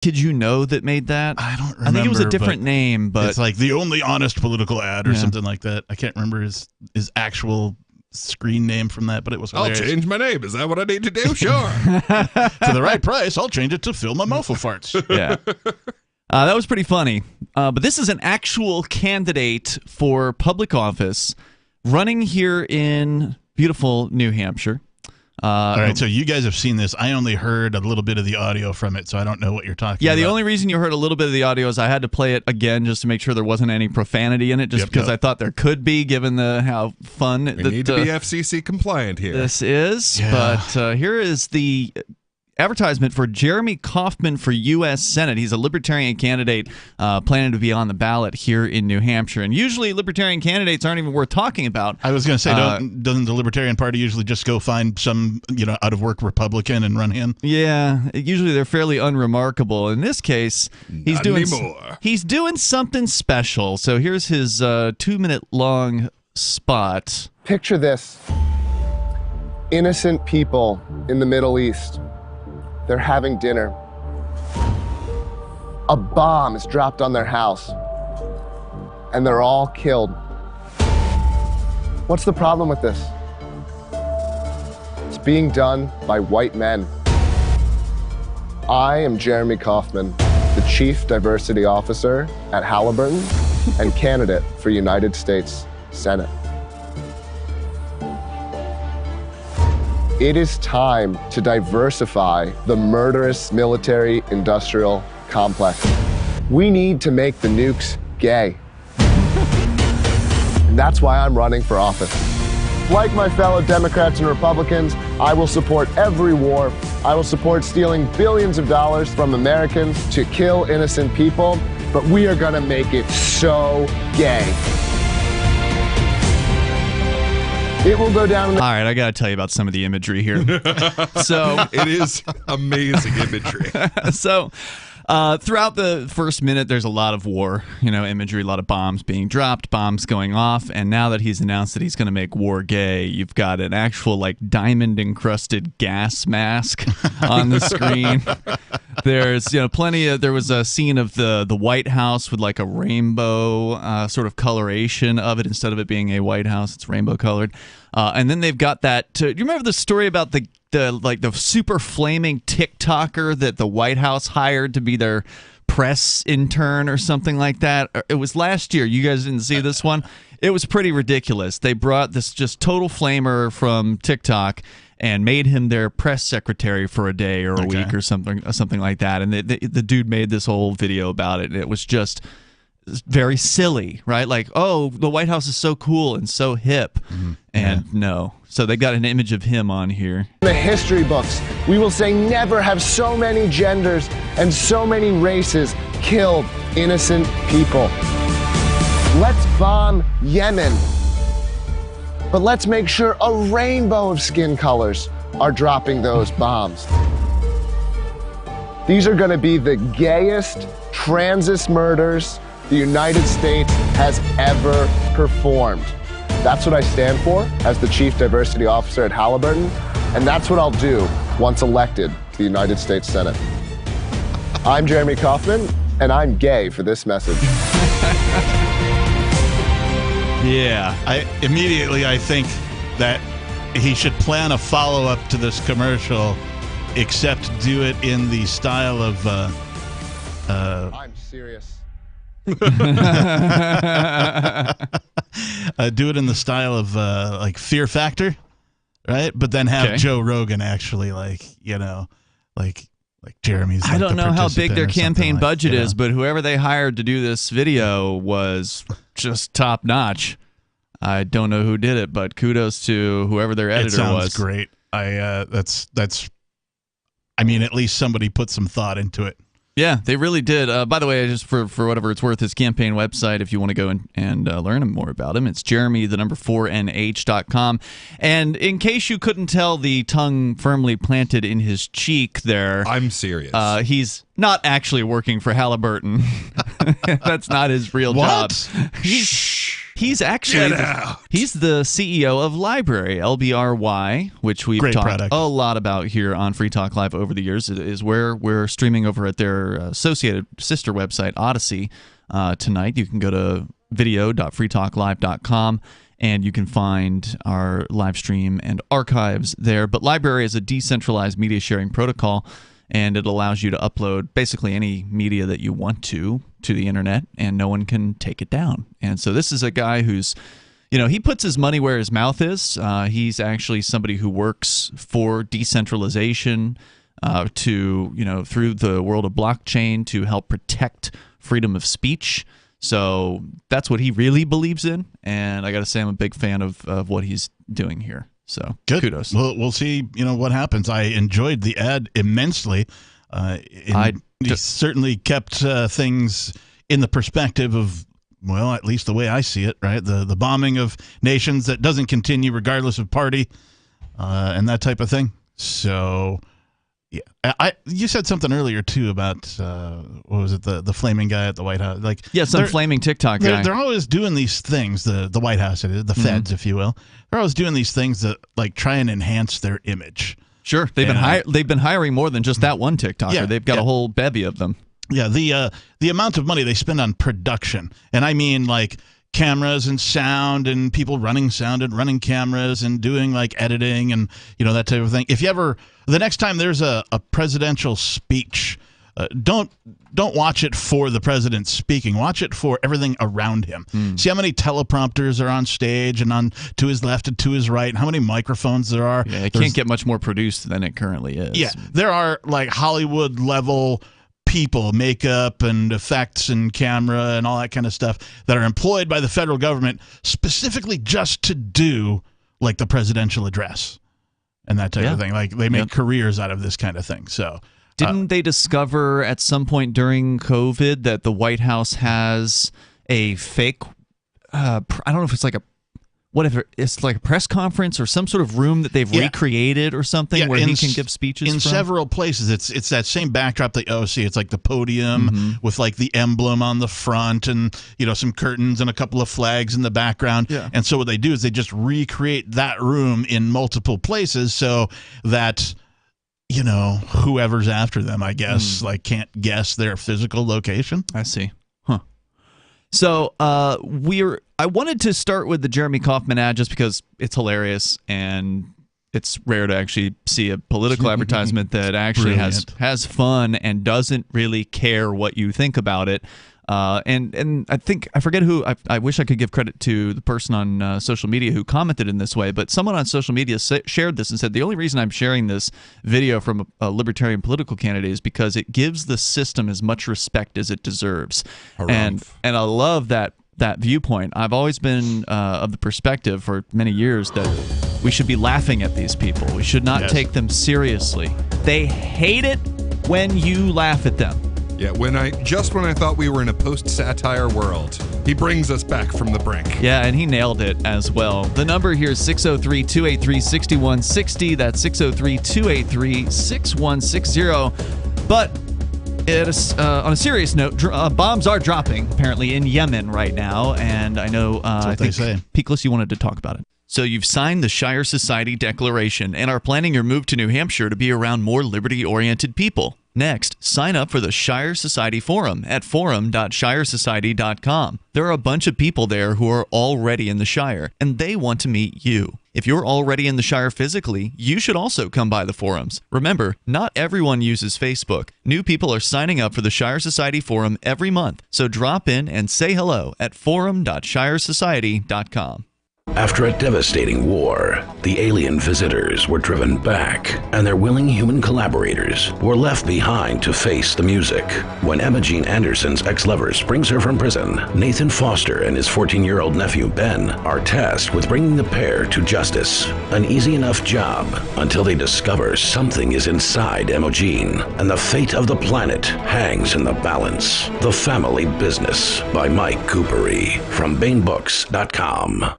Kid You Know that made that? I don't remember. I think it was a different name, but it's like the only honest political ad or something like that. I can't remember his actual screen name from that, but it was hilarious. I'll change my name. Is that what I need to do? Sure. For the right price, I'll change it to Phil My Mofo Farts. Yeah. That was pretty funny. But this is an actual candidate for public office running here in beautiful New Hampshire. All right, so you guys have seen this. I only heard a little bit of the audio from it, so I don't know what you're talking about. Yeah, the only reason you heard a little bit of the audio is I had to play it again just to make sure there wasn't any profanity in it, just because I thought there could be, given how fun we need to be FCC compliant here. This is. Yeah. But here is the advertisement for Jeremy Kauffman for U.S. Senate. He's a Libertarian candidate planning to be on the ballot here in New Hampshire. And usually Libertarian candidates aren't even worth talking about. I was going to say, doesn't the Libertarian Party usually just go find some out-of-work Republican and run him? Yeah, usually they're fairly unremarkable. In this case, he's doing something special. So here's his 2-minute-long spot. Picture this. Innocent people in the Middle East. They're having dinner. A bomb is dropped on their house, and they're all killed. What's the problem with this? It's being done by white men. I am Jeremy Kauffman, the Chief Diversity Officer at Halliburton and candidate for United States Senate. It is time to diversify the murderous military-industrial complex. We need to make the nukes gay. And that's why I'm running for office. Like my fellow Democrats and Republicans, I will support every war. I will support stealing billions of dollars from Americans to kill innocent people, but we are gonna make it so gay. It will go down. All right, I got to tell you about some of the imagery here. So it is amazing imagery. So throughout the first minute, there's a lot of war, imagery, a lot of bombs being dropped, bombs going off. And now that he's announced that he's going to make war gay, you've got an actual diamond-encrusted gas mask on the screen. There's plenty of. There was a scene of the White House with a rainbow sort of coloration of it. Instead of it being a White House, it's rainbow colored. And then they've got that. Do you remember the story about the super flaming TikToker that the White House hired to be their press intern or something like that? It was last year. You guys didn't see this one? It was pretty ridiculous. They brought this just total flamer from TikTok and made him their press secretary for a day or a week or something like that. And the dude made this whole video about it, and it was just very silly, right? The White House is so cool and so hip. Mm-hmm. And no. So they got an image of him on here. In the history books, we will say never have so many genders and so many races killed innocent people. Let's bomb Yemen. But let's make sure a rainbow of skin colors are dropping those bombs. These are going to be the gayest trans murders the United States has ever performed. That's what I stand for as the Chief Diversity Officer at Halliburton, and that's what I'll do once elected to the United States Senate. I'm Jeremy Kauffman, and I'm gay for this message. Yeah, I think that he should plan a follow-up to this commercial, except do it in the style of... I'm serious. Do it in the style of Fear Factor, right? But then have Joe Rogan actually Jeremy's. I don't know how big their campaign budget is, but whoever they hired to do this video was just top notch. I don't know who did it, but kudos to whoever their editor was. It sounds great. That's. I mean, at least somebody put some thought into it. Yeah, they really did. By the way, just for whatever it's worth, his campaign website, if you want to go and learn more about him, it's jeremy4nh.com. And in case you couldn't tell the tongue firmly planted in his cheek there... I'm serious. He's not actually working for Halliburton. That's not his real job. He's actually he's the CEO of Library, LBRY, which we've Great talked product. a lot about here on Free Talk Live over the years. It is where we're streaming over at their associated sister website, Odyssey, tonight. You can go to video.freetalklive.com and you can find our live stream and archives there. But Library is a decentralized media sharing protocol, and it allows you to upload basically any media that you want to the internet, and no one can take it down. And so this is a guy who's, he puts his money where his mouth is. He's actually somebody who works for decentralization through the world of blockchain to help protect freedom of speech. So that's what he really believes in, and I got to say I'm a big fan of what he's doing here. So Good. Kudos. We'll see. What happens. I enjoyed the ad immensely. He certainly kept things in the perspective of, well, at least the way I see it, right? The bombing of nations that doesn't continue regardless of party, and that type of thing. So. Yeah, you said something earlier too about what was it, the flaming guy at the White House? Some flaming TikTok guy. They're always doing these things. The White House, the feds, if you will. They're always doing these things that try and enhance their image. Sure, they've been hiring more than just that one TikToker. Yeah, They've got a whole bevy of them. Yeah, the amount of money they spend on production, and I mean cameras and sound and people running sound and running cameras and doing editing and that type of thing. If you ever, the next time there's a presidential speech, don't watch it for the president speaking. Watch it for everything around him. See how many teleprompters are on stage and on to his left and to his right, and how many microphones there are. Yeah, it can't get much more produced than it currently is. Yeah, there are Hollywood level people, makeup and effects and camera and all that kind of stuff that are employed by the federal government specifically just to do the presidential address and that type of thing. They make careers out of this kind of thing. So didn't they discover at some point during COVID that the White House has a fake I don't know if it's it's like a press conference or some sort of room that they've recreated or something where he can give speeches in several places. It's that same backdrop that see. It's the podium with the emblem on the front and some curtains and a couple of flags in the background. Yeah. And so what they do is they just recreate that room in multiple places so that whoever's after them, I guess, can't guess their physical location. I see. So I wanted to start with the Jeremy Kauffman ad just because it's hilarious and it's rare to actually see a political advertisement that actually has fun and doesn't really care what you think about it. And I forget who, I wish I could give credit to the person on social media who commented in this way, but someone on social media shared this and said, the only reason I'm sharing this video from a libertarian political candidate is because it gives the system as much respect as it deserves. And I love that viewpoint. I've always been of the perspective for many years that we should be laughing at these people. We should not take them seriously. They hate it when you laugh at them. Yeah, when I thought we were in a post-satire world, he brings us back from the brink. Yeah, and he nailed it as well. The number here is 603-283-6160. That's 603-283-6160. But on a serious note, bombs are dropping apparently in Yemen right now, and I know I think Peakless, you wanted to talk about it. So you've signed the Shire Society Declaration and are planning your move to New Hampshire to be around more liberty-oriented people. Next, sign up for the Shire Society Forum at forum.shiresociety.com. There are a bunch of people there who are already in the Shire, and they want to meet you. If you're already in the Shire physically, you should also come by the forums. Remember, not everyone uses Facebook. New people are signing up for the Shire Society Forum every month, so drop in and say hello at forum.shiresociety.com. After a devastating war, the alien visitors were driven back, and their willing human collaborators were left behind to face the music. When Emma Jean Anderson's ex-lover brings her from prison, Nathan Foster and his 14-year-old nephew Ben are tasked with bringing the pair to justice. An easy enough job until they discover something is inside Emma Jean, and the fate of the planet hangs in the balance. The Family Business by Mike Coopery from BaneBooks.com.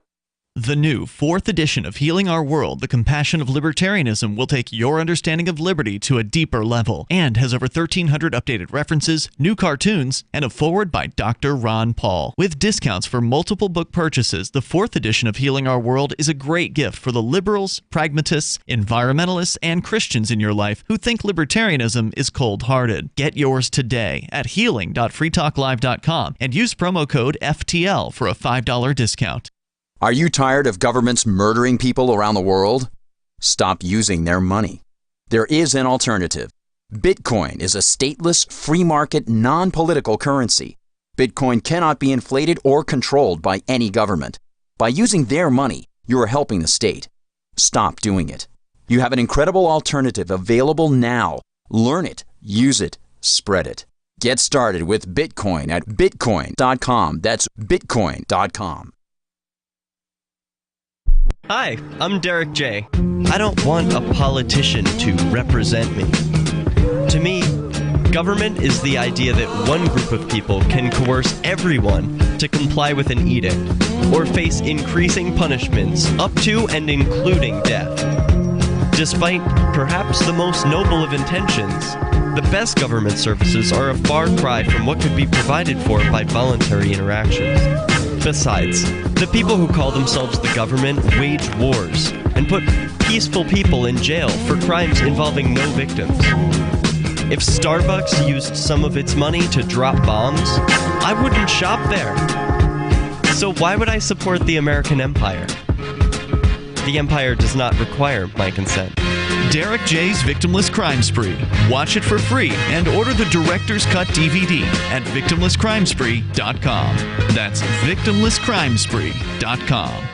The new 4th edition of Healing Our World, The Compassion of Libertarianism will take your understanding of liberty to a deeper level and has over 1,300 updated references, new cartoons, and a foreword by Dr. Ron Paul. With discounts for multiple book purchases, the 4th edition of Healing Our World is a great gift for the liberals, pragmatists, environmentalists, and Christians in your life who think libertarianism is cold-hearted. Get yours today at healing.freetalklive.com and use promo code FTL for a $5 discount. Are you tired of governments murdering people around the world? Stop using their money. There is an alternative. Bitcoin is a stateless, free market, non-political currency. Bitcoin cannot be inflated or controlled by any government. By using their money, you are helping the state. Stop doing it. You have an incredible alternative available now. Learn it, use it, spread it. Get started with Bitcoin at bitcoin.com. That's bitcoin.com. Hi, I'm Derek J. I don't want a politician to represent me. To me, government is the idea that one group of people can coerce everyone to comply with an edict or face increasing punishments up to and including death. Despite perhaps the most noble of intentions, the best government services are a far cry from what could be provided for by voluntary interactions. Besides, the people who call themselves the government wage wars and put peaceful people in jail for crimes involving no victims. If Starbucks used some of its money to drop bombs, I wouldn't shop there. So why would I support the American empire? The empire does not require my consent. Derek J's Victimless Crime Spree. Watch it for free and order the Director's Cut DVD at victimlesscrimespree.com. That's victimlesscrimespree.com.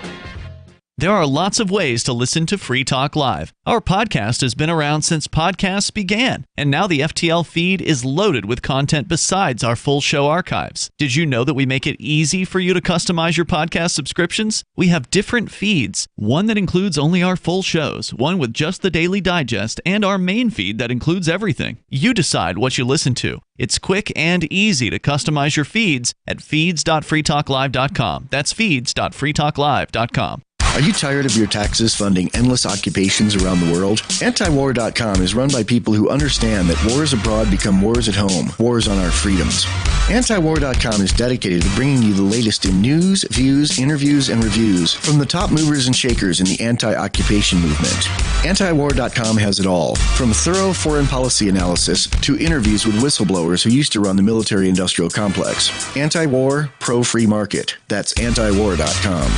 There are lots of ways to listen to Free Talk Live. Our podcast has been around since podcasts began, and now the FTL feed is loaded with content besides our full show archives. Did you know that we make it easy for you to customize your podcast subscriptions? We have different feeds, one that includes only our full shows, one with just the Daily Digest, and our main feed that includes everything. You decide what you listen to. It's quick and easy to customize your feeds at feeds.freetalklive.com. That's feeds.freetalklive.com. Are you tired of your taxes funding endless occupations around the world? Antiwar.com is run by people who understand that wars abroad become wars at home, wars on our freedoms. Antiwar.com is dedicated to bringing you the latest in news, views, interviews, and reviews from the top movers and shakers in the anti-occupation movement. Antiwar.com has it all, from thorough foreign policy analysis to interviews with whistleblowers who used to run the military-industrial complex. Anti-war, pro-free market. That's antiwar.com.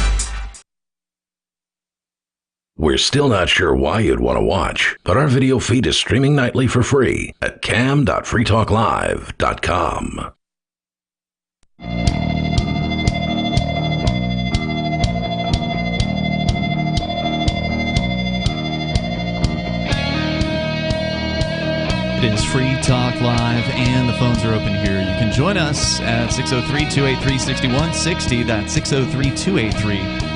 We're still not sure why you'd want to watch, but our video feed is streaming nightly for free at cam.freetalklive.com. It is Free Talk Live, and the phones are open here. You can join us at 603-283-6160. That's 603-283-6160.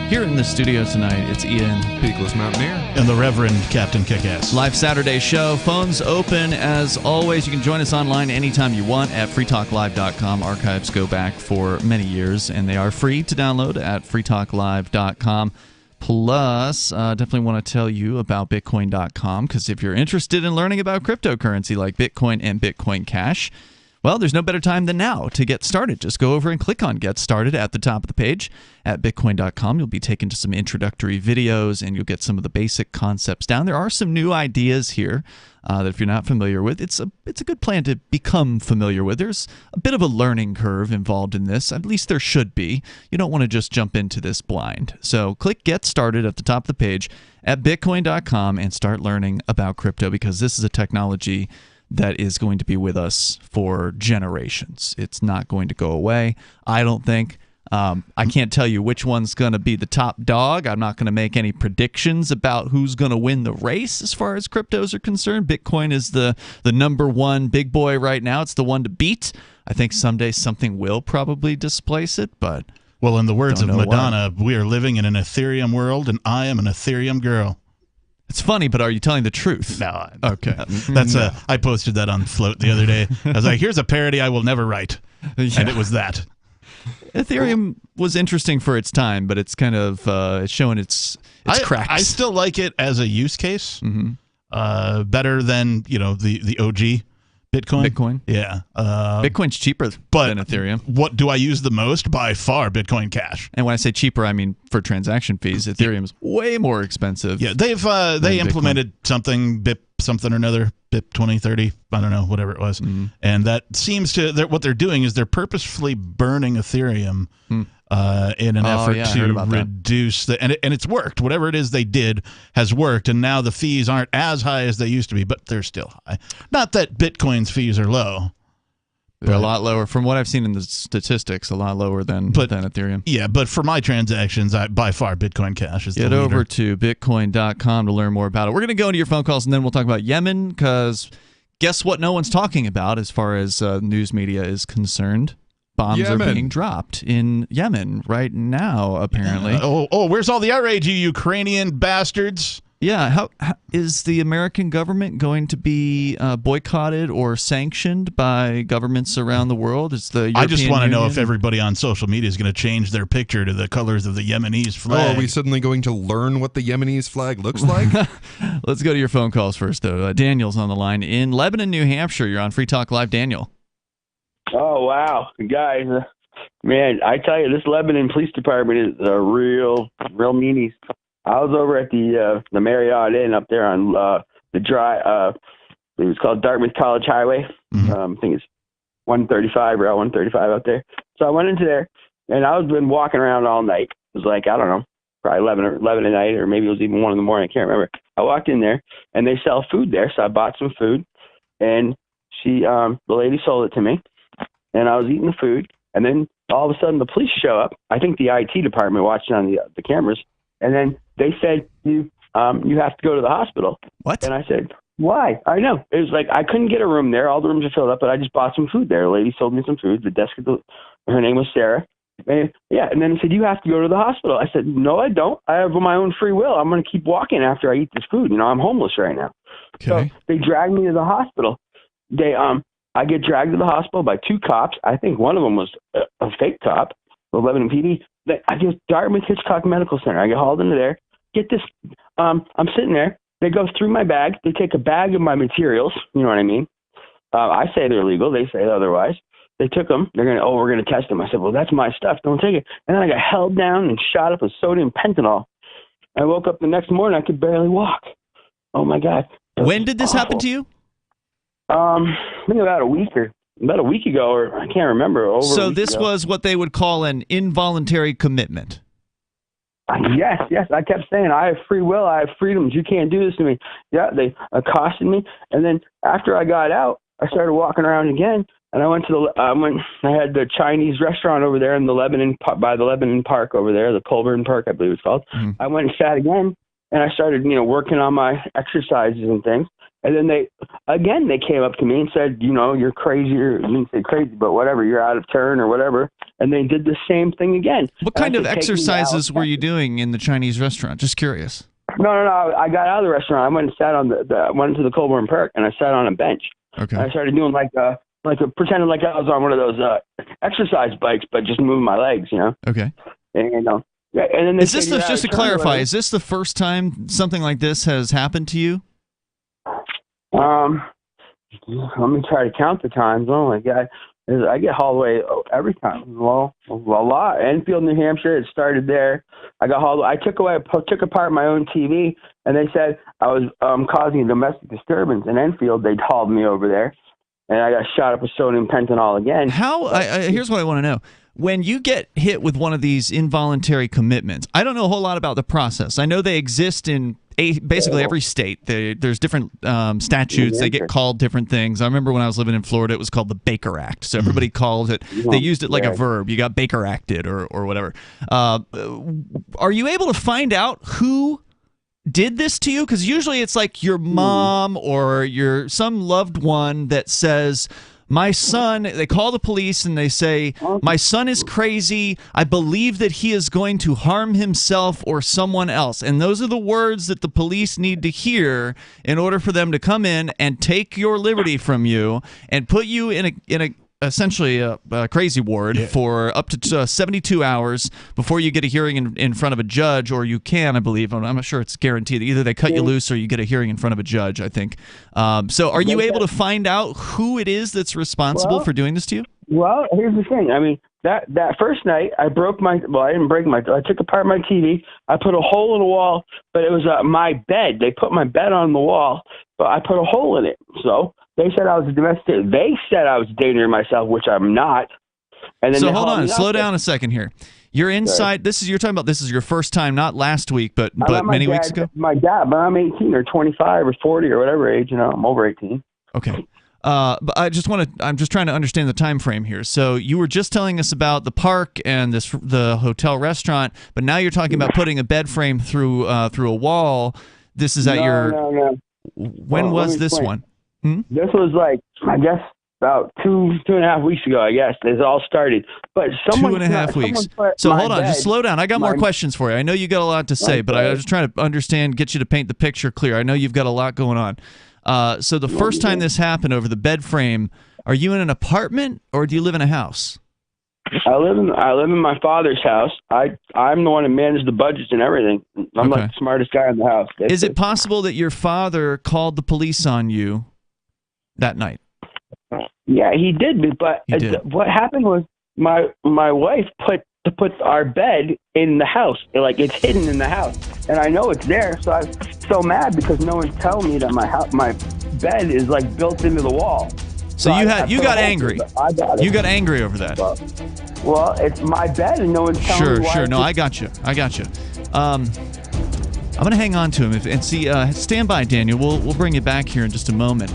Here in the studio tonight, it's Ian, Peakless Mountaineer, And the Reverend Captain Kickass. Live Saturday show. Phones open as always. You can join us online anytime you want at freetalklive.com. Archives go back for many years, and they are free to download at freetalklive.com. Plus, definitely want to tell you about Bitcoin.com, because if you're interested in learning about cryptocurrency like Bitcoin and Bitcoin Cash, well, there's no better time than now to get started. Just go over and click on Get Started at the top of the page at Bitcoin.com. You'll be taken to some introductory videos, and you'll get some of the basic concepts down. There are some new ideas here that if you're not familiar with, it's a good plan to become familiar with. There's a bit of a learning curve involved in this. At least there should be. You don't want to just jump into this blind. So click Get Started at the top of the page at Bitcoin.com and start learning about crypto, because this is a technology that is going to be with us for generations. It's not going to go away, I don't think. I can't tell you which one's going to be the top dog. I'm not going to make any predictions about who's going to win the race as far as cryptos are concerned. Bitcoin is the number one big boy right now. It's the one to beat. I think someday something will probably displace it, but well, in the words of Madonna, what. We are living in an Ethereum world, and I am an Ethereum girl. It's funny, but are you telling the truth? No. Okay. That's I posted that on Float the other day. I was like, here's a parody I will never write. Yeah. And it was that. Ethereum was interesting for its time, but it's kind of it's showing its cracks. I still like it as a use case. Better than the OG Bitcoin. Yeah. Bitcoin's cheaper than Ethereum. What do I use the most? By far, Bitcoin Cash. And when I say cheaper, I mean for transaction fees. Ethereum's way more expensive. Yeah, they implemented something BIP something or another, BIP 2030, I don't know, whatever it was. And that seems to what they're doing is they're purposefully burning Ethereum in an effort to reduce and it's worked. Whatever it is they did has worked, and now the fees aren't as high as they used to be, but they're still high. Not that Bitcoin's fees are low. They're a lot lower. From what I've seen in the statistics, a lot lower than Ethereum. Yeah, but for my transactions, by far, Bitcoin Cash is the leader. Get over to bitcoin.com to learn more about it. We're going to go into your phone calls, and then we'll talk about Yemen, because guess what no one's talking about as far as news media is concerned? Bombs are being dropped in Yemen right now, apparently. Where's all the outrage, you Ukrainian bastards? Yeah, how is the American government going to be boycotted or sanctioned by governments around the world? I just want to know if everybody on social media is going to change their picture to the colors of the Yemenis flag. Are we suddenly going to learn what the Yemenis flag looks like? Let's go to your phone calls first, though. Daniel's on the line in Lebanon, New Hampshire. You're on Free Talk Live. Daniel. Oh, wow. Guys, man, I tell you, this Lebanon Police Department is a real meanies. I was over at the Marriott Inn up there on the dry, it was called Dartmouth College Highway. I think it's 135, Route 135 out there. So I went into there, and I was been walking around all night. It was like, I don't know, probably 11 at night, or maybe it was even 1 in the morning. I can't remember. I walked in there, and they sell food there, so I bought some food, and the lady sold it to me. And I was eating the food, and then all of a sudden the police show up. I think the IT department watching on the cameras, and then they said, you have to go to the hospital. What? And I said, why? I know. It was like I couldn't get a room there. All the rooms are filled up, but I just bought some food there. A lady sold me some food. Her name was Sarah. And, and then he said, you have to go to the hospital. I said, no, I don't. I have my own free will. I'm going to keep walking after I eat this food. I'm homeless right now. Okay. So they dragged me to the hospital. I get dragged to the hospital by 2 cops. I think one of them was a fake cop, the Lebanon PD. I get Dartmouth Hitchcock Medical Center. I get hauled into there. Get this. I'm sitting there. They go through my bag. They take a bag of my materials. You know what I mean? I say they're legal. They say otherwise. They took them. We're going to test them. I said, well, that's my stuff. Don't take it. And then I got held down and shot up with sodium pentanol. I woke up the next morning. I could barely walk. Oh, my God. When did this happen to you? I think about a week ago, or I can't remember. So this was what they would call an involuntary commitment. Yes. I kept saying, I have free will, I have freedoms. You can't do this to me. Yeah, they accosted me, and then after I got out, I started walking around again, and I went to I had the Chinese restaurant over there in the Lebanon by the Lebanon Park over there, the Colburn Park, I believe it's called. I went and sat again, and I started, working on my exercises and things. And then they came up to me and said, you're crazy, or you didn't say crazy, but whatever, you're out of turn or whatever. And they did the same thing again. What kind of exercises were you doing in the Chinese restaurant? Just curious. No. I got out of the restaurant. I went and sat on went into the Colburn Park, and I sat on a bench. Okay. And I started doing pretending like I was on one of those exercise bikes, but just moving my legs, Okay. And then they just to clarify, is this the first time something like this has happened to you? Let me try to count the times. Oh my God, I get hauled away every time. Well, a lot. Enfield, New Hampshire. It started there. I got hauled. I took apart my own TV, and they said I was causing a domestic disturbance in Enfield. They hauled me over there, and I got shot up with sodium pentanol again. Here's what I want to know. When you get hit with one of these involuntary commitments, I don't know a whole lot about the process. I know they exist in basically every state. There's different statutes. They get called different things. I remember when I was living in Florida, it was called the Baker Act. So everybody calls it. They used it like a verb. You got Baker Acted or whatever. Are you able to find out who did this to you? Because usually it's like your mom or some loved one that says, my son, they call the police and they say, my son is crazy. I believe that he is going to harm himself or someone else. And those are the words that the police need to hear in order for them to come in and take your liberty from you and put you in essentially a crazy ward for up to 72 hours before you get a hearing in front of a judge, or you can, I believe. I'm not sure it's guaranteed. Either they cut you loose or you get a hearing in front of a judge, I think. So are you able to find out who it is that's responsible for doing this to you? Well, here's the thing. I mean, that first night, I didn't break I took apart my TV. I put a hole in the wall, but it was my bed. They put my bed on the wall, but I put a hole in it. So they said I was a domestic. They said I was endangering myself, which I'm not. And then so hold on, slow down a second here. You're inside. You're talking about this is your first time, not last week, but many weeks ago. My dad, but I'm 18 or 25 or 40 or whatever age. I'm over 18. Okay. But I'm just trying to understand the time frame here. So you were just telling us about the park and the hotel restaurant, but now you're talking about putting a bed frame through a wall. This is at No. When was this one? This was I guess about 2.5 weeks ago. I guess this all started. But 2.5 weeks. So hold on, just slow down. I got more questions for you. I know you got a lot to say, but I was just trying to understand, get you to paint the picture clear. I know you've got a lot going on. So the first time this happened over the bed frame, are you in an apartment or do you live in a house? I live in my father's house. I'm the one that manages the budgets and everything. I'm like the smartest guy in the house. Is it possible that your father called the police on you that night? Yeah, he did. But what happened was my wife put our bed in the house. It's hidden in the house, and I know it's there. So I'm so mad because no one's telling me that my bed is built into the wall. So you got angry. You got angry over that. Well, it's my bed, and no one's telling me why. Sure. No, I got you. I'm gonna hang on to him and see. Stand by, Daniel. We'll bring you back here in just a moment.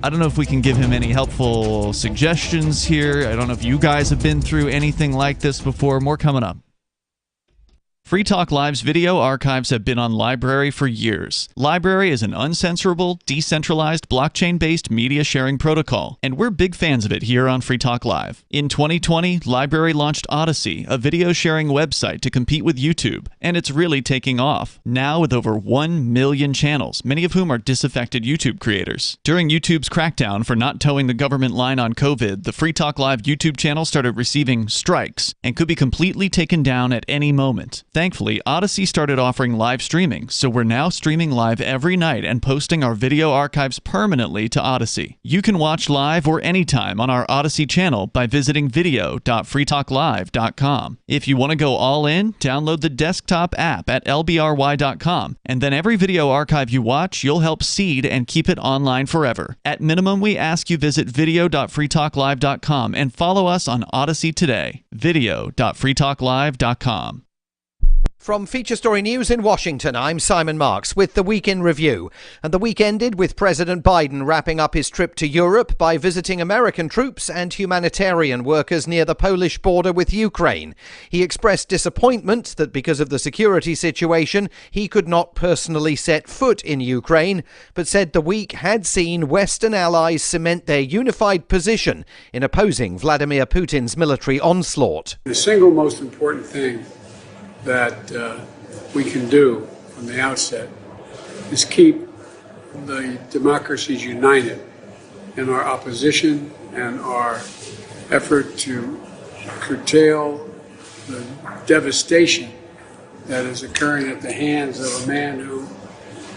I don't know if we can give him any helpful suggestions here. I don't know if you guys have been through anything like this before. More coming up. Free Talk Live's video archives have been on LBRY for years. LBRY is an uncensorable, decentralized, blockchain-based media sharing protocol, and we're big fans of it here on Free Talk Live. In 2020, LBRY launched Odysee, a video sharing website to compete with YouTube, and it's really taking off, now with over 1 million channels, many of whom are disaffected YouTube creators. During YouTube's crackdown for not towing the government line on COVID, the Free Talk Live YouTube channel started receiving strikes and could be completely taken down at any moment. Thankfully, Odysee started offering live streaming, so we're now streaming live every night and posting our video archives permanently to Odysee. You can watch live or anytime on our Odysee channel by visiting video.freetalklive.com. If you want to go all in, download the desktop app at lbry.com, and then every video archive you watch, you'll help seed and keep it online forever. At minimum, we ask you visit video.freetalklive.com and follow us on Odysee today. video.freetalklive.com. From Feature Story News in Washington, I'm Simon Marks with the Week in Review. And the week ended with President Biden wrapping up his trip to Europe by visiting American troops and humanitarian workers near the Polish border with Ukraine. He expressed disappointment that because of the security situation, he could not personally set foot in Ukraine, but said the week had seen Western allies cement their unified position in opposing Vladimir Putin's military onslaught. The single most important thing that we can do from the outset is keep the democracies united in our opposition and our effort to curtail the devastation that is occurring at the hands of a man who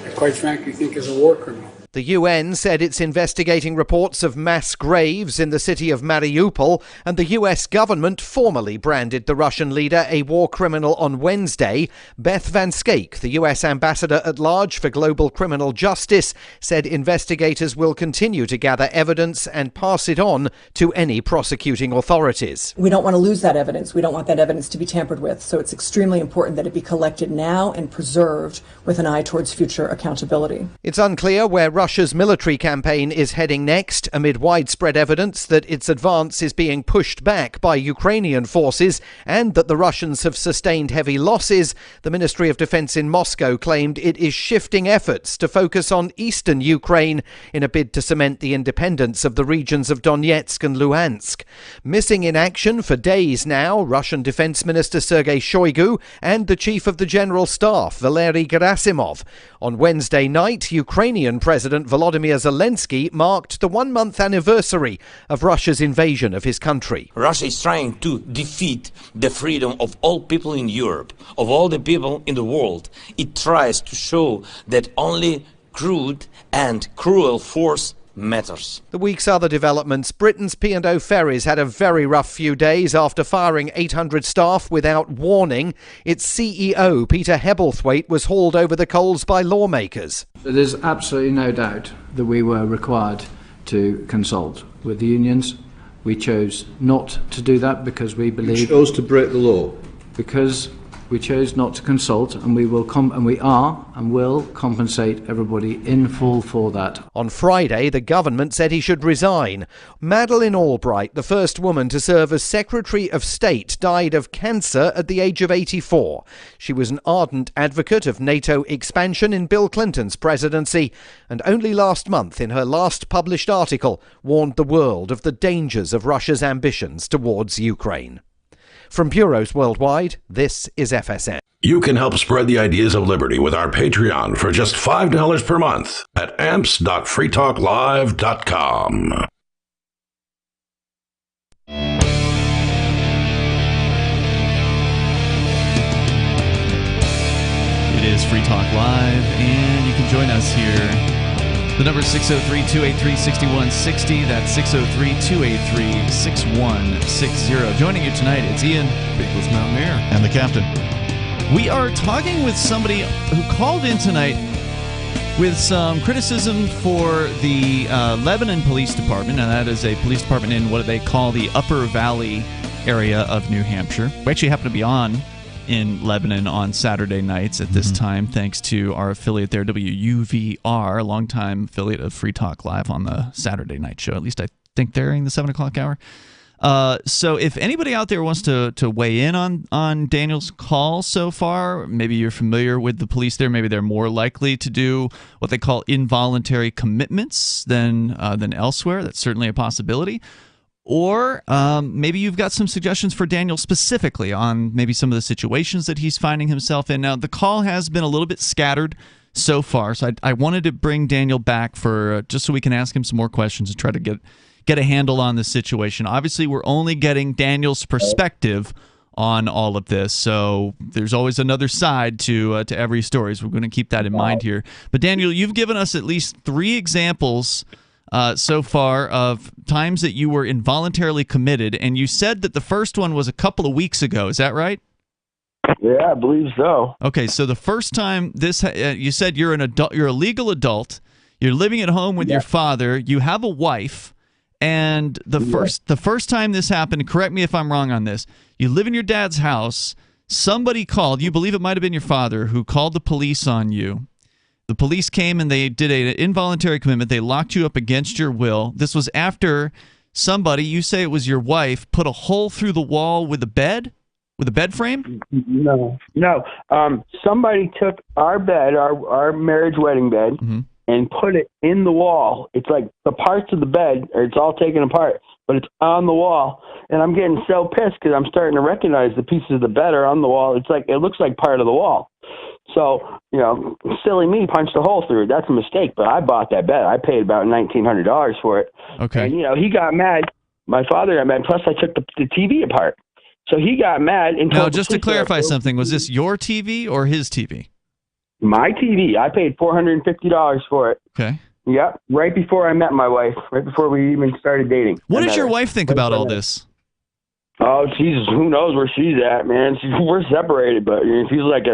I quite frankly think is a war criminal. The UN said it's investigating reports of mass graves in the city of Mariupol, and the US government formally branded the Russian leader a war criminal on Wednesday. Beth Van Schaik, the US ambassador at large for global criminal justice, said investigators will continue to gather evidence and pass it on to any prosecuting authorities. We don't want to lose that evidence. We don't want that evidence to be tampered with. So it's extremely important that it be collected now and preserved with an eye towards future accountability. It's unclear where Russia's military campaign is heading next, amid widespread evidence that its advance is being pushed back by Ukrainian forces and that the Russians have sustained heavy losses. The Ministry of Defense in Moscow claimed it is shifting efforts to focus on eastern Ukraine in a bid to cement the independence of the regions of Donetsk and Luhansk. Missing in action for days now, Russian Defense Minister Sergei Shoigu and the Chief of the General Staff, Valery Gerasimov. On Wednesday night, Ukrainian President President Volodymyr Zelensky marked the 1-month anniversary of Russia's invasion of his country. Russia is trying to defeat the freedom of all people in Europe, of all the people in the world. It tries to show that only crude and cruel force matters. The week's other developments. Britain's P&O Ferries had a very rough few days after firing 800 staff without warning. Its CEO, Peter Hebblethwaite, was hauled over the coals by lawmakers. There's absolutely no doubt that we were required to consult with the unions. We chose not to do that because we believe... You chose to break the law? Because we chose not to consult, and we will will compensate everybody in full for that. On Friday, the government said he should resign. Madeleine Albright, the first woman to serve as Secretary of State, died of cancer at the age of 84. She was an ardent advocate of NATO expansion in Bill Clinton's presidency, and only last month, in her last published article, warned the world of the dangers of Russia's ambitions towards Ukraine. From bureaus worldwide, this is FSN. You can help spread the ideas of liberty with our Patreon for just $5 per month at amps.freetalklive.com. It is Free Talk Live, and you can join us here. The number is 603-283-6160. That's 603-283-6160. Joining you tonight, it's Ian, Bigless Mountaineer, and the captain. We are talking with somebody who called in tonight with some criticism for the Lebanon Police Department, and that is a police department in what they call the Upper Valley area of New Hampshire. We actually happen to be on in Lebanon on Saturday nights at this time, thanks to our affiliate there, WUVR, a longtime affiliate of Free Talk Live on the Saturday night show. At least I think they're in the 7 o'clock hour. So if anybody out there wants to weigh in on Daniel's call so far, maybe you're familiar with the police there, maybe they're more likely to do what they call involuntary commitments than elsewhere. That's certainly a possibility. Or maybe you've got some suggestions for Daniel specifically on maybe some of the situations that he's finding himself in. Now, the call has been a little bit scattered so far, so I wanted to bring Daniel back for just so we can ask him some more questions and try to get a handle on the situation. Obviously, we're only getting Daniel's perspective on all of this, so there's always another side to every story, so we're going to keep that in mind here. But Daniel, you've given us at least 3 examples so far of times that you were involuntarily committed, and you said that the first one was a couple of weeks ago. Is that right? Yeah, I believe so. Okay, so the first time this, you said you're an adult, you're a legal adult, you're living at home with your father, you have a wife, and the first time this happened, correct me if I'm wrong on this, you live in your dad's house, somebody called, you believe it might have been your father, who called the police on you. The police came and they did an involuntary commitment. They locked you up against your will. This was after somebody, you say it was your wife, put a hole through the wall with a bed frame? No. Somebody took our bed, our marriage wedding bed, and put it in the wall. It's like the parts of the bed, it's all taken apart, but it's on the wall. And I'm getting so pissed because I'm starting to recognize the pieces of the bed are on the wall. It looks like part of the wall. So, silly me punched a hole through it. That's a mistake, but I bought that bed. I paid about $1,900 for it. Okay. And, he got mad. My father got mad. Plus, I took the TV apart. So he got mad. And now, just to clarify something, was this your TV or his TV? My TV. I paid $450 for it. Okay. Yep. Right before I met my wife, right before we even started dating. What does your wife think about all this? Oh, Jesus, who knows where she's at, man. We're separated, but she's like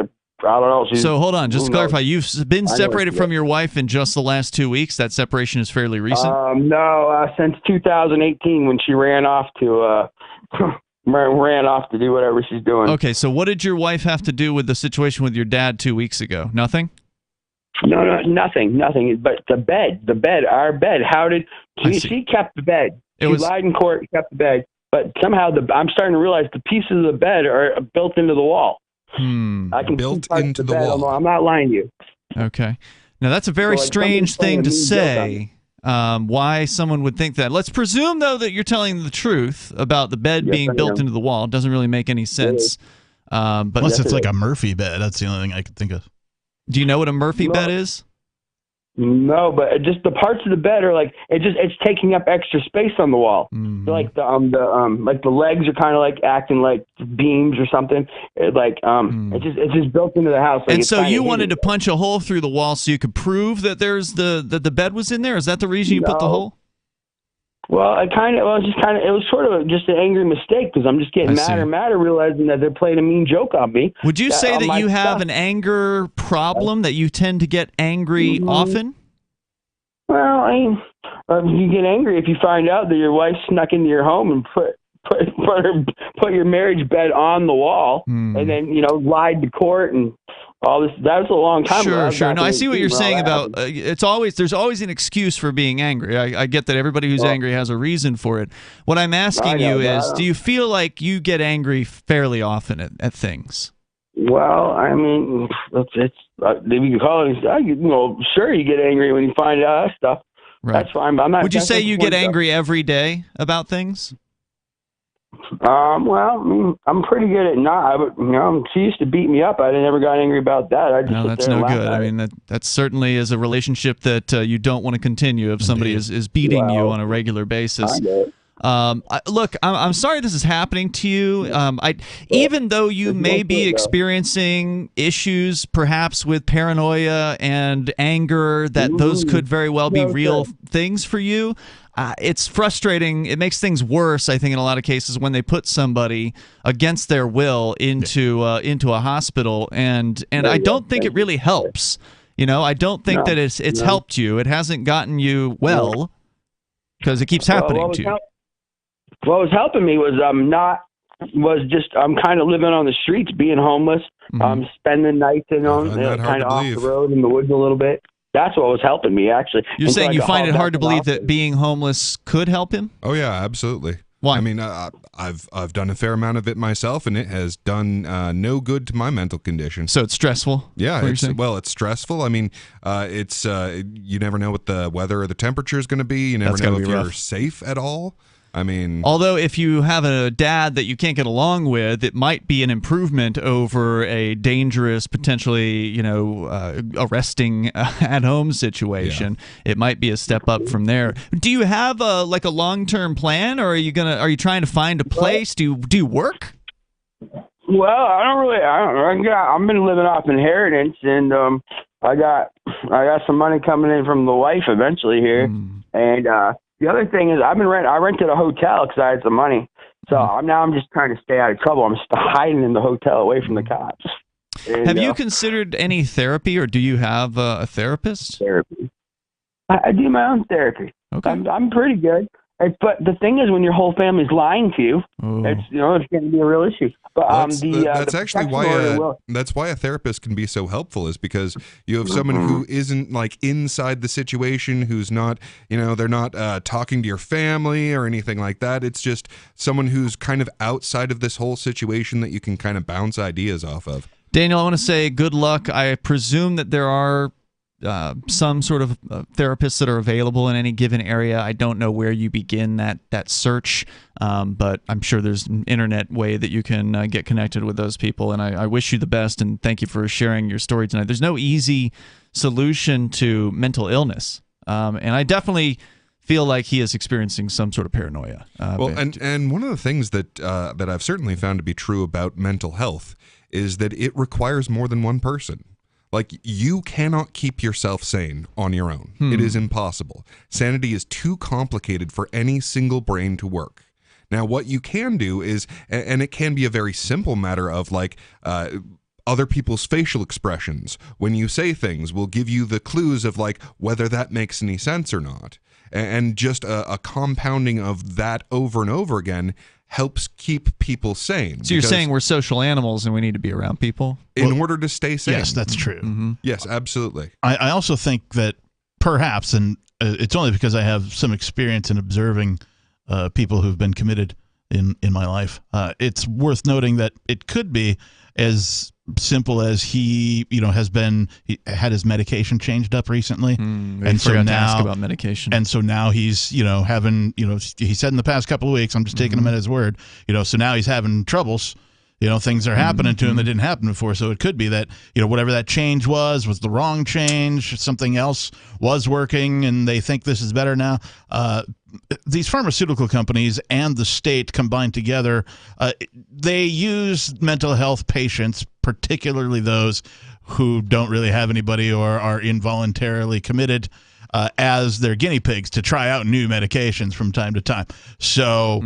I don't know. So hold on, just to clarify, you've been separated from your wife in just the last 2 weeks? That separation is fairly recent? No, since 2018 when she ran off to do whatever she's doing. Okay, so what did your wife have to do with the situation with your dad 2 weeks ago? Nothing? No, nothing. But the bed, our bed, how did she kept the bed. She lied in court, kept the bed. But somehow I'm starting to realize the pieces of the bed are built into the wall. I can built into the wall. I'm not lying to you. Okay. Now, that's a very strange thing to say, why someone would think that. Let's presume, though, that you're telling the truth about the bed being built into the wall. It doesn't really make any sense. But unless it's like a Murphy bed. That's the only thing I could think of. Do you know what a Murphy bed is? No, but just the parts of the bed are like it's taking up extra space on the wall. So like the legs are kind of like acting like beams or something. It's just built into the house. Like, and so you wanted to punch a hole through the wall so you could prove that that the bed was in there? Is that the reason you put the hole? Well, it was sort of just an angry mistake because I'm just getting madder and madder, realizing that they're playing a mean joke on me. Would you say that you have an anger problem, that you tend to get angry often? Well, you get angry if you find out that your wife snuck into your home and put your marriage bed on the wall, and then lied to court and all this. That was a long time ago. Sure. No, I see what you're saying about there's always an excuse for being angry. I get that everybody who's angry has a reason for it. What I'm asking you is, do you feel like you get angry fairly often at things? Well, I mean, if you call it, sure, you get angry when you find out that stuff. Right. That's fine. But I'm not. Would you say you get angry every day about things? Well, I'm pretty good at not. She used to beat me up. I never got angry about that. I just no, that's no good. I mean, that certainly is a relationship that you don't want to continue if somebody is beating you on a regular basis. Look, I'm sorry this is happening to you. Even though you may be experiencing issues, perhaps with paranoia and anger, that those could very well be real things for you. It's frustrating. It makes things worse, I think, in a lot of cases when they put somebody against their will into a hospital, and I don't think it really helps. I don't think that it's helped you. It hasn't gotten you well because it keeps happening to you. What was helping me was I'm kind of living on the streets, being homeless, spending nights kind of off the road in the woods a little bit. That's what was helping me, actually. You're saying you find it hard to believe that being homeless could help him? Oh yeah, absolutely. Why? I mean, I've done a fair amount of it myself, and it has done no good to my mental condition. So it's stressful? Yeah, it's stressful. I mean, it's you never know what the weather or the temperature is going to be. You never know if you're safe at all. I mean, although if you have a dad that you can't get along with, it might be an improvement over a dangerous, potentially, arresting at-home situation. Yeah. It might be a step up from there. Do you have a long-term plan, or are you trying to find a place? Do you work? Well, I've been living off inheritance, and I got some money coming in from the wife eventually here, and. The other thing is I rented a hotel because I had some money. So I'm just trying to stay out of trouble. I'm just hiding in the hotel away from the cops. And, have you considered any therapy, or do you have a therapist? Therapy. I do my own therapy. Okay. I'm pretty good. But the thing is, when your whole family's lying to you, it's going to be a real issue. But that's actually why a therapist can be so helpful, is because you have someone who isn't inside the situation, who's not, they're not talking to your family or anything like that. It's just someone who's kind of outside of this whole situation that you can kind of bounce ideas off of. Daniel, I want to say good luck. I presume that there are some sort of therapists that are available in any given area. I don't know where you begin that search, but I'm sure there's an internet way that you can get connected with those people, and I wish you the best, and thank you for sharing your story tonight. There's no easy solution to mental illness, and I definitely feel like he is experiencing some sort of paranoia. And one of the things that I've certainly found to be true about mental health is that it requires more than one person. You cannot keep yourself sane on your own. It is impossible. Sanity is too complicated for any single brain to work. Now, what you can do is, and it can be a very simple matter of other people's facial expressions when you say things will give you the clues of whether that makes any sense or not. And just a compounding of that over and over again helps keep people sane. So you're saying we're social animals and we need to be around people? In order to stay sane. Yes, that's true. Mm-hmm. Yes, absolutely. I also think that perhaps, and it's only because I have some experience in observing people who've been committed in my life, it's worth noting that it could be as simple as he had his medication changed up recently, and so now to ask about medication, and so now he's having he said in the past couple of weeks, I'm just taking him at his word, so now he's having troubles things are happening to him that didn't happen before. So it could be that, whatever that change was the wrong change. Something else was working, and they think this is better now. These pharmaceutical companies and the state combined together, they use mental health patients, particularly those who don't really have anybody or are involuntarily committed, as their guinea pigs to try out new medications from time to time. So,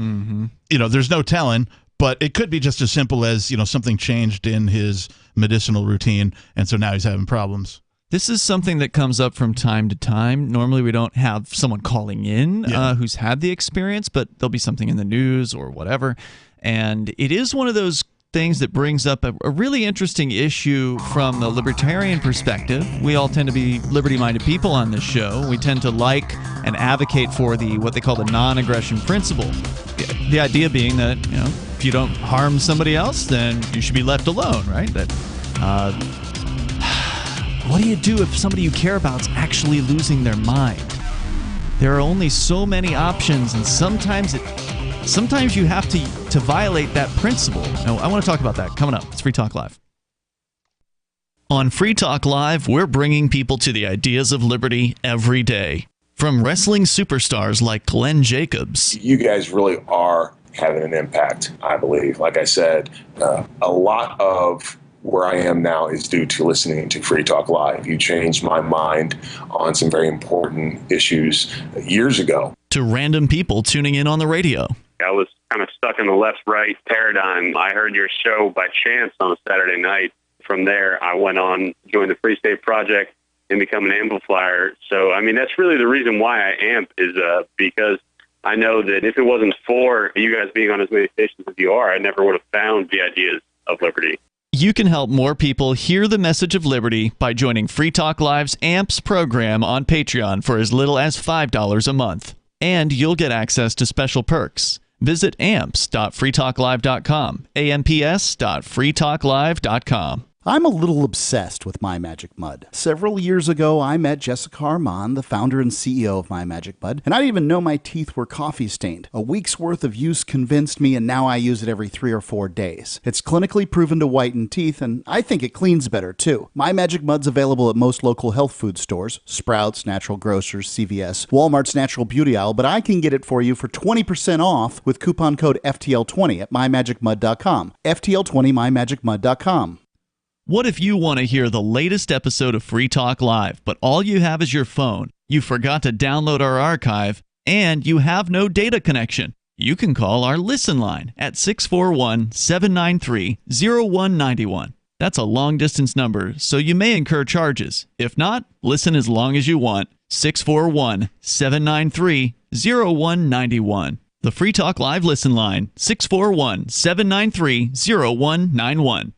there's no telling. But it could be just as simple as, something changed in his medicinal routine, and so now he's having problems. This is something that comes up from time to time. Normally we don't have someone calling in who's had the experience, but there'll be something in the news or whatever. And it is one of those things that brings up a really interesting issue from the libertarian perspective. We all tend to be liberty-minded people on this show. We tend to like and advocate for what they call the non-aggression principle. The idea being that, if you don't harm somebody else, then you should be left alone, right? That what do you do if somebody you care about is actually losing their mind? There are only so many options, and sometimes you have to violate that principle. Now, I want to talk about that coming up. It's Free Talk Live. On Free Talk Live, we're bringing people to the ideas of liberty every day. From wrestling superstars like Glenn Jacobs. You guys really are having an impact, I believe. Like I said, a lot of where I am now is due to listening to Free Talk Live. You changed my mind on some very important issues years ago. To random people tuning in on the radio. I was kind of stuck in the left-right paradigm. I heard your show by chance on a Saturday night. From there, I went on, joined the Free State Project, and become an amplifier. So, that's really the reason why I amp is because I know that if it wasn't for you guys being on as many stations as you are, I never would have found the ideas of liberty. You can help more people hear the message of liberty by joining Free Talk Live's AMPS program on Patreon for as little as $5 a month. And you'll get access to special perks. Visit amps.freetalklive.com, amps.freetalklive.com. I'm a little obsessed with My Magic Mud. Several years ago, I met Jessica Armand, the founder and CEO of My Magic Mud, and I didn't even know my teeth were coffee stained. A week's worth of use convinced me, and now I use it every 3 or 4 days. It's clinically proven to whiten teeth, and I think it cleans better, too. My Magic Mud's available at most local health food stores, Sprouts, Natural Grocers, CVS, Walmart's Natural Beauty Aisle, but I can get it for you for 20% off with coupon code FTL20 at mymagicmud.com. FTL20 mymagicmud.com. What if you want to hear the latest episode of Free Talk Live, but all you have is your phone, you forgot to download our archive, and you have no data connection? You can call our Listen line at 641-793-0191. That's a long-distance number, so you may incur charges. If not, listen as long as you want. 641-793-0191. The Free Talk Live Listen line, 641-793-0191.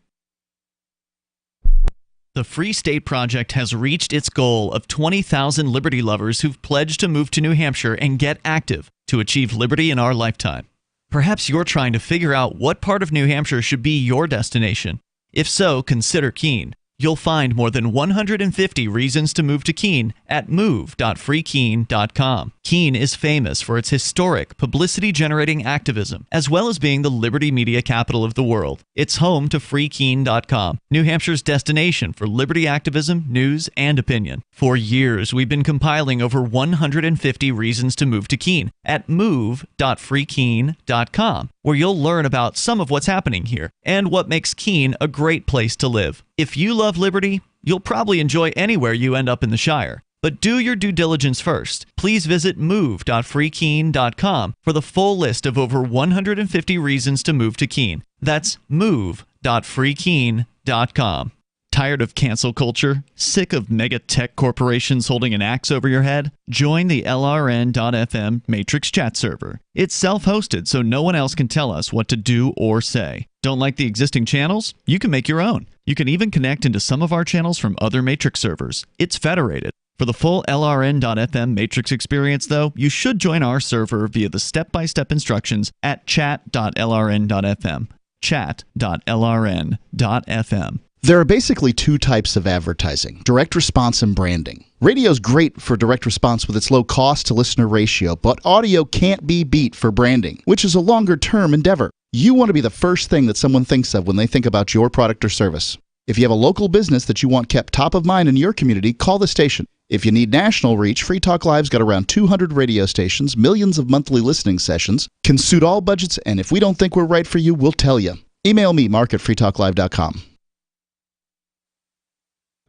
The Free State Project has reached its goal of 20,000 liberty lovers who've pledged to move to New Hampshire and get active to achieve liberty in our lifetime. Perhaps you're trying to figure out what part of New Hampshire should be your destination. If so, consider Keene. You'll find more than 150 reasons to move to Keene at move.freekeene.com. Keene is famous for its historic, publicity-generating activism, as well as being the liberty media capital of the world. It's home to freekeene.com, New Hampshire's destination for liberty activism, news, and opinion. For years, we've been compiling over 150 reasons to move to Keene at move.freekeene.com, where you'll learn about some of what's happening here and what makes Keene a great place to live. If you love liberty, you'll probably enjoy anywhere you end up in the Shire. But do your due diligence first. Please visit move.freekeene.com for the full list of over 150 reasons to move to Keene. That's move.freekeene.com. Tired of cancel culture? Sick of mega tech corporations holding an axe over your head? Join the LRN.FM Matrix chat server. It's self-hosted, so no one else can tell us what to do or say. Don't like the existing channels? You can make your own. You can even connect into some of our channels from other Matrix servers. It's federated. For the full LRN.FM Matrix experience, though, you should join our server via the step-by-step instructions at chat.lrn.fm. Chat.lrn.fm. There are basically 2 types of advertising, direct response and branding. Radio's great for direct response with its low cost to listener ratio, but audio can't be beat for branding, which is a longer-term endeavor. You want to be the first thing that someone thinks of when they think about your product or service. If you have a local business that you want kept top of mind in your community, call the station. If you need national reach, Free Talk Live's got around 200 radio stations, millions of monthly listening sessions, can suit all budgets, and if we don't think we're right for you, we'll tell you. Email me, mark@freetalklive.com.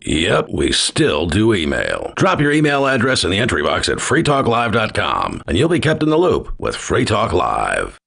Yep, we still do email. Drop your email address in the entry box at freetalklive.com, and you'll be kept in the loop with Free Talk Live.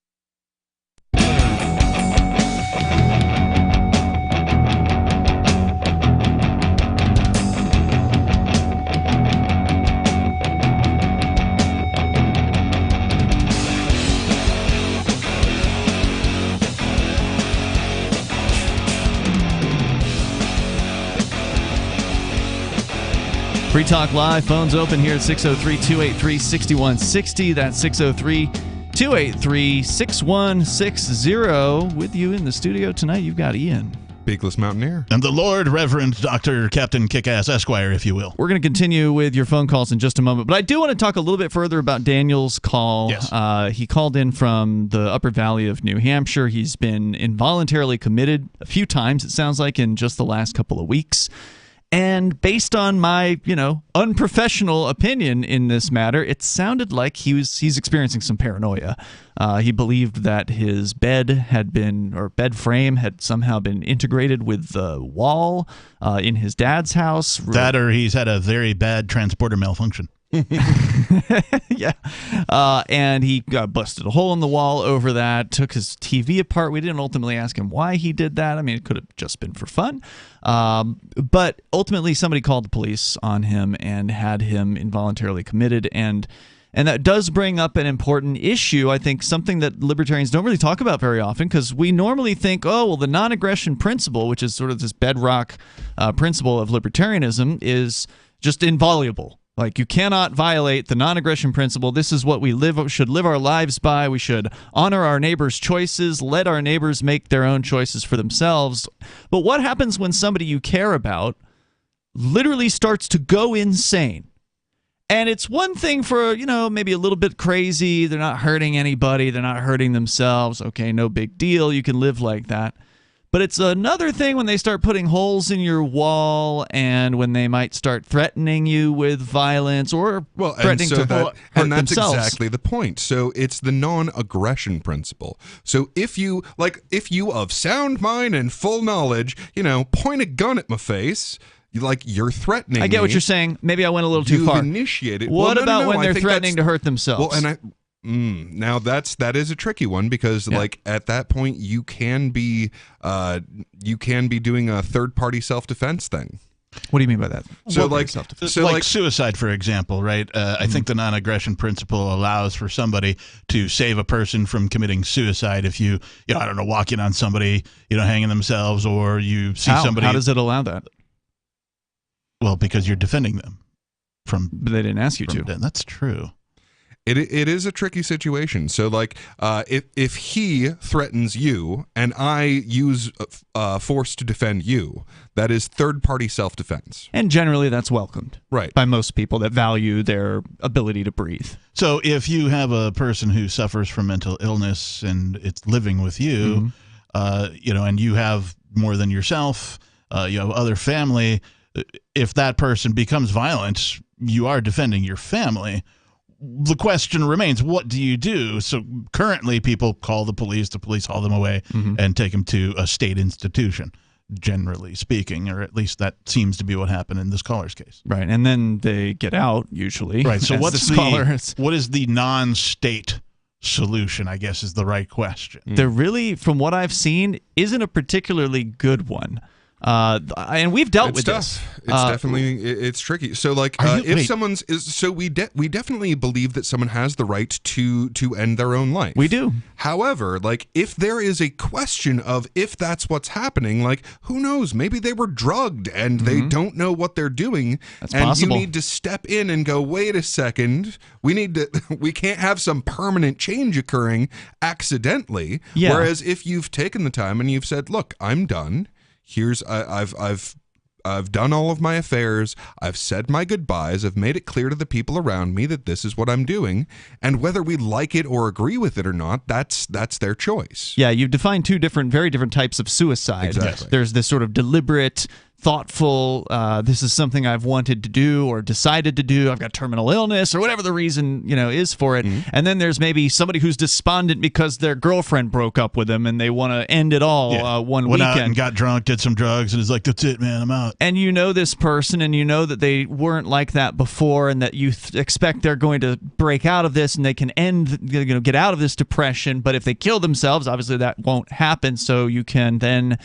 Free Talk Live, phones open here at 603-283-6160. That's 603-283-6160. With you in the studio tonight, you've got Ian. Beakless Mountaineer. And the Lord Reverend Dr. Captain Kickass Esquire, if you will. We're going to continue with your phone calls in just a moment, but I do want to talk a little bit further about Daniel's call. Yes. He called in from the Upper Valley of New Hampshire. He's been involuntarily committed a few times, it sounds like, in just the last couple of weeks. And based on my, unprofessional opinion in this matter, it sounded like he's experiencing some paranoia. He believed that his bed frame had somehow been integrated with the wall in his dad's house. That or he's had a very bad transporter malfunction. Yeah. And he busted a hole in the wall over that, took his TV apart. We didn't ultimately ask him why he did that. I mean, it could have just been for fun. But ultimately, somebody called the police on him and had him involuntarily committed. And that does bring up an important issue, I think, something that libertarians don't really talk about very often, because we normally think, the non-aggression principle, which is sort of this bedrock principle of libertarianism, is just inviolable. Like, you cannot violate the non-aggression principle. This is what we should live our lives by. We should honor our neighbors' choices, let our neighbors make their own choices for themselves. But what happens when somebody you care about literally starts to go insane? And it's one thing for, maybe a little bit crazy. They're not hurting anybody. They're not hurting themselves. Okay, no big deal. You can live like that. But it's another thing when they start putting holes in your wall, and when they might start threatening you with violence or threatening to hurt themselves. And that's exactly the point. So it's the non-aggression principle. So if you of sound mind and full knowledge, point a gun at my face, you're threatening me. I get what you're saying. Maybe I went a little too far. You've initiated. What about when they're threatening to hurt themselves? Well, and now that is a tricky one, because at that point you can be doing a third-party self-defense thing. What do you mean by that? So suicide, for example, right? I think the non-aggression principle allows for somebody to save a person from committing suicide if you walk in on somebody, hanging themselves, or you see somebody. How does it allow that? Well, because you're defending them from. But they didn't ask you to. That's true. It is a tricky situation. So, if he threatens you and I use force to defend you, that is third-party self-defense. And generally, that's welcomed, right, by most people that value their ability to breathe. So, if you have a person who suffers from mental illness and it's living with you, and you have more than yourself, you have other family. If that person becomes violent, you are defending your family. The question remains, what do you do? So currently people call the police haul them away and take them to a state institution, generally speaking, or at least that seems to be what happened in this caller's case. Right, and then they get out, usually. Right, so what is the non-state solution, I guess, is the right question. There really, from what I've seen, isn't a particularly good one. And we've dealt with this. It's definitely it's tricky. So if someone's we definitely believe that someone has the right to end their own life. We do. However, if there is a question of if that's what's happening, who knows? Maybe they were drugged and they don't know what they're doing. That's and possible. You need to step in and go, wait a second. We can't have some permanent change occurring accidentally. Yeah. Whereas if you've taken the time and you've said, look, I'm done. I've I've done all of my affairs. I've said my goodbyes. I've made it clear to the people around me that this is what I'm doing. And whether we like it or agree with it or not, that's their choice. Yeah, you've defined two very different types of suicide. Exactly. There's this sort of deliberate, thoughtful, this is something I've wanted to do or decided to do. I've got terminal illness or whatever the reason, is for it. Mm-hmm. And then there's maybe somebody who's despondent because their girlfriend broke up with them and they want to end it all one Went weekend. out and got drunk, did some drugs, and is like, that's it, man, I'm out. And you know this person, and you know that they weren't like that before, and that you expect they're going to break out of this, and they can get out of this depression. But if they kill themselves, obviously that won't happen. So you can then,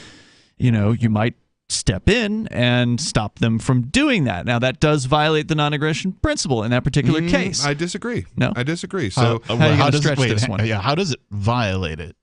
you might step in and stop them from doing that. Now, that does violate the non-aggression principle in that particular case. I disagree. No, I disagree. So how are you going to stretch this one? Yeah, how does it violate it?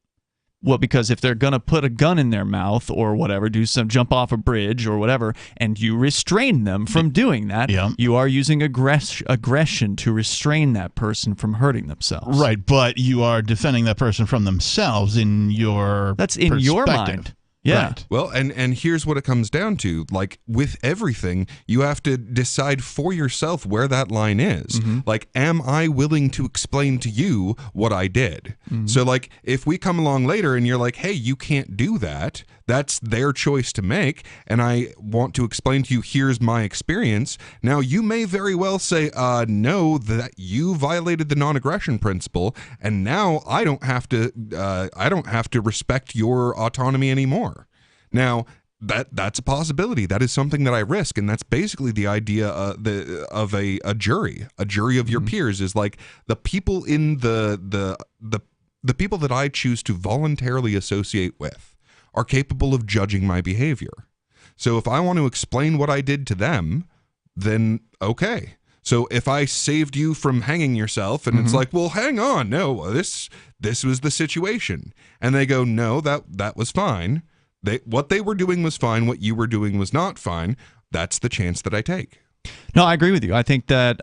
Well, because if they're going to put a gun in their mouth or whatever, jump off a bridge or whatever, and you restrain them from doing that, you are using aggression to restrain that person from hurting themselves. Right, but you are defending that person from themselves in your That's in your perspective. mind. Yeah. Right. Well, and here's what it comes down to. Like, with everything, you have to decide for yourself where that line is. Mm-hmm. Like, am I willing to explain to you what I did? Mm-hmm. So, like, if we come along later and you're like, hey, you can't do that, that's their choice to make, and I want to explain to you, here's my experience. Now, you may very well say, no, that you violated the non-aggression principle, and now I don't have to respect your autonomy anymore. Now, that's a possibility. That is something that I risk, and that's basically the idea of a jury. A jury of your peers is like the people in the people that I choose to voluntarily associate with are capable of judging my behavior. So if I want to explain what I did to them, then okay. So if I saved you from hanging yourself, and it's like, well, hang on, no, this was the situation, and they go, no, that was fine. What they were doing was fine. What you were doing was not fine. That's the chance that I take. No, I agree with you. I think that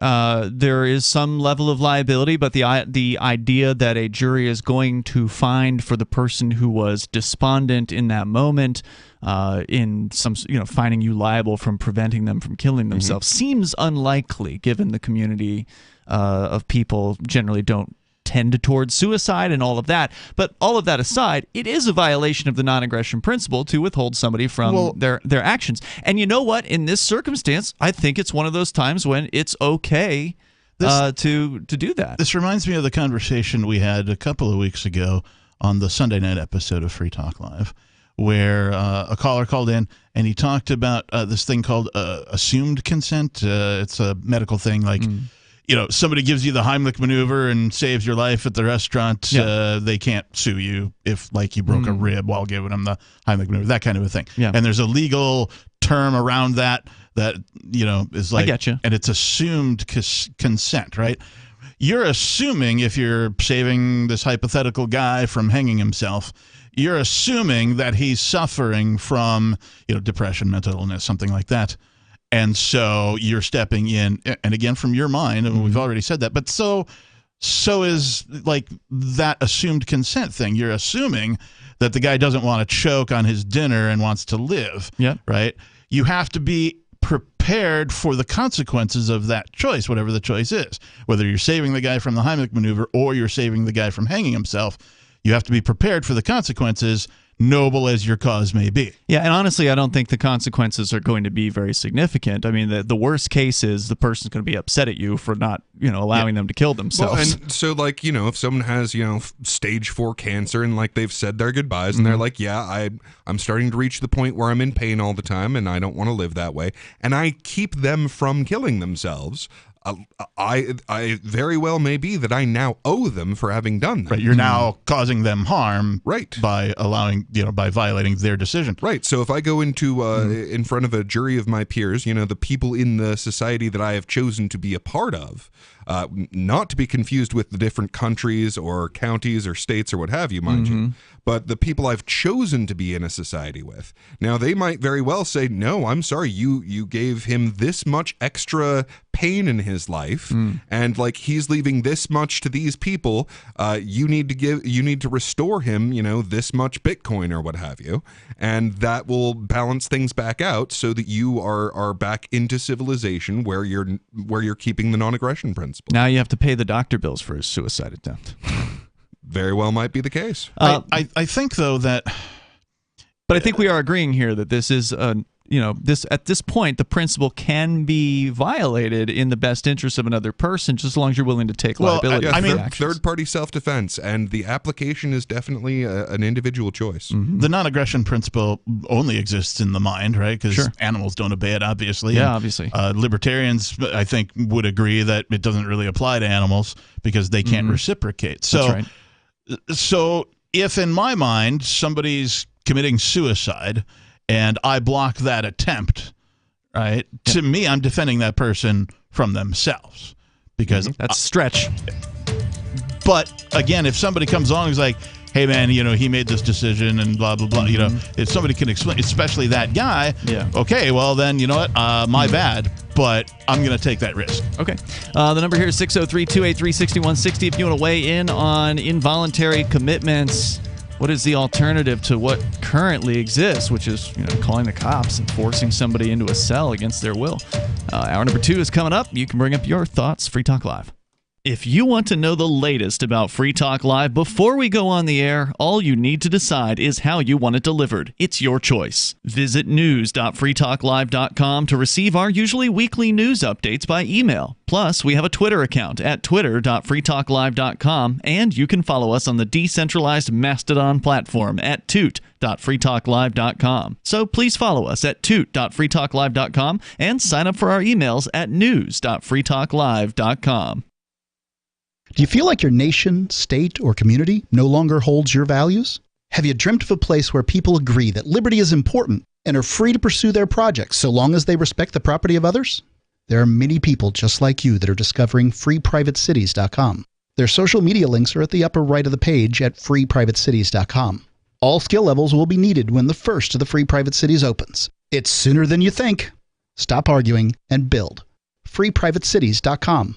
there is some level of liability, but the idea that a jury is going to find for the person who was despondent in that moment, in some, finding you liable from preventing them from killing themselves, seems unlikely, given the community of people generally don't tend towards suicide and all of that. But all of that aside, it is a violation of the non-aggression principle to withhold somebody from their actions. And you know what? In this circumstance, I think it's one of those times when it's okay to do that. This reminds me of the conversation we had a couple of weeks ago on the Sunday night episode of Free Talk Live, where a caller called in and he talked about this thing called assumed consent. It's a medical thing, like somebody gives you the Heimlich maneuver and saves your life at the restaurant. They can't sue you if, like, you broke a rib while giving them the Heimlich maneuver, that kind of a thing. Yeah. And there's a legal term around that is like, I get you. And it's assumed consent, right? You're assuming, if you're saving this hypothetical guy from hanging himself, you're assuming that he's suffering from, depression, mental illness, something like that. And so you're stepping in, and again, from your mind, and we've already said that, but so is like that assumed consent thing. You're assuming that the guy doesn't want to choke on his dinner and wants to live, right? You have to be prepared for the consequences of that choice, whatever the choice is. Whether you're saving the guy from the Heimlich maneuver or you're saving the guy from hanging himself, you have to be prepared for the consequences, noble as your cause may be. Yeah, and honestly, I don't think the consequences are going to be very significant. I mean, the worst case is the person's going to be upset at you for not, allowing them to kill themselves. Well, and so, like, if someone has, stage 4 cancer and, like, they've said their goodbyes and they're like, yeah, I'm starting to reach the point where I'm in pain all the time and I don't want to live that way, and I keep them from killing themselves, I very well may be that I now owe them for having done that. Right, you're now causing them harm, right, by allowing, by violating their decision. Right. So if I go into in front of a jury of my peers, the people in the society that I have chosen to be a part of, not to be confused with the different countries or counties or states or what have you, mind you, but the people I've chosen to be in a society with. Now, they might very well say, no, I'm sorry, you gave him this much extra pain in his life, and like he's leaving this much to these people. You need to restore him, this much Bitcoin or what have you, and that will balance things back out so that you are back into civilization where you're keeping the non-aggression principle. Now you have to pay the doctor bills for his suicide attempt. Very well might be the case. I think though that, but I think we are agreeing here that this is at this point, the principle can be violated in the best interest of another person, just as long as you're willing to take liability. Third-party self-defense, and the application is definitely an individual choice. The non-aggression principle only exists in the mind, right? Because animals don't obey it, obviously. Yeah, and, obviously. Libertarians, I think, would agree that it doesn't really apply to animals because they can't reciprocate. So, That's right. So if in my mind somebody's committing suicide and I block that attempt, right? Yeah. To me, I'm defending that person from themselves because that's a stretch. But again, if somebody comes along and is like, hey man, he made this decision and blah, blah, blah, if somebody can explain, especially that guy, okay, well then, you know what, my bad, but I'm going to take that risk. Okay. The number here is 603-283-6160 if you want to weigh in on involuntary commitments. What is the alternative to what currently exists, which is calling the cops and forcing somebody into a cell against their will? Hour number 2 is coming up. You can bring up your thoughts. Free Talk Live. If you want to know the latest about Free Talk Live before we go on the air, all you need to decide is how you want it delivered. It's your choice. Visit news.freetalklive.com to receive our usually weekly news updates by email. Plus, we have a Twitter account at twitter.freetalklive.com, and you can follow us on the decentralized Mastodon platform at toot.freetalklive.com. So please follow us at toot.freetalklive.com and sign up for our emails at news.freetalklive.com. Do you feel like your nation, state, or community no longer holds your values? Have you dreamt of a place where people agree that liberty is important and are free to pursue their projects so long as they respect the property of others? There are many people just like you that are discovering freeprivatecities.com. Their social media links are at the upper right of the page at freeprivatecities.com. All skill levels will be needed when the first of the Free Private Cities opens. It's sooner than you think. Stop arguing and build. freeprivatecities.com.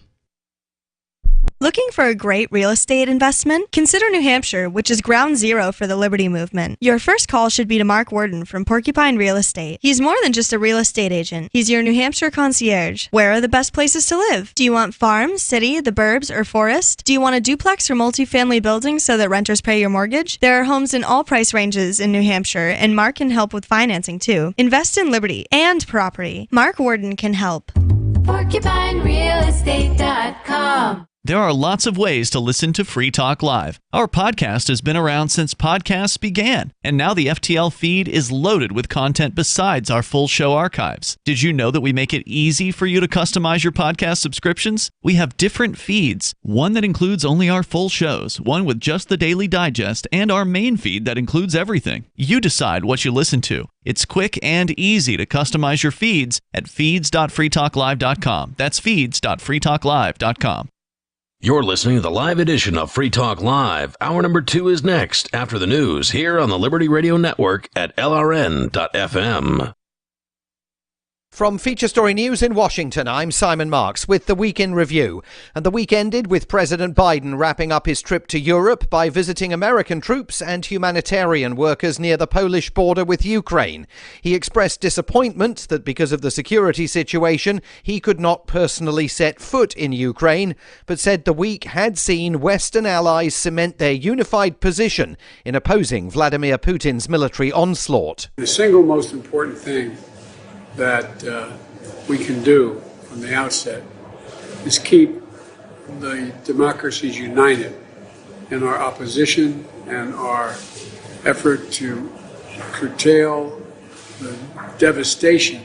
Looking for a great real estate investment? Consider New Hampshire, which is ground zero for the Liberty Movement. Your first call should be to Mark Worden from Porcupine Real Estate. He's more than just a real estate agent. He's your New Hampshire concierge. Where are the best places to live? Do you want farm, city, the burbs, or forest? Do you want a duplex or multifamily building so that renters pay your mortgage? There are homes in all price ranges in New Hampshire, and Mark can help with financing too. Invest in liberty and property. Mark Worden can help. PorcupineRealEstate.com. There are lots of ways to listen to Free Talk Live. Our podcast has been around since podcasts began, and now the FTL feed is loaded with content besides our full show archives. Did you know that we make it easy for you to customize your podcast subscriptions? We have different feeds, one that includes only our full shows, one with just the Daily Digest, and our main feed that includes everything. You decide what you listen to. It's quick and easy to customize your feeds at feeds.freetalklive.com. That's feeds.freetalklive.com. You're listening to the live edition of Free Talk Live. Hour number 2 is next after the news here on the Liberty Radio Network at LRN.FM. From Feature Story News in Washington, I'm Simon Marks with the Week in Review. And the week ended with President Biden wrapping up his trip to Europe by visiting American troops and humanitarian workers near the Polish border with Ukraine. He expressed disappointment that because of the security situation, he could not personally set foot in Ukraine, but said the week had seen Western allies cement their unified position in opposing Vladimir Putin's military onslaught. The single most important thing that we can do from the outset is keep the democracies united in our opposition and our effort to curtail the devastation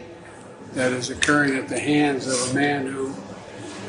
that is occurring at the hands of a man who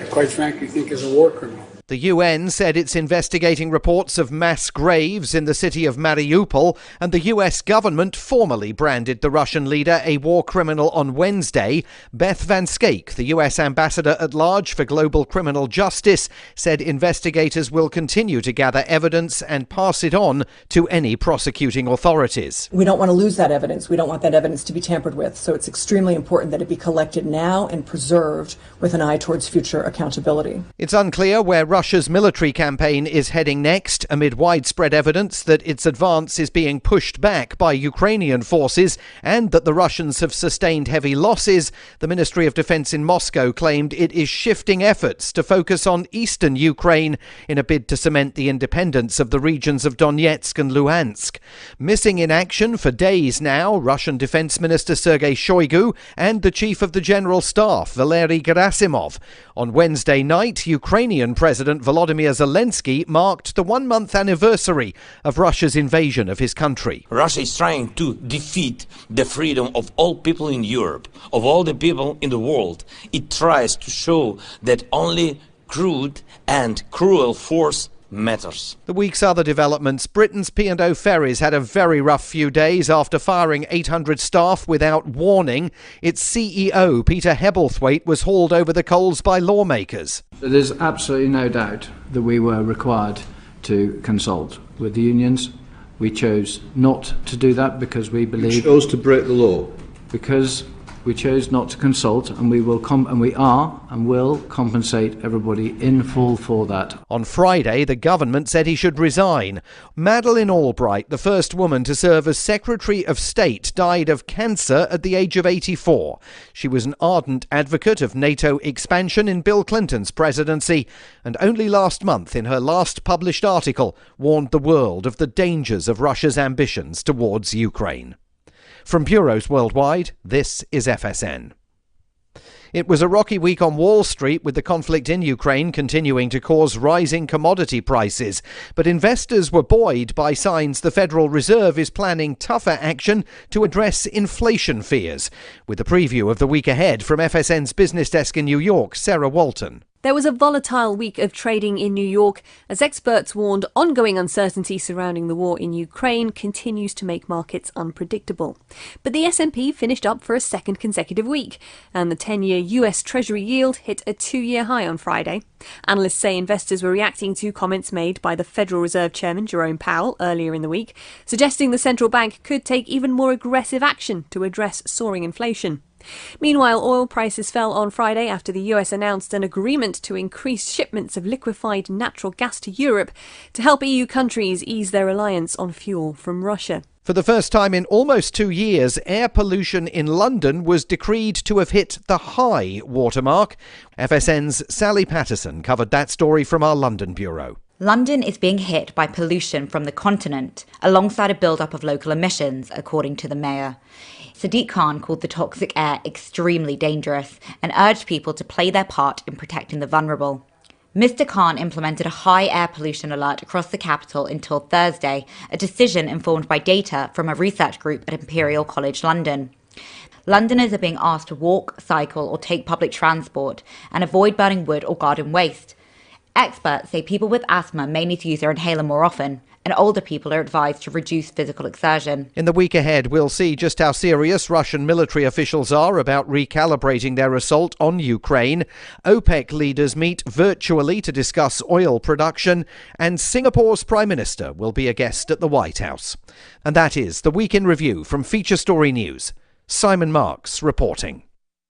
I quite frankly think is a war criminal. The UN said it's investigating reports of mass graves in the city of Mariupol, and the US government formally branded the Russian leader a war criminal on Wednesday. Beth Van Schaik, the US ambassador at large for global criminal justice, said investigators will continue to gather evidence and pass it on to any prosecuting authorities. We don't want to lose that evidence. We don't want that evidence to be tampered with. So it's extremely important that it be collected now and preserved with an eye towards future accountability. It's unclear where Russia's military campaign is heading next, amid widespread evidence that its advance is being pushed back by Ukrainian forces and that the Russians have sustained heavy losses. The Ministry of Defense in Moscow claimed it is shifting efforts to focus on eastern Ukraine in a bid to cement the independence of the regions of Donetsk and Luhansk. Missing in action for days now, Russian Defense Minister Sergei Shoigu and the Chief of the General Staff, Valery Gerasimov. On Wednesday night, Ukrainian President Volodymyr Zelensky marked the one-month anniversary of Russia's invasion of his country. Russia is trying to defeat the freedom of all people in Europe, of all the people in the world. It tries to show that only crude and cruel force matters. The week's other developments. Britain's P&O Ferries had a very rough few days after firing 800 staff without warning. Its CEO, Peter Hebblethwaite, was hauled over the coals by lawmakers. There's absolutely no doubt that we were required to consult with the unions. We chose not to do that because we believe... You chose to break the law? Because we chose not to consult, and we will will compensate everybody in full for that. On Friday, the government said he should resign. Madeleine Albright, the first woman to serve as Secretary of State, died of cancer at the age of 84. She was an ardent advocate of NATO expansion in Bill Clinton's presidency, and only last month, in her last published article, warned the world of the dangers of Russia's ambitions towards Ukraine. From bureaus worldwide, this is FSN. It was a rocky week on Wall Street, with the conflict in Ukraine continuing to cause rising commodity prices. But investors were buoyed by signs the Federal Reserve is planning tougher action to address inflation fears. With a preview of the week ahead from FSN's business desk in New York, Sarah Walton. There was a volatile week of trading in New York as experts warned ongoing uncertainty surrounding the war in Ukraine continues to make markets unpredictable. But the S&P finished up for a second consecutive week, and the 10-year US Treasury yield hit a 2-year high on Friday. Analysts say investors were reacting to comments made by the Federal Reserve Chairman Jerome Powell earlier in the week, suggesting the central bank could take even more aggressive action to address soaring inflation. Meanwhile, oil prices fell on Friday after the US announced an agreement to increase shipments of liquefied natural gas to Europe to help EU countries ease their reliance on fuel from Russia. For the first time in almost 2 years, air pollution in London was decreed to have hit the high watermark. FSN's Sally Patterson covered that story from our London bureau. London is being hit by pollution from the continent, alongside a build-up of local emissions, according to the mayor. Sadiq Khan called the toxic air extremely dangerous and urged people to play their part in protecting the vulnerable. Mr. Khan implemented a high air pollution alert across the capital until Thursday, a decision informed by data from a research group at Imperial College London. Londoners are being asked to walk, cycle or take public transport and avoid burning wood or garden waste. Experts say people with asthma may need to use their inhaler more often, and older people are advised to reduce physical exertion. In the week ahead, we'll see just how serious Russian military officials are about recalibrating their assault on Ukraine. OPEC leaders meet virtually to discuss oil production, and Singapore's Prime Minister will be a guest at the White House. And that is the Week in Review from Feature Story News. Simon Marks reporting.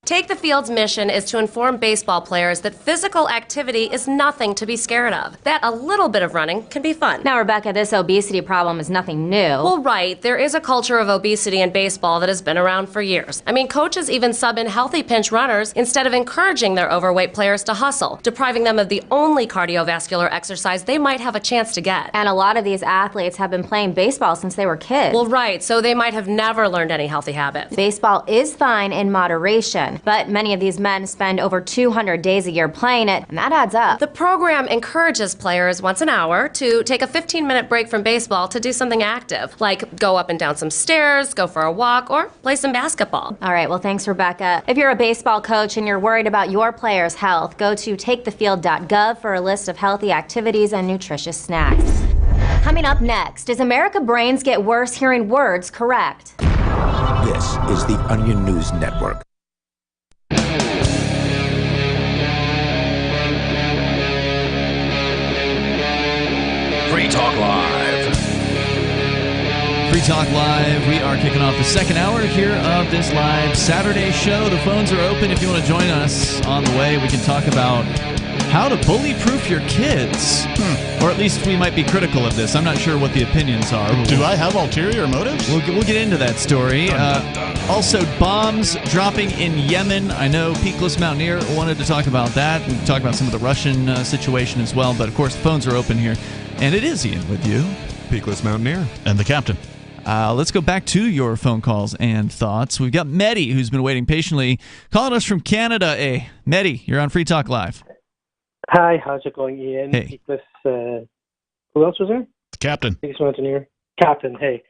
Take the Field's mission is to inform baseball players that physical activity is nothing to be scared of, that a little bit of running can be fun. Now, Rebecca, this obesity problem is nothing new. Well, right. There is a culture of obesity in baseball that has been around for years. I mean, coaches even sub in healthy pinch runners instead of encouraging their overweight players to hustle, depriving them of the only cardiovascular exercise they might have a chance to get. And a lot of these athletes have been playing baseball since they were kids. Well, right. So they might have never learned any healthy habits. Baseball is fine in moderation. season. But many of these men spend over 200 days a year playing it, and that adds up. The program encourages players once an hour to take a 15-minute break from baseball to do something active, like go up and down some stairs, go for a walk, or play some basketball. All right, well, thanks, Rebecca. If you're a baseball coach and you're worried about your players' health, go to takethefield.gov for a list of healthy activities and nutritious snacks. Coming up next, does America brains get worse hearing words correct? This is the Onion News Network. Free Talk Live. Free Talk Live. We are kicking off the second hour here of this live Saturday show. The phones are open if you want to join us on the way. We can talk about how to bully-proof your kids. Or at least we might be critical of this. I'm not sure what the opinions are. Do I have ulterior motives? We'll get into that story. Also, bombs dropping in Yemen. I know Peakless Mountaineer wanted to talk about that. We can talk about some of the Russian situation as well. But, of course, the phones are open here. And it is Ian with you. Peakless Mountaineer. And the captain. Let's go back to your phone calls and thoughts. We've got Mehdi, who's been waiting patiently, calling us from Canada. Hey, Mehdi, you're on Free Talk Live. Hi, how's it going, Ian? Hey. Who else was there? Captain. Peakless Mountaineer. Captain, hey.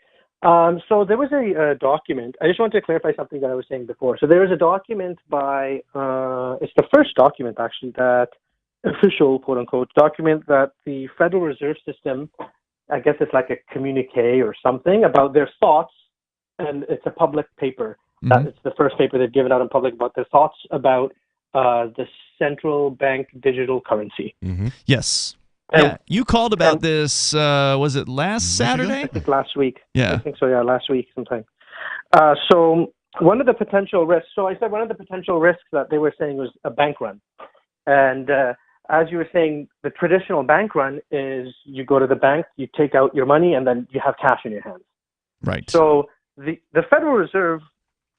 So there was a document. I just wanted to clarify something that I was saying before. So there was a document by, it's the first document, actually, that official, quote-unquote, document that the Federal Reserve System, I guess it's like a communique or something, about their thoughts, and it's a public paper. It's the first paper they've given out in public about their thoughts about the central bank digital currency. Yes. Yeah, you called about this, was it last Saturday? I think last week. Yeah. I think so, yeah, last week sometime. So one of the potential risks, that they were saying was a bank run. And as you were saying, the traditional bank run is you go to the bank, you take out your money, and then you have cash in your hands. Right. So the Federal Reserve,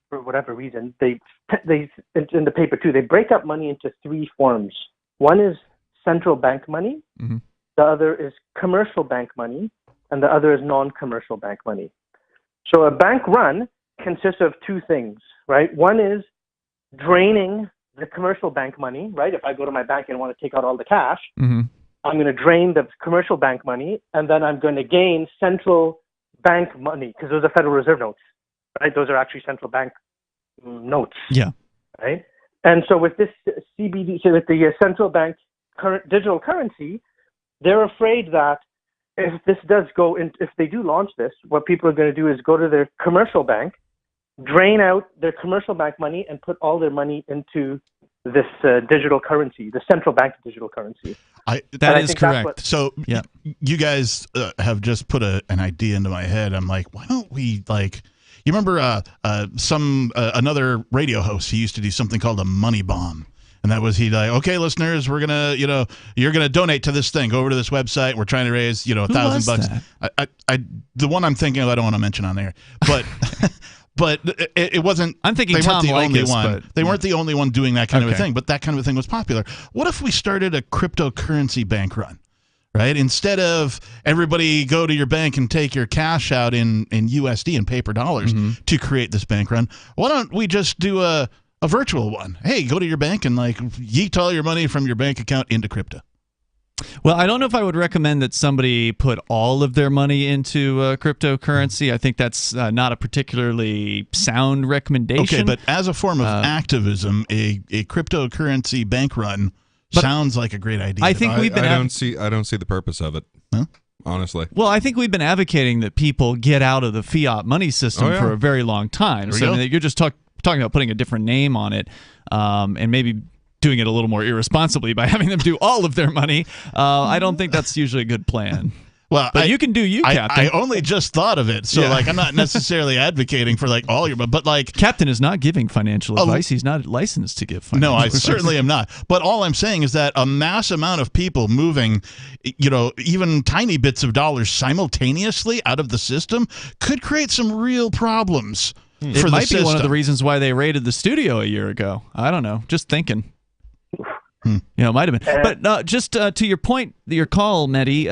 for whatever reason, they in the paper too, they break up money into three forms. One is central bank money, the other is commercial bank money, and the other is non-commercial bank money. So a bank run consists of two things, right? One is draining the commercial bank money, right? If I go to my bank and want to take out all the cash, I'm going to drain the commercial bank money, and then I'm going to gain central bank money, because those are Federal Reserve notes, right? Those are actually central bank notes. Yeah. Right? And so with this CBD, so with the central bank current digital currency, they're afraid that if this does go in, if they do launch this, what people are going to do is go to their commercial bank, drain out their commercial bank money, and put all their money into this digital currency, the central bank digital currency. That is correct. So you guys have just put an idea into my head. I'm like, why don't we you remember another radio host, he used to do something called a money bomb. And that was, okay, listeners, we're going to, you're going to donate to this thing. Go over to this website. We're trying to raise, $1,000. The one I'm thinking of, I don't want to mention on there. But but it wasn't. I'm thinking they Tom weren't the only Likas, one. but They weren't the only one doing that kind of a thing. But that kind of a thing was popular. What if we started a cryptocurrency bank run? Right? Instead of everybody go to your bank and take your cash out in USD and paper dollars to create this bank run, why don't we just do a virtual one? Hey, go to your bank and yeet all your money from your bank account into crypto. Well, I don't know if I would recommend that somebody put all of their money into cryptocurrency. I think that's not a particularly sound recommendation. Okay, but as a form of activism, a cryptocurrency bank run sounds like a great idea. I think we've been. I don't see the purpose of it. Huh? Honestly. Well, I think we've been advocating that people get out of the fiat money system for a very long time. So you're just talking about putting a different name on it, and maybe doing it a little more irresponsibly by having them do all of their money. I don't think that's usually a good plan. Well, but you can do Captain. I only just thought of it, so I'm not necessarily advocating for all your, but Captain is not giving financial advice. He's not licensed to give financial advice. No, I certainly am not. But all I'm saying is that a mass amount of people moving, even tiny bits of dollars simultaneously out of the system could create some real problems. It might be one of the reasons why they raided the studio a year ago. I don't know. Just thinking. It might have been. But just to your point, your call, Mehdi,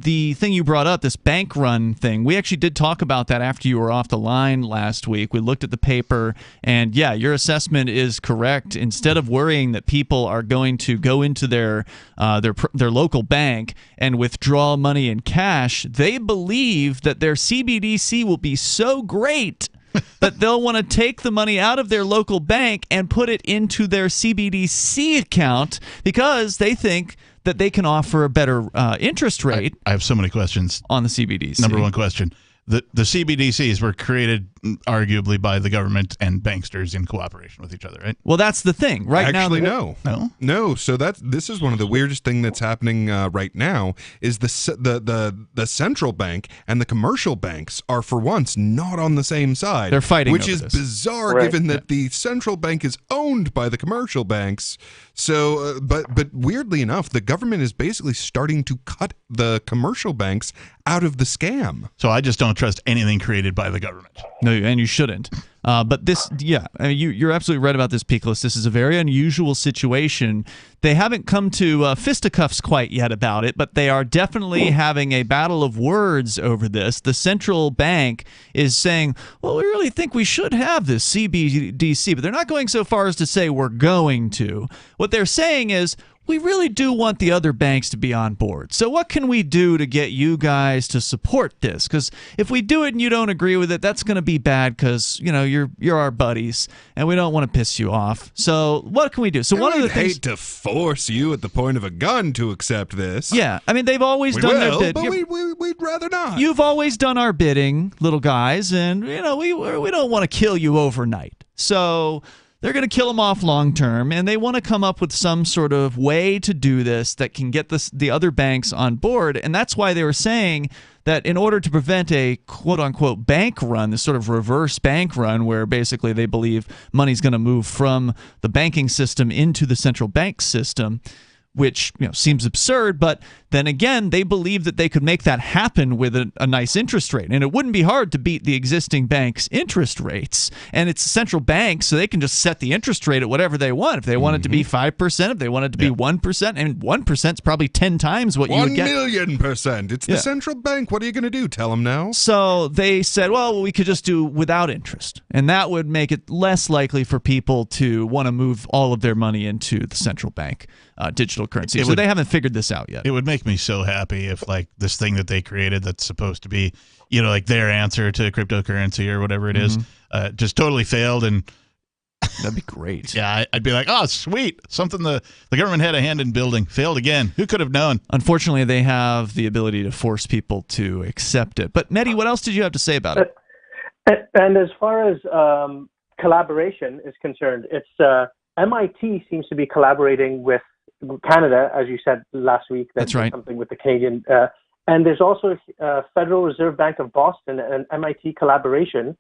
the thing you brought up, this bank run thing, we actually did talk about that after you were off the line last week. We looked at the paper, and yeah, your assessment is correct. Instead of worrying that people are going to go into their local bank and withdraw money in cash, they believe that their CBDC will be so great that they'll want to take the money out of their local bank and put it into their CBDC account because they think that they can offer a better interest rate. I have so many questions on the CBDC. Number one question. The CBDCs were created arguably by the government and banksters in cooperation with each other, right? Well, that's the thing. Right Actually, now, no. So this is one of the weirdest thing that's happening right now is the central bank and the commercial banks are for once not on the same side. They're fighting, which over is this. bizarre, given that the central bank is owned by the commercial banks. So, but weirdly enough, the government is basically starting to cut the commercial banks out of the scam. So I just don't trust anything created by the government. No, and you shouldn't. But this, I mean, you're absolutely right about this, Peakless. This is a very unusual situation. They haven't come to fisticuffs quite yet about it, but they are definitely having a battle of words over this. The central bank is saying, well, we really think we should have this CBDC, but they're not going so far as to say we're going to. What they're saying is, we really do want the other banks to be on board. So what can we do to get you guys to support this? Because if we do it and you don't agree with it, that's going to be bad because, you're our buddies and we don't want to piss you off. So what can we do? So one of the things... hate to force you at the point of a gun to accept this. Yeah, I mean, they've always done their bid. But we'd rather not. You've always done our bidding, little guys, and, we don't want to kill you overnight. So... they're going to kill them off long term, and they want to come up with some sort of way to do this that can get the other banks on board. And that's why they were saying that in order to prevent a quote-unquote bank run, this sort of reverse bank run where basically they believe money's going to move from the banking system into the central bank system, which seems absurd, but then again, they believe that they could make that happen with a nice interest rate. And it wouldn't be hard to beat the existing bank's interest rates. And it's a central bank, so they can just set the interest rate at whatever they want. If they want it to be 5%, if they want it to be 1%, and 1% is probably 10 times what you would get. 1,000,000%. It's the central bank. What are you going to do? Tell them now? So they said, well, we could just do without interest. And that would make it less likely for people to want to move all of their money into the central bank digital currency. So they haven't figured this out yet. It would make me so happy if this thing that they created that's supposed to be, their answer to cryptocurrency or whatever it is, just totally failed. And that'd be great. Yeah, I'd be like, oh, sweet. Something the government had a hand in building. Failed again. Who could have known? Unfortunately, they have the ability to force people to accept it. But Mehdi, what else did you have to say about it? And as far as collaboration is concerned, it's MIT seems to be collaborating with Canada, as you said last week. That's right. Something with the Canadian. And there's also Federal Reserve Bank of Boston and MIT collaboration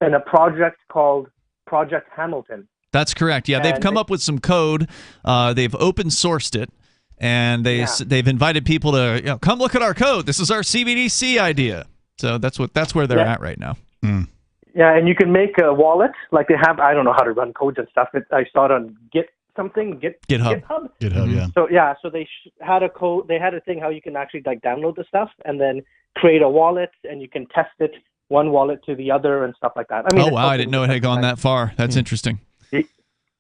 in a project called Project Hamilton. That's correct. Yeah, they've come up with some code. They've open sourced it, and they've invited people to come look at our code. This is our CBDC idea. So that's where they're at right now. Mm. Yeah, and you can make a wallet like they have. I don't know how to run codes and stuff. I saw it on GitHub. GitHub, So they had a code. They had a thing how you can actually download the stuff and then create a wallet, and you can test it one wallet to the other and stuff like that. I mean, oh wow, I didn't know it had gone that far. That's interesting.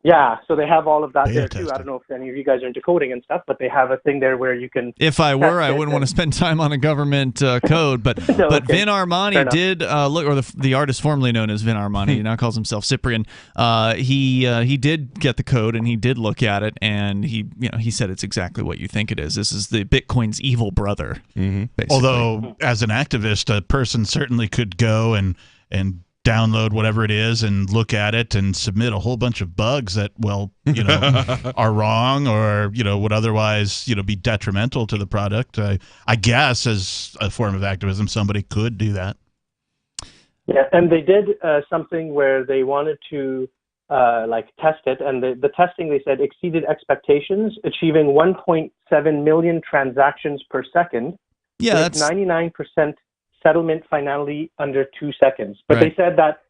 Yeah, so they have all of that there too. I don't know if any of you guys are into coding and stuff, but they have a thing there where you can. If I were, I wouldn't want to spend time on a government code. But Vin Armani did look, or the artist formerly known as Vin Armani, he now calls himself Cyprian. He did get the code and he did look at it, and he said it's exactly what you think it is. This is the Bitcoin's evil brother. Mm-hmm. Although, as an activist, a person certainly could go and download whatever it is and look at it and submit a whole bunch of bugs that, are wrong or, would otherwise, be detrimental to the product. I guess as a form of activism, somebody could do that. Yeah, and they did something where they wanted to test it, and the testing, they said, exceeded expectations, achieving 1.7 million transactions per second. Yeah, that's 99% settlement finality under 2 seconds. But they said that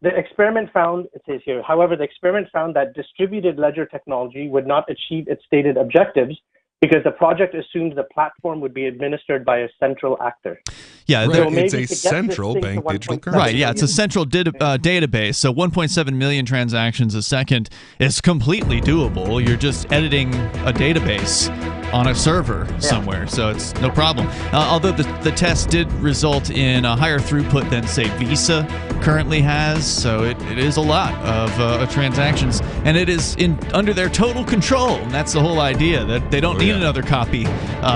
The experiment found, it says here, however, the experiment found that distributed ledger technology would not achieve its stated objectives because the project assumed the platform would be administered by a central actor. Yeah, So it's maybe a to get central this thing to bank digital 1.7 currency. Right, yeah, it's a million- central database. So 1.7 million transactions a second is completely doable. You're just editing a database on a server somewhere, so it's no problem. Although the test did result in a higher throughput than, say, Visa currently has, so it is a lot of transactions, and it is under their total control. And that's the whole idea, that they don't need another copy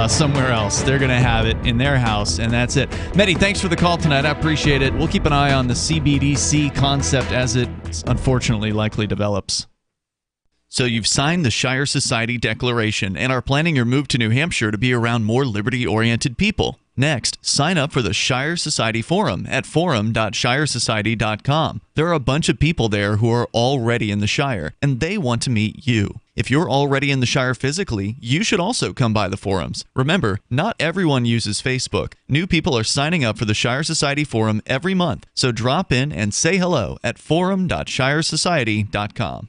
somewhere else. They're going to have it in their house, and that's it. Mehdi, thanks for the call tonight. I appreciate it. We'll keep an eye on the CBDC concept as it unfortunately likely develops. So you've signed the Shire Society Declaration and are planning your move to New Hampshire to be around more liberty-oriented people. Next, sign up for the Shire Society Forum at forum.shiresociety.com. There are a bunch of people there who are already in the Shire, and they want to meet you. If you're already in the Shire physically, you should also come by the forums. Remember, not everyone uses Facebook. New people are signing up for the Shire Society Forum every month, so drop in and say hello at forum.shiresociety.com.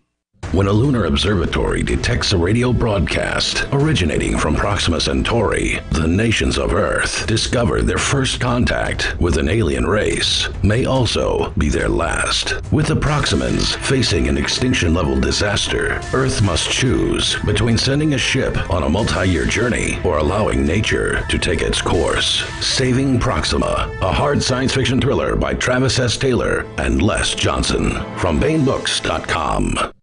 When a lunar observatory detects a radio broadcast originating from Proxima Centauri, the nations of Earth discover their first contact with an alien race may also be their last. With the Proximans facing an extinction-level disaster, Earth must choose between sending a ship on a multi-year journey or allowing nature to take its course. Saving Proxima, a hard science fiction thriller by Travis S. Taylor and Les Johnson from BaneBooks.com.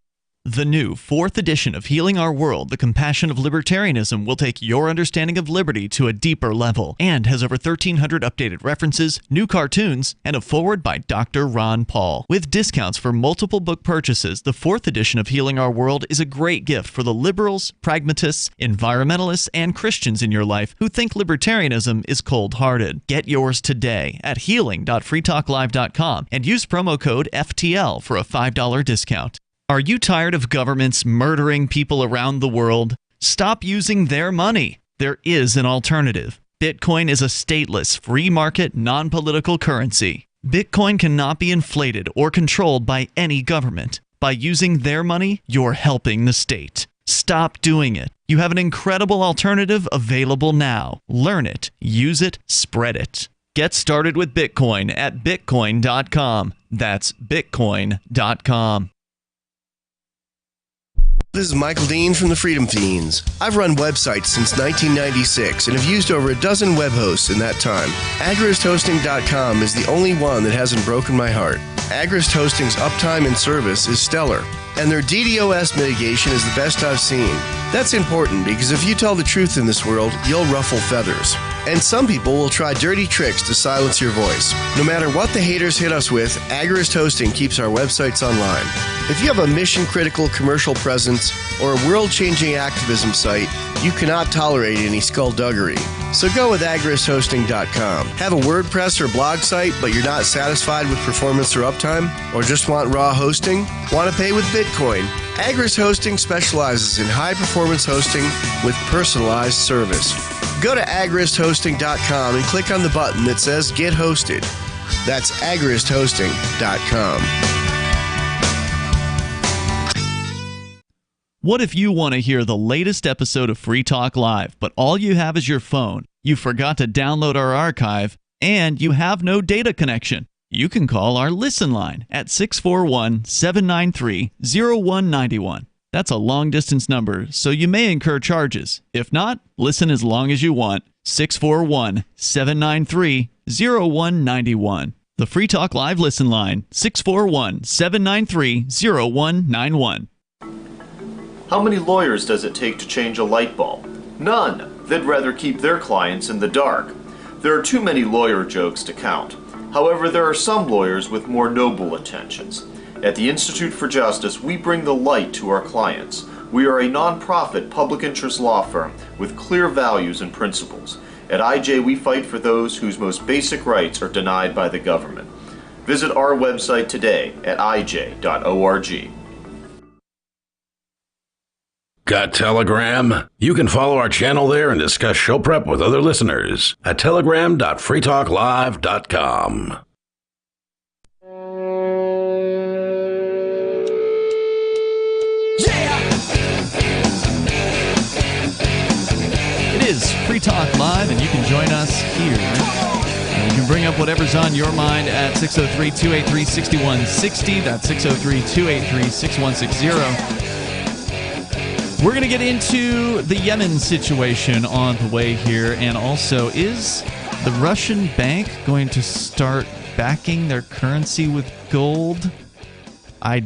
The new 4th edition of Healing Our World, The Compassion of Libertarianism, will take your understanding of liberty to a deeper level and has over 1,300 updated references, new cartoons, and a foreword by Dr. Ron Paul. With discounts for multiple book purchases, the 4th edition of Healing Our World is a great gift for the liberals, pragmatists, environmentalists, and Christians in your life who think libertarianism is cold-hearted. Get yours today at healing.freetalklive.com and use promo code FTL for a $5 discount. Are you tired of governments murdering people around the world? Stop using their money. There is an alternative. Bitcoin is a stateless, free market, non-political currency. Bitcoin cannot be inflated or controlled by any government. By using their money, you're helping the state. Stop doing it. You have an incredible alternative available now. Learn it, use it, spread it. Get started with Bitcoin at bitcoin.com. That's bitcoin.com. This is Michael Dean from the Freedom Fiends. I've run websites since 1996 and have used over a dozen web hosts in that time. AgristHosting.com is the only one that hasn't broken my heart. Agrist Hosting's uptime and service is stellar, and their DDoS mitigation is the best I've seen. That's important because if you tell the truth in this world, you'll ruffle feathers. And some people will try dirty tricks to silence your voice. No matter what the haters hit us with, Agrist Hosting keeps our websites online. If you have a mission-critical commercial presence or a world-changing activism site, you cannot tolerate any skullduggery. So go with AgristHosting.com. Have a WordPress or blog site, but you're not satisfied with performance or uptime? Or just want raw hosting? Want to pay with Bitcoin? Agrist Hosting specializes in high-performance hosting with personalized service. Go to AgristHosting.com and click on the button that says Get Hosted. That's AgristHosting.com. What if you want to hear the latest episode of Free Talk Live, but all you have is your phone, you forgot to download our archive, and you have no data connection? You can call our Listen line at 641-793-0191. That's a long-distance number, so you may incur charges. If not, listen as long as you want. 641-793-0191. The Free Talk Live Listen line, 641-793-0191. How many lawyers does it take to change a light bulb? None. They'd rather keep their clients in the dark. There are too many lawyer jokes to count. However, there are some lawyers with more noble intentions. At the Institute for Justice, we bring the light to our clients. We are a non-profit public interest law firm with clear values and principles. At IJ, we fight for those whose most basic rights are denied by the government. Visit our website today at ij.org. Got Telegram? You can follow our channel there and discuss show prep with other listeners at telegram.freetalklive.com. Free Talk Live, and you can join us here. And you can bring up whatever's on your mind at 603-283-6160. That's 603-283-6160. We're going to get into the Yemen situation on the way here, and also, is the Russian bank going to start backing their currency with gold? I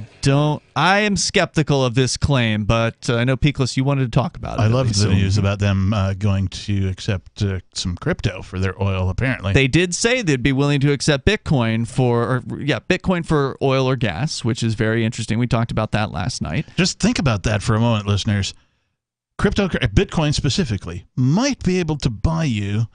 am skeptical of this claim, but I know, Peakless, you wanted to talk about it. I love the news about them going to accept some crypto for their oil, apparently. They did say they'd be willing to accept Bitcoin Bitcoin for oil or gas, which is very interesting. We talked about that last night. Just think about that for a moment, listeners. Bitcoin specifically, might be able to buy you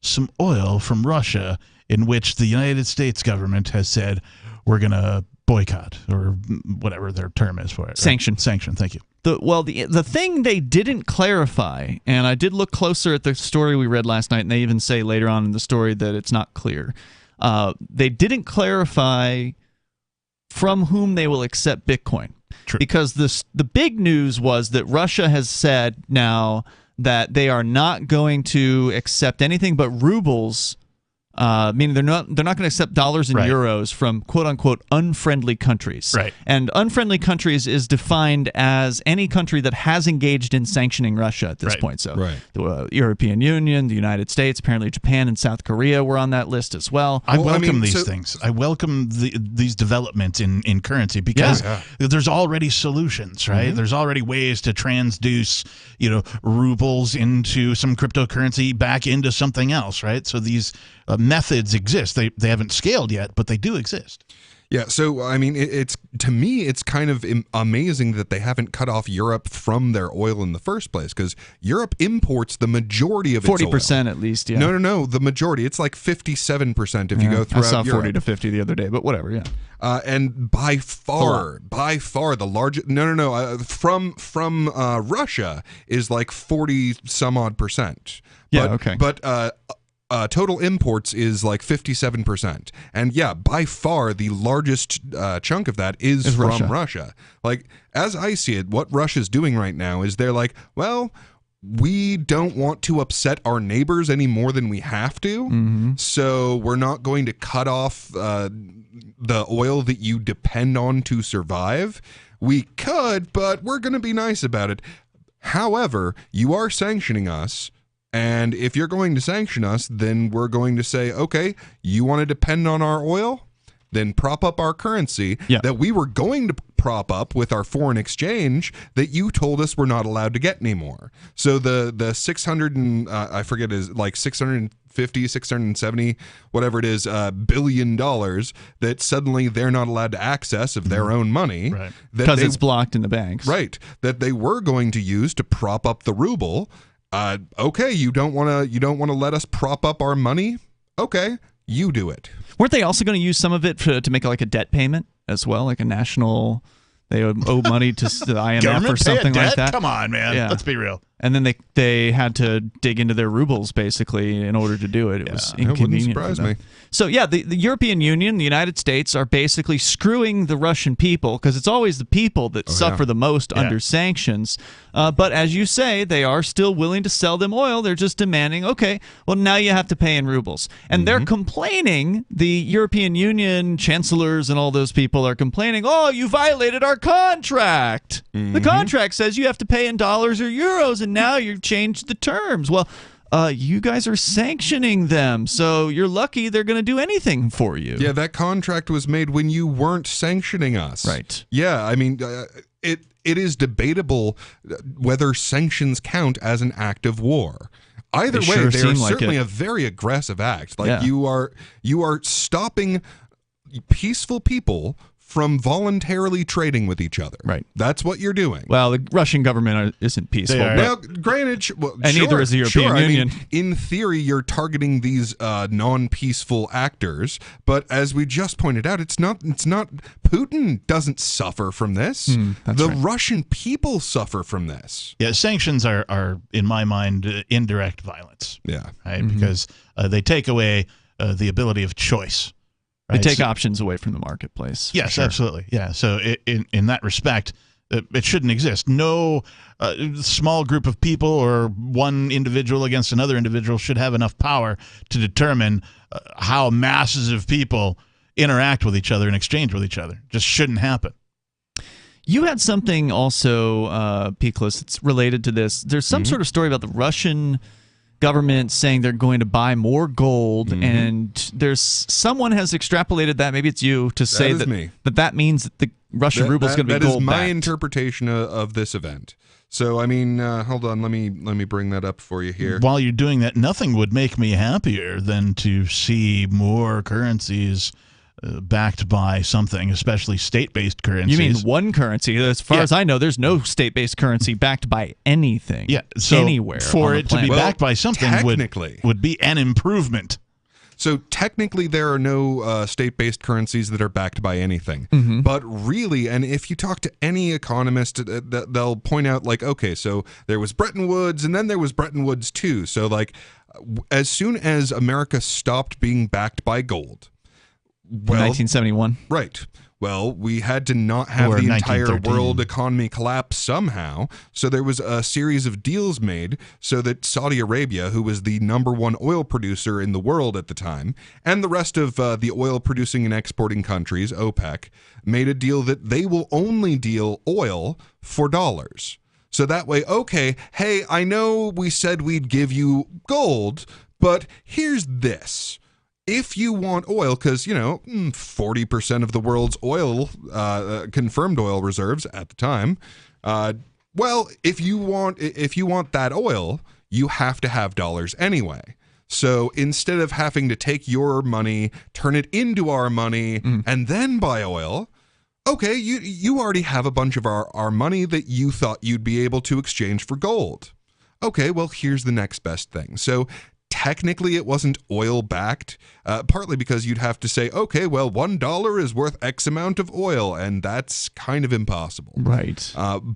some oil from Russia, in which the United States government has said, we're going to boycott, or whatever their term is for it. Right? Sanction, thank you. The thing they didn't clarify, and I did look closer at the story we read last night, and they even say later on in the story that it's not clear. They didn't clarify from whom they will accept Bitcoin. True. Because the big news was that Russia has said now that they are not going to accept anything but rubles, meaning they're not going to accept dollars and euros from quote unquote unfriendly countries. Right. And unfriendly countries is defined as any country that has engaged in sanctioning Russia at this point. So the European Union, the United States, apparently Japan and South Korea were on that list as well. I welcome these things. I welcome these developments in currency, because there's already solutions, right? Mm-hmm. There's already ways to transduce, rubles into some cryptocurrency back into something else, right? So these methods exist. They haven't scaled yet, but they do exist. Yeah, so I mean, to me, it's kind of amazing that they haven't cut off Europe from their oil in the first place, because Europe imports the majority of its oil. 40% at least, yeah. No, the majority. It's like 57% if you go throughout Europe. I saw 40 Europe. to 50 the other day, but whatever, yeah. And by far the largest. From Russia is like 40 some odd percent. Yeah, okay. But total imports is like 57%. And yeah, by far the largest chunk of that is from Russia. Like, as I see it, what Russia's doing right now is they're like, well, we don't want to upset our neighbors any more than we have to. So we're not going to cut off the oil that you depend on to survive. We could, but we're going to be nice about it. However, you are sanctioning us. And if you're going to sanction us, then we're going to say, okay, you want to depend on our oil? Then prop up our currency that we were going to prop up with our foreign exchange that you told us we're not allowed to get anymore. So the 600 and I forget, is like 650, 670, whatever it is, $1 billion that suddenly they're not allowed to access of their own money. Right. Because it's blocked in the banks. Right. That they were going to use to prop up the ruble. Okay, you don't want to let us prop up our money? Okay, you do it. Weren't they also going to use some of it to make like a debt payment as well, like a national? They owe money to the IMF Government or something pay a like debt? that. Come on, man. Yeah. Let's be real. And then they had to dig into their rubles basically in order to do it. It was inconvenient. It wouldn't surprise me. So yeah, the European Union, the United States are basically screwing the Russian people, because it's always the people that suffer the most under sanctions. But as you say, they are still willing to sell them oil. They're just demanding, okay, well, now you have to pay in rubles. And they're complaining, the European Union chancellors and all those people are complaining, oh, you violated our contract. The contract says you have to pay in dollars or euros, and now you've changed the terms. Well, you guys are sanctioning them, so you're lucky they're going to do anything for you. Yeah, that contract was made when you weren't sanctioning us. Right. Yeah, I mean, it is debatable whether sanctions count as an act of war. Either way, they are certainly a very aggressive act. Like you are stopping peaceful people from voluntarily trading with each other. Right. That's what you're doing. Well, the Russian government isn't peaceful. Well, granted, and neither is the European Union. I mean, in theory, you're targeting these non-peaceful actors, but as we just pointed out, it's not. Putin doesn't suffer from this. The Russian people suffer from this. Yeah, sanctions are in my mind, indirect violence. Yeah. Right? Because they take away the ability of choice. Right? They take options away from the marketplace. Yes, absolutely. Yeah. So in that respect, It shouldn't exist. No small group of people or one individual against another individual should have enough power to determine how masses of people interact with each other and exchange with each other. Just shouldn't happen. You had something also, Peakless, that's related to this. There's some sort of story about the Russian government saying they're going to buy more gold, and there's someone has extrapolated that, maybe it's you, to say that means that the Russian ruble is going to be gold backed. That is my backed. interpretation of this event. So, I mean, hold on, let me bring that up for you here. While you're doing that, nothing would make me happier than to see more currencies backed by something, especially state-based currencies. You mean one currency? As far as I know, there's no state-based currency backed by anything. Yeah, so anywhere for it to be backed by something technically would be an improvement. So technically, there are no state-based currencies that are backed by anything. But really, and if you talk to any economist, they'll point out, like, okay, so there was Bretton Woods, and then there was Bretton Woods 2. So, like, as soon as America stopped being backed by gold, 1971. Right. Well, we had to not have the entire world economy collapse somehow. So there was a series of deals made so that Saudi Arabia, who was the #1 oil producer in the world at the time, and the rest of the oil producing and exporting countries, OPEC, made a deal that they will only deal oil for dollars. So that way, okay, hey, I know we said we'd give you gold, but here's this. If you want oil, because, 40% of the world's oil, confirmed oil reserves at the time, well, if you want that oil, you have to have dollars anyway. So instead of having to take your money, turn it into our money, and then buy oil, okay, you already have a bunch of our money that you thought you'd be able to exchange for gold. Okay, well, here's the next best thing. So technically, it wasn't oil-backed, partly because you'd have to say, okay, well, $1 is worth X amount of oil, and that's kind of impossible. Right.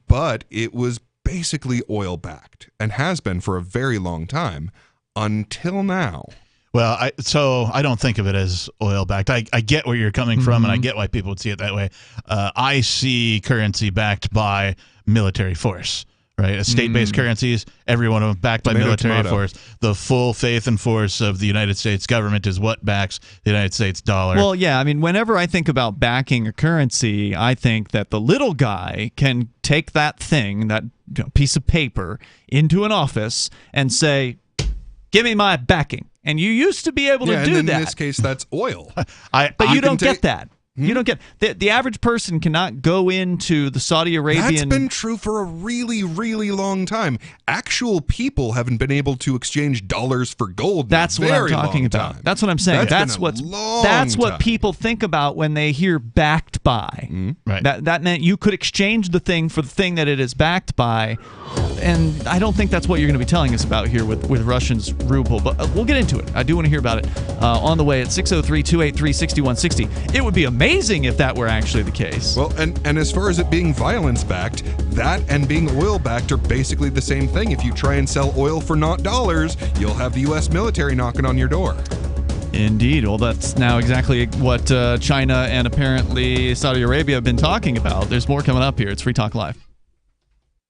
But it was basically oil-backed, and has been for a very long time, until now. Well, I don't think of it as oil-backed. I get where you're coming from, and I get why people would see it that way. I see currency backed by military force. Right, state-based currencies, every one of them backed by military force. The full faith and force of the United States government is what backs the United States dollar. Well, yeah, I mean, whenever I think about backing a currency, I think that the little guy can take that thing, that piece of paper, into an office and say, give me my backing. And you used to be able to do that. In this case, that's oil. But you don't get that. You don't get the average person cannot go into the Saudi Arabian. That's been true for a really, really long time. Actual people haven't been able to exchange dollars for gold. That's what I'm talking about. That's what I'm saying. That's what people think about when they hear backed by. Right. That meant you could exchange the thing for the thing that it is backed by. And I don't think that's what you're going to be telling us about here with Russia's ruble. But we'll get into it. I do want to hear about it on the way at 603-283-6160. It would be amazing if that were actually the case. Well, and as far as it being violence-backed, that and being oil-backed are basically the same thing. If you try and sell oil for not dollars, you'll have the U.S. military knocking on your door. Indeed. Well, that's now exactly what China and apparently Saudi Arabia have been talking about. There's more coming up here. It's Free Talk Live.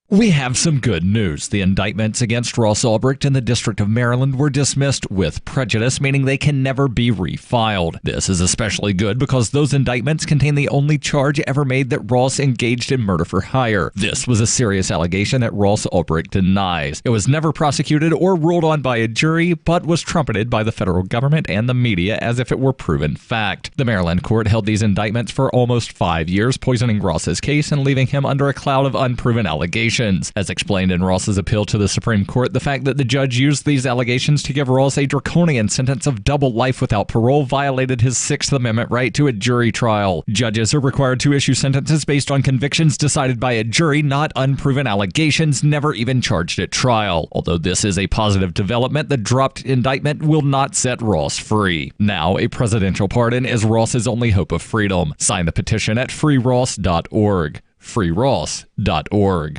We have some good news. The indictments against Ross Ulbricht in the District of Maryland were dismissed with prejudice, meaning they can never be refiled. This is especially good because those indictments contain the only charge ever made that Ross engaged in murder for hire. This was a serious allegation that Ross Ulbricht denies. It was never prosecuted or ruled on by a jury, but was trumpeted by the federal government and the media as if it were proven fact. The Maryland court held these indictments for almost 5 years, poisoning Ross's case and leaving him under a cloud of unproven allegations. As explained in Ross's appeal to the Supreme Court, the fact that the judge used these allegations to give Ross a draconian sentence of double life without parole violated his Sixth Amendment right to a jury trial. Judges are required to issue sentences based on convictions decided by a jury, not unproven allegations never even charged at trial. Although this is a positive development, the dropped indictment will not set Ross free. Now, a presidential pardon is Ross's only hope of freedom. Sign the petition at freeross.org. freeross.org.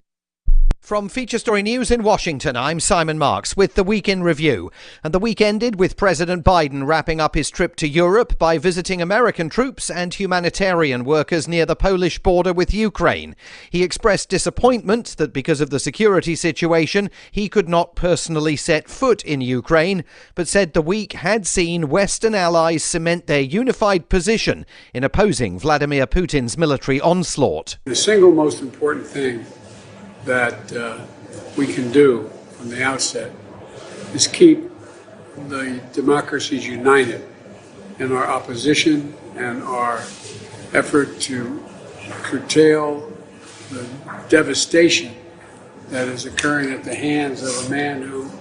From Feature Story News in Washington, I'm Simon Marks with the Week in Review. And the week ended with President Biden wrapping up his trip to Europe by visiting American troops and humanitarian workers near the Polish border with Ukraine. He expressed disappointment that because of the security situation, he could not personally set foot in Ukraine, but said the week had seen Western allies cement their unified position in opposing Vladimir Putin's military onslaught. The single most important thing that we can do from the outset is keep the democracies united in our opposition and our effort to curtail the devastation that is occurring at the hands of a man who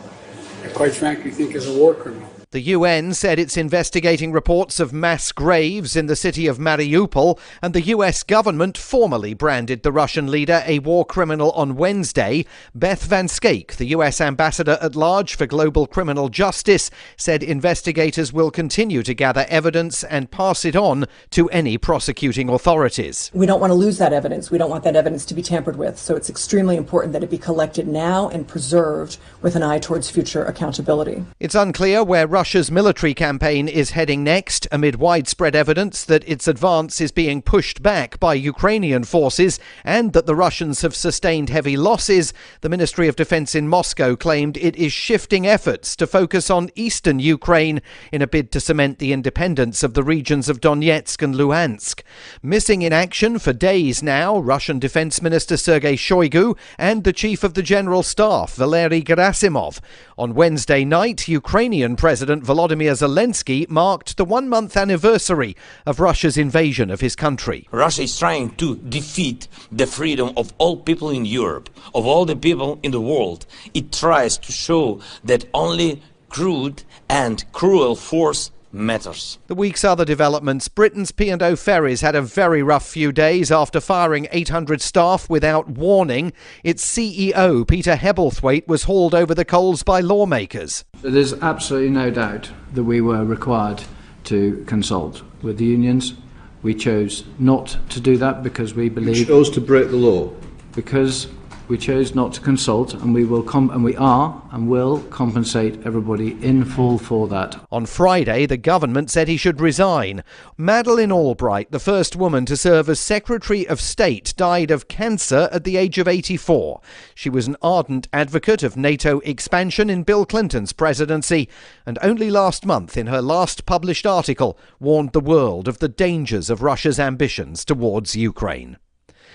I quite frankly think is a war criminal. The UN said it's investigating reports of mass graves in the city of Mariupol, and the US government formally branded the Russian leader a war criminal on Wednesday. Beth Van Schaik, the US ambassador at large for global criminal justice, said investigators will continue to gather evidence and pass it on to any prosecuting authorities. We don't want to lose that evidence. We don't want that evidence to be tampered with. So it's extremely important that it be collected now and preserved with an eye towards future accountability. It's unclear where Russia's military campaign is heading next, amid widespread evidence that its advance is being pushed back by Ukrainian forces and that the Russians have sustained heavy losses. The Ministry of Defense in Moscow claimed it is shifting efforts to focus on eastern Ukraine in a bid to cement the independence of the regions of Donetsk and Luhansk. Missing in action for days now, Russian Defense Minister Sergei Shoigu and the Chief of the General Staff, Valery Gerasimov. On Wednesday night, Ukrainian President Volodymyr Zelensky marked the 1-month anniversary of Russia's invasion of his country. Russia is trying to defeat the freedom of all people in Europe, of all the people in the world. It tries to show that only crude and cruel force matters. The week's other developments. Britain's P&O Ferries had a very rough few days after firing 800 staff without warning. Its CEO, Peter Hebblethwaite, was hauled over the coals by lawmakers. There's absolutely no doubt that we were required to consult with the unions. We chose not to do that because we believe... You chose to break the law? Because we chose not to consult, and we will will compensate everybody in full for that. On Friday, the government said he should resign. Madeleine Albright, the first woman to serve as Secretary of State, died of cancer at the age of 84. She was an ardent advocate of NATO expansion in Bill Clinton's presidency, and only last month, in her last published article, warned the world of the dangers of Russia's ambitions towards Ukraine.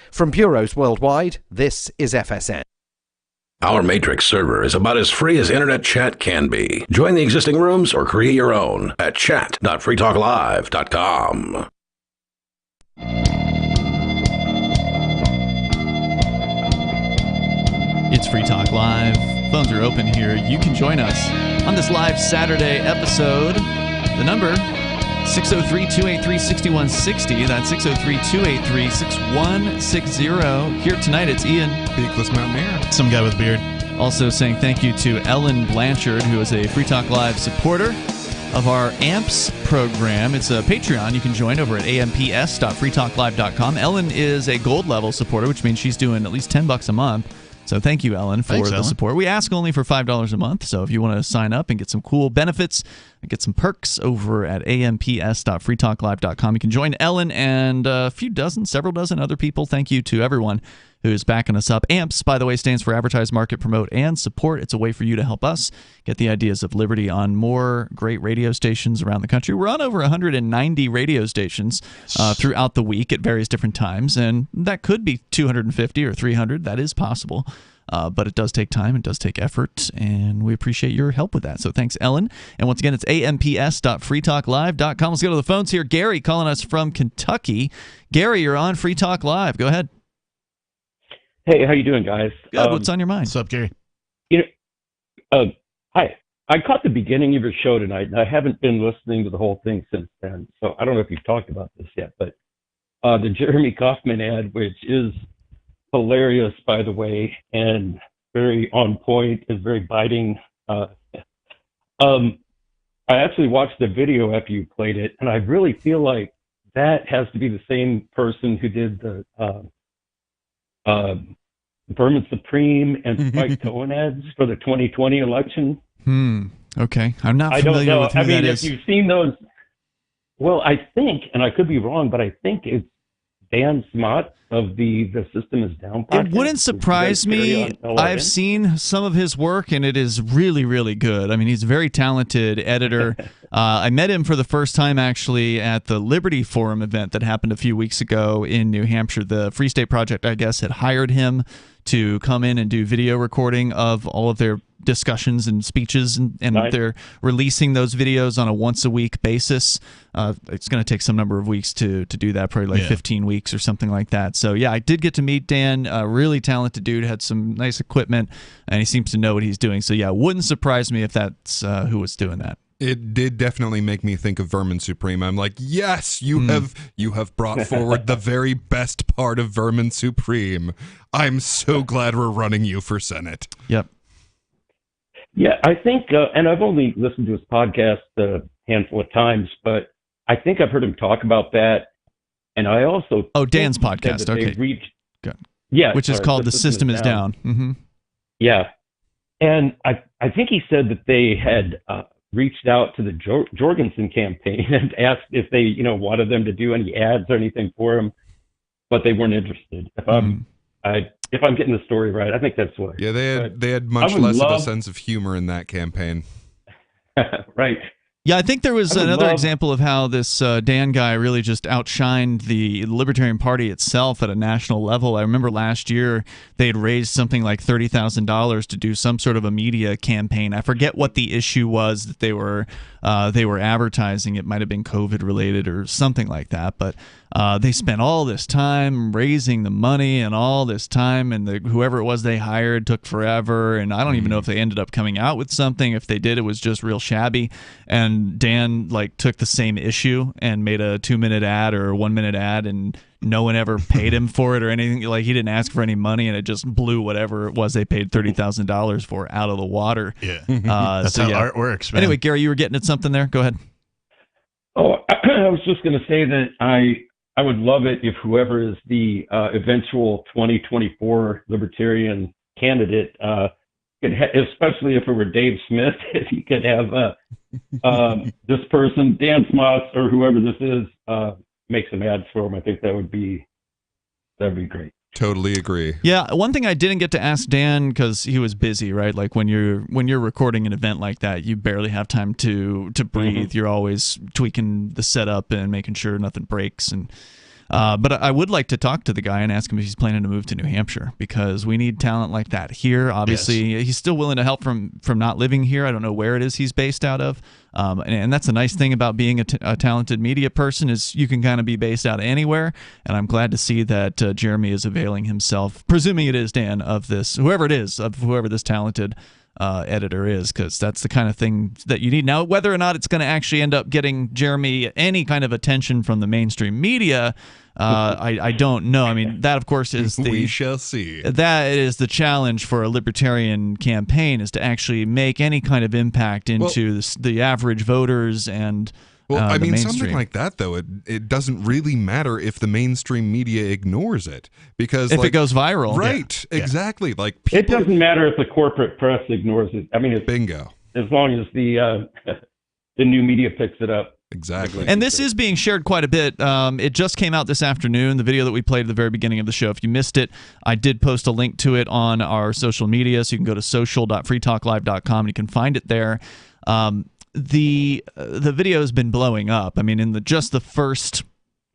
From bureaus worldwide, this is FSN. Our Matrix server is about as free as internet chat can be. Join the existing rooms or create your own at chat.freetalklive.com. It's Free Talk Live. Phones are open here. You can join us on this live Saturday episode. The number 603-283-6160. That's 603-283-6160. Here tonight, it's Ian, Beakless Mountaineer, some guy with a beard. Also saying thank you to Ellen Blanchard, who is a Free Talk Live supporter of our AMPS program. It's a Patreon you can join over at amps.freetalklive.com. Ellen is a gold level supporter, which means she's doing at least $10 a month. So thank you, Ellen, for the support. We ask only for $5 a month, so if you want to sign up and get some cool benefits, get some perks over at amps.freetalklive.com. You can join Ellen and several dozen other people. Thank you to everyone who's backing us up. AMPS, by the way, stands for Advertise, Market, Promote, and Support. It's a way for you to help us get the ideas of liberty on more great radio stations around the country. We're on over 190 radio stations throughout the week at various different times, and that could be 250 or 300. That is possible. But it does take time, it does take effort, and we appreciate your help with that. So thanks, Ellen. And once again, it's amps.freetalklive.com. Let's go to the phones here. Gary calling us from Kentucky. Gary, you're on Free Talk Live. Go ahead. Hey, how you doing, guys? Good. What's on your mind? What's up, Gary? Hi. I caught the beginning of your show tonight, and I haven't been listening to the whole thing since then. So I don't know if you've talked about this yet, but the Jeremy Kauffman ad, which is hilarious, by the way, and very on point, is very biting. I actually watched the video after you played it, and I really feel like that has to be the same person who did the Vermin Supreme and Spike Cohen ads for the 2020 election. Okay. I'm not I don't familiar know. with who I mean, that if is. you've seen those, well, I think, and I could be wrong, but I think it's Dan Smott of the System Is Down podcast. It wouldn't surprise me. I've seen some of his work, and it is really, really good. I mean, he's a very talented editor. I met him for the first time, actually, at the Liberty Forum event that happened a few weeks ago in New Hampshire. The Free State Project, I guess, had hired him to come in and do video recording of all of their discussions and speeches, and Nice. they're releasing those videos on a once-a-week basis. It's going to take some number of weeks to do that, probably like 15 weeks or something like that. So, yeah, I did get to meet Dan, a really talented dude, had some nice equipment, and he seems to know what he's doing. So, yeah, it wouldn't surprise me if that's who was doing that. It did definitely make me think of Vermin Supreme. I'm like, yes, you have brought forward the very best part of Vermin Supreme. I'm so glad we're running you for Senate. Yep. Yeah, I think, and I've only listened to his podcast a handful of times, but I think I've heard him talk about that. And I also Dan's think podcast. that they Okay. reached, Good. yeah, Which is sorry, called The System Is Down. Mm-hmm. Yeah, and I think he said that they had reached out to the Jorgensen campaign and asked if they wanted them to do any ads or anything for him, but they weren't interested. If I'm getting the story right, I think that's what. Yeah, they had much less of a sense of humor in that campaign. Right. Yeah, I think there was I would another love- example of how this Dan guy really just outshined the Libertarian Party itself at a national level. I remember last year they had raised something like $30,000 to do some sort of a media campaign. I forget what the issue was that they were advertising. It might have been COVID related or something like that. But they spent all this time raising the money and all this time, and whoever it was they hired took forever. And I don't even know if they ended up coming out with something. If they did, it was just real shabby. And Dan took the same issue and made a 2-minute ad or a 1-minute ad, and no one ever paid him for it or anything. Like, he didn't ask for any money, and it just blew whatever it was they paid $30,000 for out of the water. Yeah, that's how art works, man. Anyway, Gary, you were getting at something there. Go ahead. Oh, I was just going to say that I would love it if whoever is the eventual 2024 Libertarian candidate, especially if it were Dave Smith, if he could have this person, Dan Smoss, or whoever this is, make some ads for him. I think that'd be great. Totally agree. Yeah, one thing I didn't get to ask Dan because he was busy, right? Like when you're recording an event like that, you barely have time to breathe. You're always tweaking the setup and making sure nothing breaks. And but I would like to talk to the guy and ask him if he's planning to move to New Hampshire, because we need talent like that here. Obviously, he's still willing to help from not living here. I don't know where it is he's based out of. And that's a nice thing about being a talented media person, is you can kind of be based out of anywhere. And I'm glad to see that Jeremy is availing himself, presuming it is Dan, of this, whoever this talented editor is, because that's the kind of thing that you need. Now, whether or not it's going to actually end up getting Jeremy any kind of attention from the mainstream media, I don't know. I mean, that, of course, is we shall see. That is the challenge for a libertarian campaign, is to actually make any kind of impact into the average voters and Well, I mean, mainstream. something like that, though, it doesn't really matter if the mainstream media ignores it, because if it goes viral, right? Yeah. Exactly. Like It doesn't matter if the corporate press ignores it. I mean, it's, bingo. As long as the new media picks it up. Exactly. And this is being shared quite a bit. It just came out this afternoon, the video that we played at the very beginning of the show. If you missed it, I did post a link to it on our social media, so you can go to social.freetalklive.com and you can find it there. The video has been blowing up. I mean, in just the first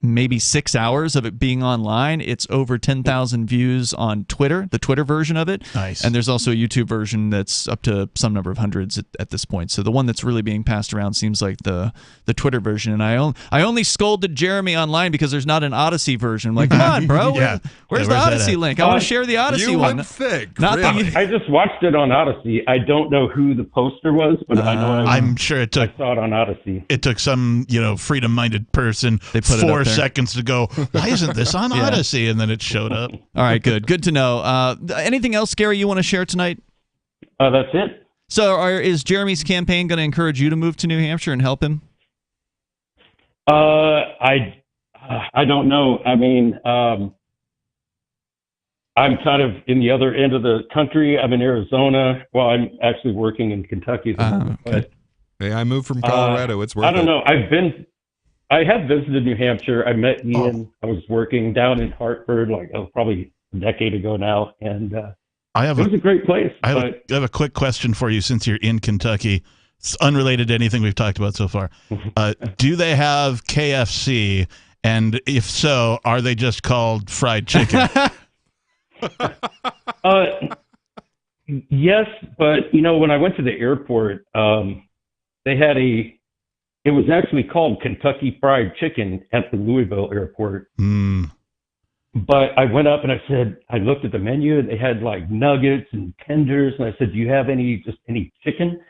maybe 6 hours of it being online, it's over 10,000 views on Twitter, the Twitter version of it. Nice. And there's also a YouTube version that's up to some number of hundreds at this point. So the one that's really being passed around seems like the Twitter version. And I only scolded Jeremy online because there's not an Odyssey version. I'm like, come on, bro. Yeah. Where's the Odyssey link? I want to share the Odyssey one. Not the, I just watched it on Odyssey. I don't know who the poster was, but I know I'm sure it took. I saw it on Odyssey. It took some freedom-minded person They put it up 4 there. seconds to go, why isn't this on Yeah. Odyssey? And then it showed up. All right, good to know. Anything else, Gary, you want to share tonight? That's it. So is Jeremy's campaign going to encourage you to move to New Hampshire and help him? I don't know. I mean, I'm kind of in the other end of the country. I'm in Arizona. Well, I'm actually working in Kentucky at the moment. Okay. Hey, I moved from Colorado. It's worth it. I don't know. I have visited New Hampshire. I met Ian. I was working down in Hartford, probably a decade ago now, and it was a great place. I have a quick question for you since you're in Kentucky. It's unrelated to anything we've talked about so far. Do they have KFC? And if so, are they just called fried chicken? Yes, but when I went to the airport, they had it was actually called Kentucky Fried Chicken at the Louisville airport. But I went up and I looked at the menu and they had like nuggets and tenders. And I said, do you have any chicken?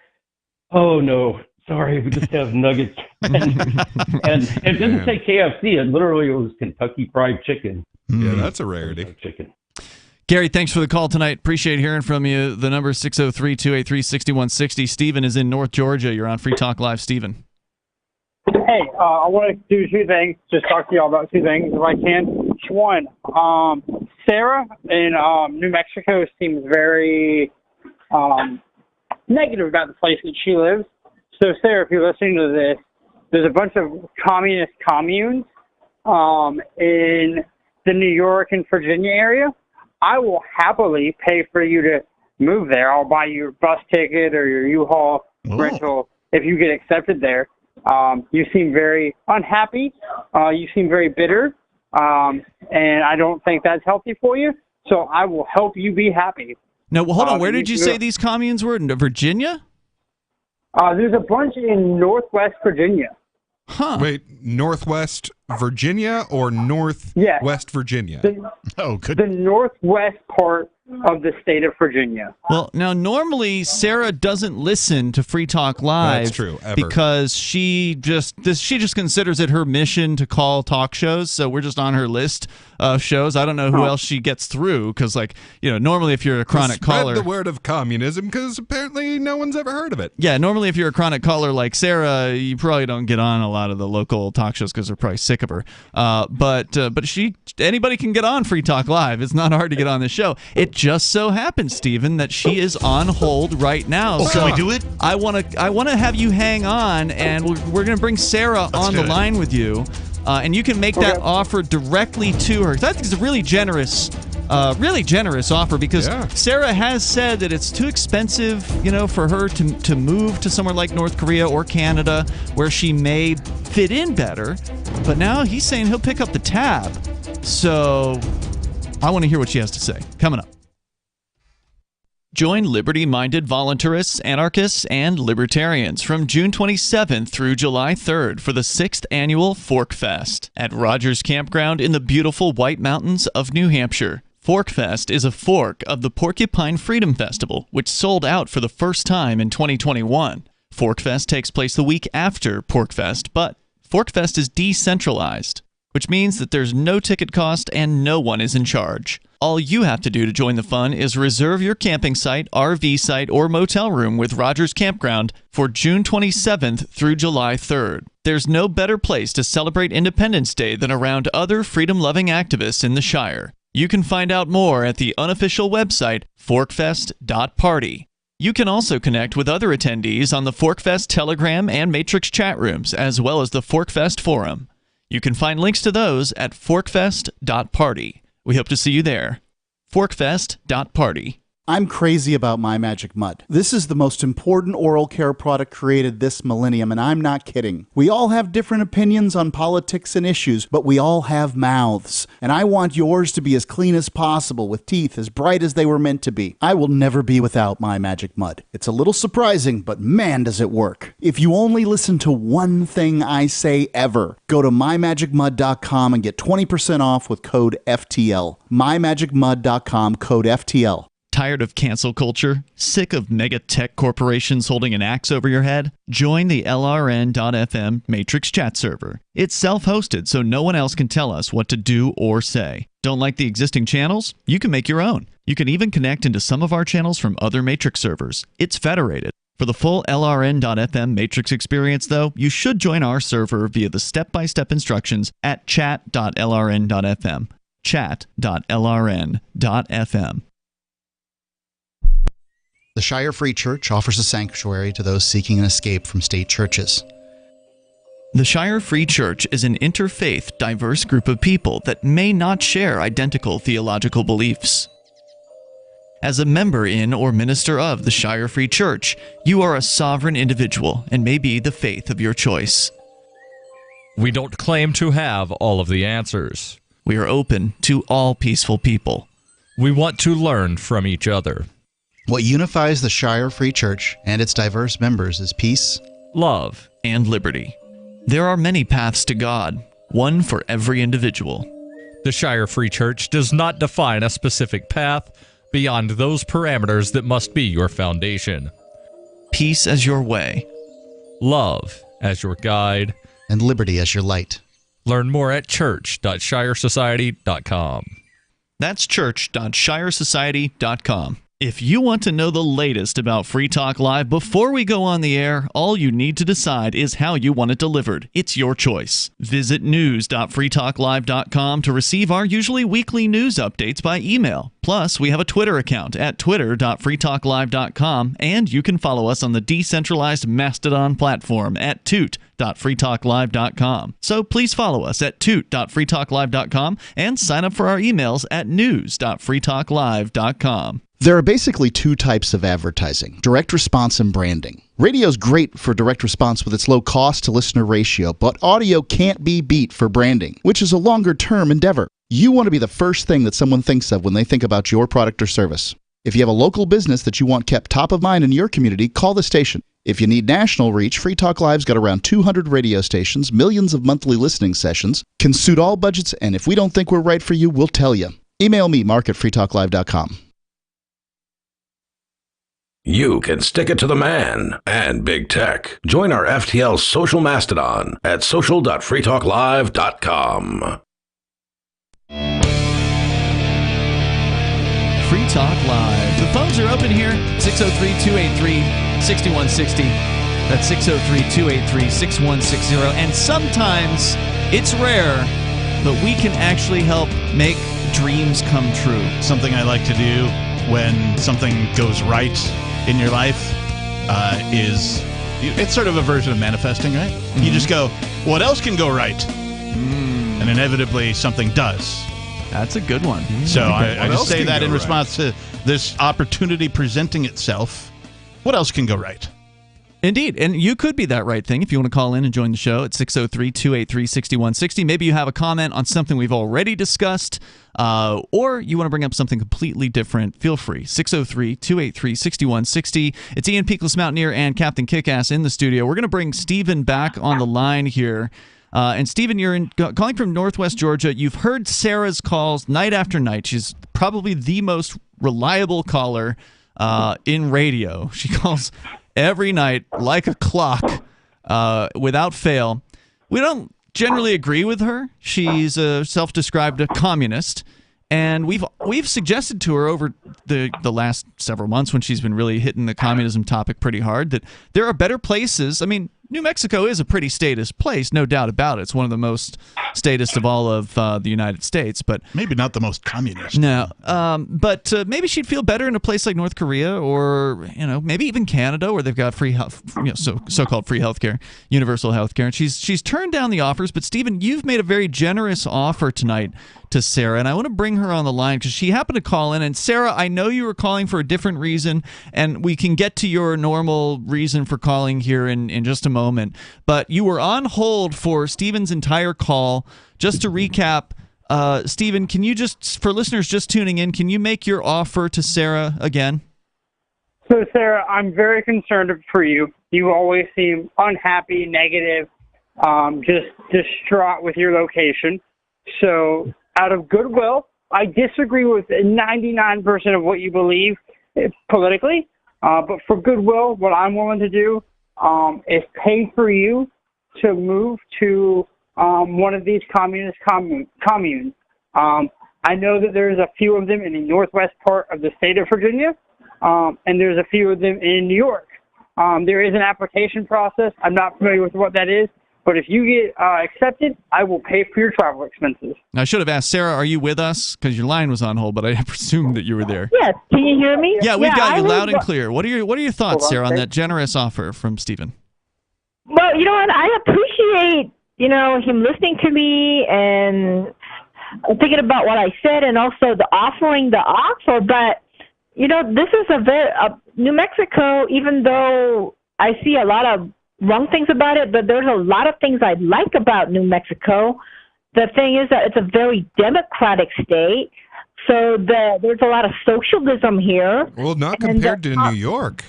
Oh, no, sorry. We just have nuggets. and it didn't say KFC. It literally was Kentucky Fried Chicken. Yeah, that's a rarity. Chicken. Gary, thanks for the call tonight. Appreciate hearing from you. The number is 603-283-6160. Steven is in North Georgia. You're on Free Talk Live, Steven. Hey, I want to do two things. Just talk to y'all about two things if I can. One, Sarah in New Mexico seems very negative about the place that she lives. So, Sarah, if you're listening to this, there's a bunch of communist communes in the New York and Virginia area. I will happily pay for you to move there. I'll buy you your bus ticket or your U-Haul rental if you get accepted there. You seem very unhappy. You seem very bitter. And I don't think that's healthy for you. So I will help you be happy. No, well, hold on. Where did you say these communes were? In Virginia? There's a bunch in Northwest Virginia. Huh. Wait, Northwest Virginia or Northwest Virginia? The northwest part of the state of Virginia. Well, now, normally, Sarah doesn't listen to Free Talk Live. That's true, ever. Because she just considers it her mission to call talk shows, so we're just on her list of shows. I don't know who else she gets through, because, normally if you're a chronic caller... Spread the word of communism, because apparently no one's ever heard of it. Yeah, normally if you're a chronic caller like Sarah, you probably don't get on a lot of the local talk shows because they're probably sick of her. But anybody can get on Free Talk Live. It's not hard to get on this show. It just so happens, Stephen, that she is on hold right now. Oh, so can we do it? I want to have you hang on, and we're going to bring Sarah on the line with you, and you can make that offer directly to her. I think it's a really generous offer because Sarah has said that it's too expensive, for her to move to somewhere like North Korea or Canada where she may fit in better. But now he's saying he'll pick up the tab. So I want to hear what she has to say. Coming up. Join liberty-minded voluntarists, anarchists, and libertarians from June 27th through July 3rd for the 6th annual Fork Fest at Rogers Campground in the beautiful White Mountains of New Hampshire. Fork Fest is a fork of the Porcupine Freedom Festival, which sold out for the first time in 2021. Fork Fest takes place the week after Pork Fest, but Fork Fest is decentralized, which means that there's no ticket cost and no one is in charge. All you have to do to join the fun is reserve your camping site, RV site, or motel room with Rogers Campground for June 27th through July 3rd. There's no better place to celebrate Independence Day than around other freedom-loving activists in the Shire. You can find out more at the unofficial website, forkfest.party. You can also connect with other attendees on the Forkfest Telegram and Matrix chat rooms, as well as the Forkfest Forum. You can find links to those at forkfest.party. We hope to see you there. Forkfest.party. I'm crazy about My Magic Mud. This is the most important oral care product created this millennium, and I'm not kidding. We all have different opinions on politics and issues, but we all have mouths. And I want yours to be as clean as possible, with teeth as bright as they were meant to be. I will never be without My Magic Mud. It's a little surprising, but man, does it work. If you only listen to one thing I say ever, go to mymagicmud.com and get 20% off with code FTL. mymagicmud.com, code FTL. Tired of cancel culture? Sick of mega tech corporations holding an axe over your head? Join the LRN.FM Matrix chat server. It's self-hosted, so no one else can tell us what to do or say. Don't like the existing channels? You can make your own. You can even connect into some of our channels from other Matrix servers. It's federated. For the full LRN.FM Matrix experience, though, you should join our server via the step-by-step instructions at chat.lrn.fm. chat.lrn.fm. The Shire Free Church offers a sanctuary to those seeking an escape from state churches. The Shire Free Church is an interfaith, diverse group of people that may not share identical theological beliefs. As a member in or minister of the Shire Free Church, you are a sovereign individual and may be the faith of your choice. We don't claim to have all of the answers. We are open to all peaceful people. We want to learn from each other. What unifies the Shire Free Church and its diverse members is peace, love, and liberty. There are many paths to God, one for every individual. The Shire Free Church does not define a specific path beyond those parameters that must be your foundation. Peace as your way. Love as your guide. And liberty as your light. Learn more at church.shiresociety.com. That's church.shiresociety.com. If you want to know the latest about Free Talk Live before we go on the air, all you need to decide is how you want it delivered. It's your choice. Visit news.freetalklive.com to receive our usually weekly news updates by email. Plus, we have a Twitter account at twitter.freetalklive.com, and you can follow us on the decentralized Mastodon platform at toot.freetalklive.com. So please follow us at toot.freetalklive.com and sign up for our emails at news.freetalklive.com. There are basically two types of advertising, direct response and branding. Radio's great for direct response with its low cost to listener ratio, but audio can't be beat for branding, which is a longer-term endeavor. You want to be the first thing that someone thinks of when they think about your product or service. If you have a local business that you want kept top of mind in your community, call the station. If you need national reach, Free Talk Live's got around 200 radio stations, millions of monthly listening sessions, can suit all budgets, and if we don't think we're right for you, we'll tell you. Email me, mark@freetalklive.com. You can stick it to the man and big tech. Join our FTL social mastodon at social.freetalklive.com. Free Talk Live. The phones are open here. 603-283-6160. That's 603-283-6160. And sometimes it's rare, but we can actually help make dreams come true. Something I like to do when something goes right in your life it's sort of a version of manifesting, right? Mm-hmm. You just go, what else can go right? And inevitably something does. That's a good one. So I just say that in response to this opportunity presenting itself. What else can go right? Indeed, and you could be that right thing if you want to call in and join the show at 603-283-6160. Maybe you have a comment on something we've already discussed, or you want to bring up something completely different. Feel free. 603-283-6160. It's Ian Peakless Mountaineer and Captain Kickass in the studio. We're going to bring Stephen back on the line here. And Stephen, you're calling from Northwest Georgia. You've heard Sarah's calls night after night. She's probably the most reliable caller in radio. She calls every night like a clock, without fail. We don't generally agree with her. She's a self-described communist, and we've suggested to her over the last several months, when she's been really hitting the communism topic pretty hard, that there are better places. I mean, New Mexico is a pretty statist place, no doubt about it. It's one of the most statist of all of the United States, but maybe not the most communist. No, but maybe she'd feel better in a place like North Korea, or maybe even Canada, where they've got free health, so-called free healthcare, universal healthcare. And she's turned down the offers. But Stephen, you've made a very generous offer tonight to Sarah, and I want to bring her on the line because she happened to call in. And Sarah, I know you were calling for a different reason, and we can get to your normal reason for calling here in just a moment. But you were on hold for Stephen's entire call. Just to recap, Stephen, can you just, for listeners just tuning in, can you make your offer to Sarah again? So, Sarah, I'm very concerned for you. You always seem unhappy, negative, just distraught with your location. So, out of goodwill, I disagree with 99% of what you believe politically, but for goodwill, what I'm willing to do is pay for you to move to one of these communist communes. I know that there's a few of them in the northwest part of the state of Virginia, and there's a few of them in New York. There is an application process. I'm not familiar with what that is, But if you get accepted, I will pay for your travel expenses. I should have asked Sarah, are you with us? Because your line was on hold, but I presumed that you were there. Yes. Can you hear me? Yeah, we've got you loud and clear. clear. What are your thoughts, Sarah, on that generous offer from Stephen? Well, you know what? I appreciate, him listening to me and thinking about what I said and also the offer. But, this is New Mexico, even though I see a lot of wrong things about it, but there's a lot of things I like about New Mexico. The thing is that it's a very democratic state, so there's a lot of socialism here. Well, not compared to New York.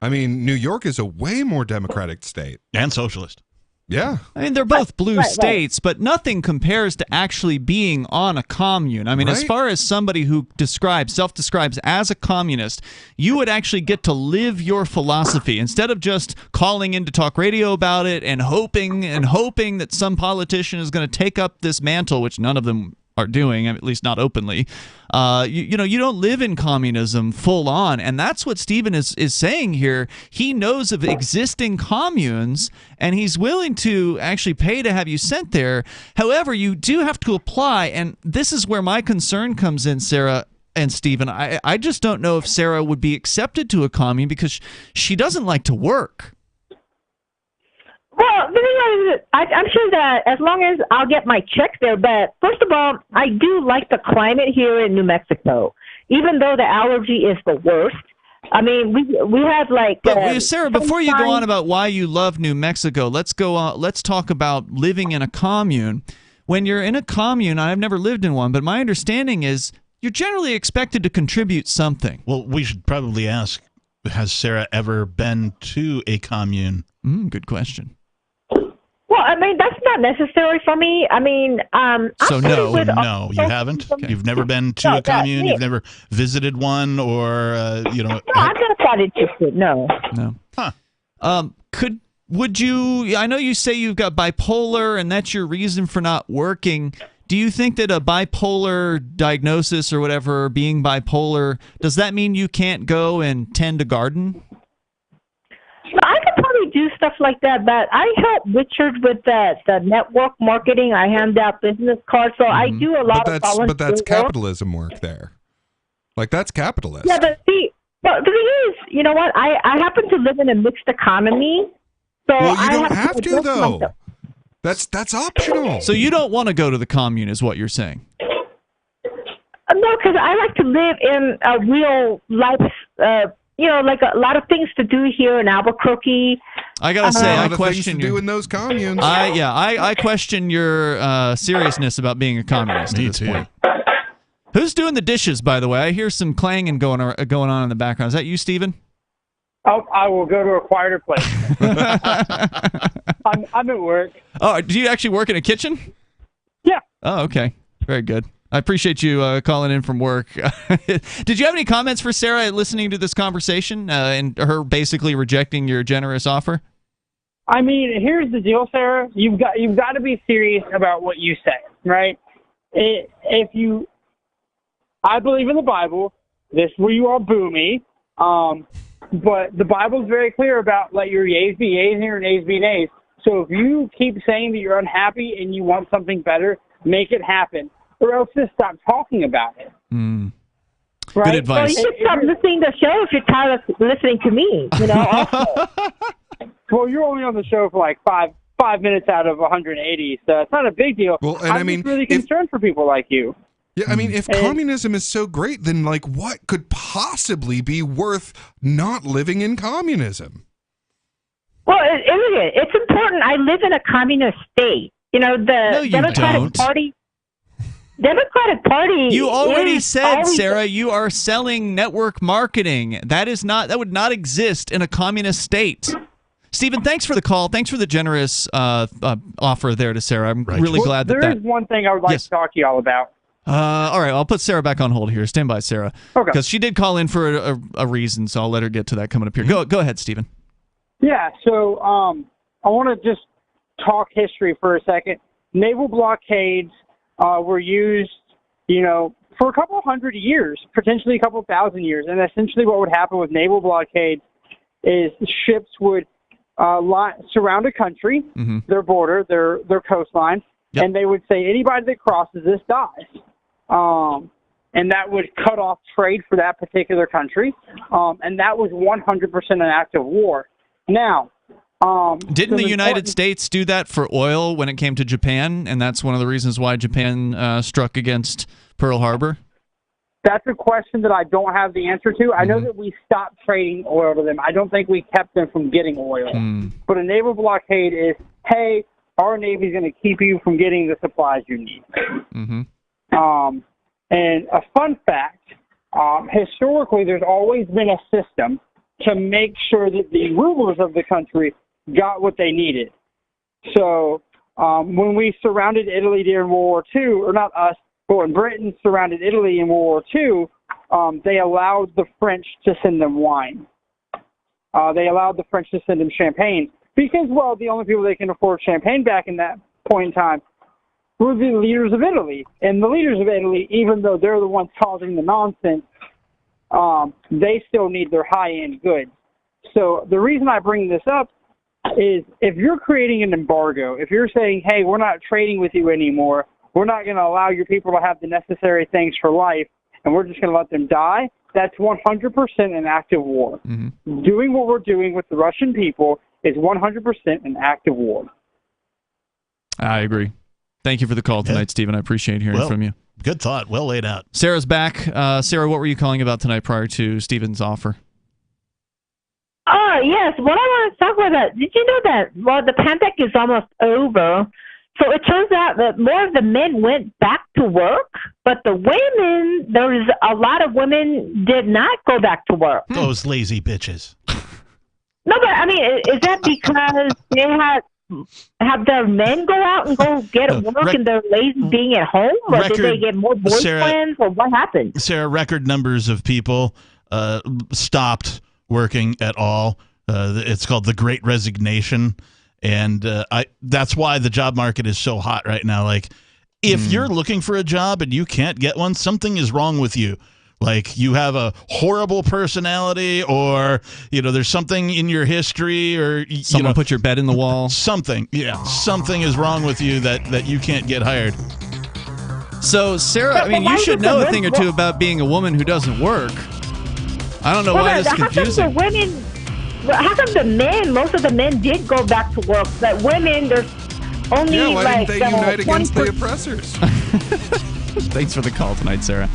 I mean, New York is a way more democratic state. And socialist. Yeah. I mean, they're both blue states, but nothing compares to actually being on a commune. I mean, as far as somebody who self-describes as a communist, you would actually get to live your philosophy instead of just calling in to talk radio about it and hoping that some politician is going to take up this mantle, which none of them are doing, at least not openly. You don't live in communism full on, and that's what Stephen is saying here. He knows of existing communes, and he's willing to actually pay to have you sent there. However, you do have to apply, and this is where my concern comes in, Sarah and Stephen. I just don't know if Sarah would be accepted to a commune because she doesn't like to work. Well, the thing is, I'm sure that as long as I'll get my check there, but first of all, I do like the climate here in New Mexico, even though the allergy is the worst. I mean, we have like. But Sarah, before you go on about why you love New Mexico, let's go on. Let's talk about living in a commune. When you're in a commune, I've never lived in one, but my understanding is you're generally expected to contribute something. Well, we should probably ask: has Sarah ever been to a commune? Good question. Well, I mean, that's not necessary for me. I mean, so no, you haven't. Okay. You've never been to a commune. You've never visited one, or No, I'm not that interested. No. Huh. Would you? I know you say you've got bipolar, and that's your reason for not working. Do you think that a bipolar diagnosis or whatever, being bipolar, does that mean you can't go and tend a garden? I could probably do stuff like that, but I help Richard with the network marketing. I hand out business cards, so I do a lot of volunteer But that's work. capitalism work there. Like, that's capitalist. Yeah, but see, the thing is, you know what? I happen to live in a mixed economy, so Well, you I don't have to, adjust though. myself. That's optional. So you don't want to go to the commune, is what you're saying? No, because I like to live in a real life. Like a lot of things to do here in Albuquerque. I gotta say, I things question to do in those communes. I question your seriousness about being a communist at this point. Who's doing the dishes, by the way? I hear some clanging going on in the background. Is that you, Stephen? I will go to a quieter place. I'm at work. Oh, do you actually work in a kitchen? Yeah. Oh, okay. Very good. I appreciate you calling in from work. Did you have any comments for Sarah listening to this conversation and her basically rejecting your generous offer? I mean, here's the deal, Sarah. You've got to be serious about what you say, right? I believe in the Bible. This is where you all boo me. But the Bible's very clear about let your yeas be yeas and your nays be nays. So if you keep saying that you're unhappy and you want something better, make it happen. Or else just stop talking about it. Right? Good advice. Well, you should stop listening to the show if you're tired of listening to me. Well, you're only on the show for like five minutes out of 180, so it's not a big deal. Well, and I'm just really concerned for people like you. Yeah, I mean, if communism is so great, then what could possibly be worth not living in communism? Well, it's important. I live in a communist state. The Democratic Party. Democratic Party. You already said, Sarah, you are selling network marketing. That would not exist in a communist state. Stephen, thanks for the call. Thanks for the generous offer there to Sarah. I'm really glad that. There is one thing I would like to talk to you all about. All right, I'll put Sarah back on hold here. Stand by, Sarah. Okay. Because she did call in for a reason, so I'll let her get to that coming up here. Go ahead, Stephen. Yeah, so I want to just talk history for a second. Naval blockades were used, for a couple hundred years, potentially a couple thousand years. And essentially what would happen with naval blockades is ships would surround a country, Mm-hmm. their border, their coastline, and they would say anybody that crosses this dies. And that would cut off trade for that particular country. And that was 100% an act of war. Now, didn't the United States do that for oil when it came to Japan? And that's one of the reasons why Japan struck against Pearl Harbor? That's a question that I don't have the answer to. I know that we stopped trading oil to them. I don't think we kept them from getting oil. But a naval blockade is, hey, our Navy's going to keep you from getting the supplies you need. And a fun fact, historically, there's always been a system to make sure that the rulers of the country got what they needed. So when we surrounded Italy during World War II, or not us, but when Britain surrounded Italy in World War II, they allowed the French to send them wine. They allowed the French to send them champagne because, well, the only people that can afford champagne back in that point in time were the leaders of Italy. And the leaders of Italy, even though they're the ones causing the nonsense, they still need their high-end goods. So the reason I bring this up is if you're creating an embargo, if you're saying, hey, we're not trading with you anymore, we're not going to allow your people to have the necessary things for life, and we're just going to let them die, that's 100% an act of war. Doing what we're doing with the Russian people is 100% an act of war. I agree. Thank you for the call tonight, Stephen. I appreciate hearing from you. Good thought. Well laid out. Sarah's back. Sarah, what were you calling about tonight prior to Stephen's offer? Oh, yes. What I want to talk about that, did you know that, well, the pandemic is almost over, so it turns out that more of the men went back to work, but the women, there was a lot of women did not go back to work. Those lazy bitches. No, but I mean, is that because they have their men go out and go get work and they're lazy being at home? Or did they get more boyfriends? Or what happened? Sarah, record numbers of people stopped working at all. It's called the Great Resignation. And that's why the job market is so hot right now. Like, if you're looking for a job and you can't get one, something is wrong with you. Like, you have a horrible personality, or, there's something in your history, or someone put your bed in the wall. Something is wrong with you that you can't get hired. So, Sarah, I mean, you should know a thing or two about being a woman who doesn't work. I don't know why this is confusing. How come the men, most of the men did go back to work, but women, there's only why didn't they unite against the oppressors? Thanks for the call tonight, Sarah.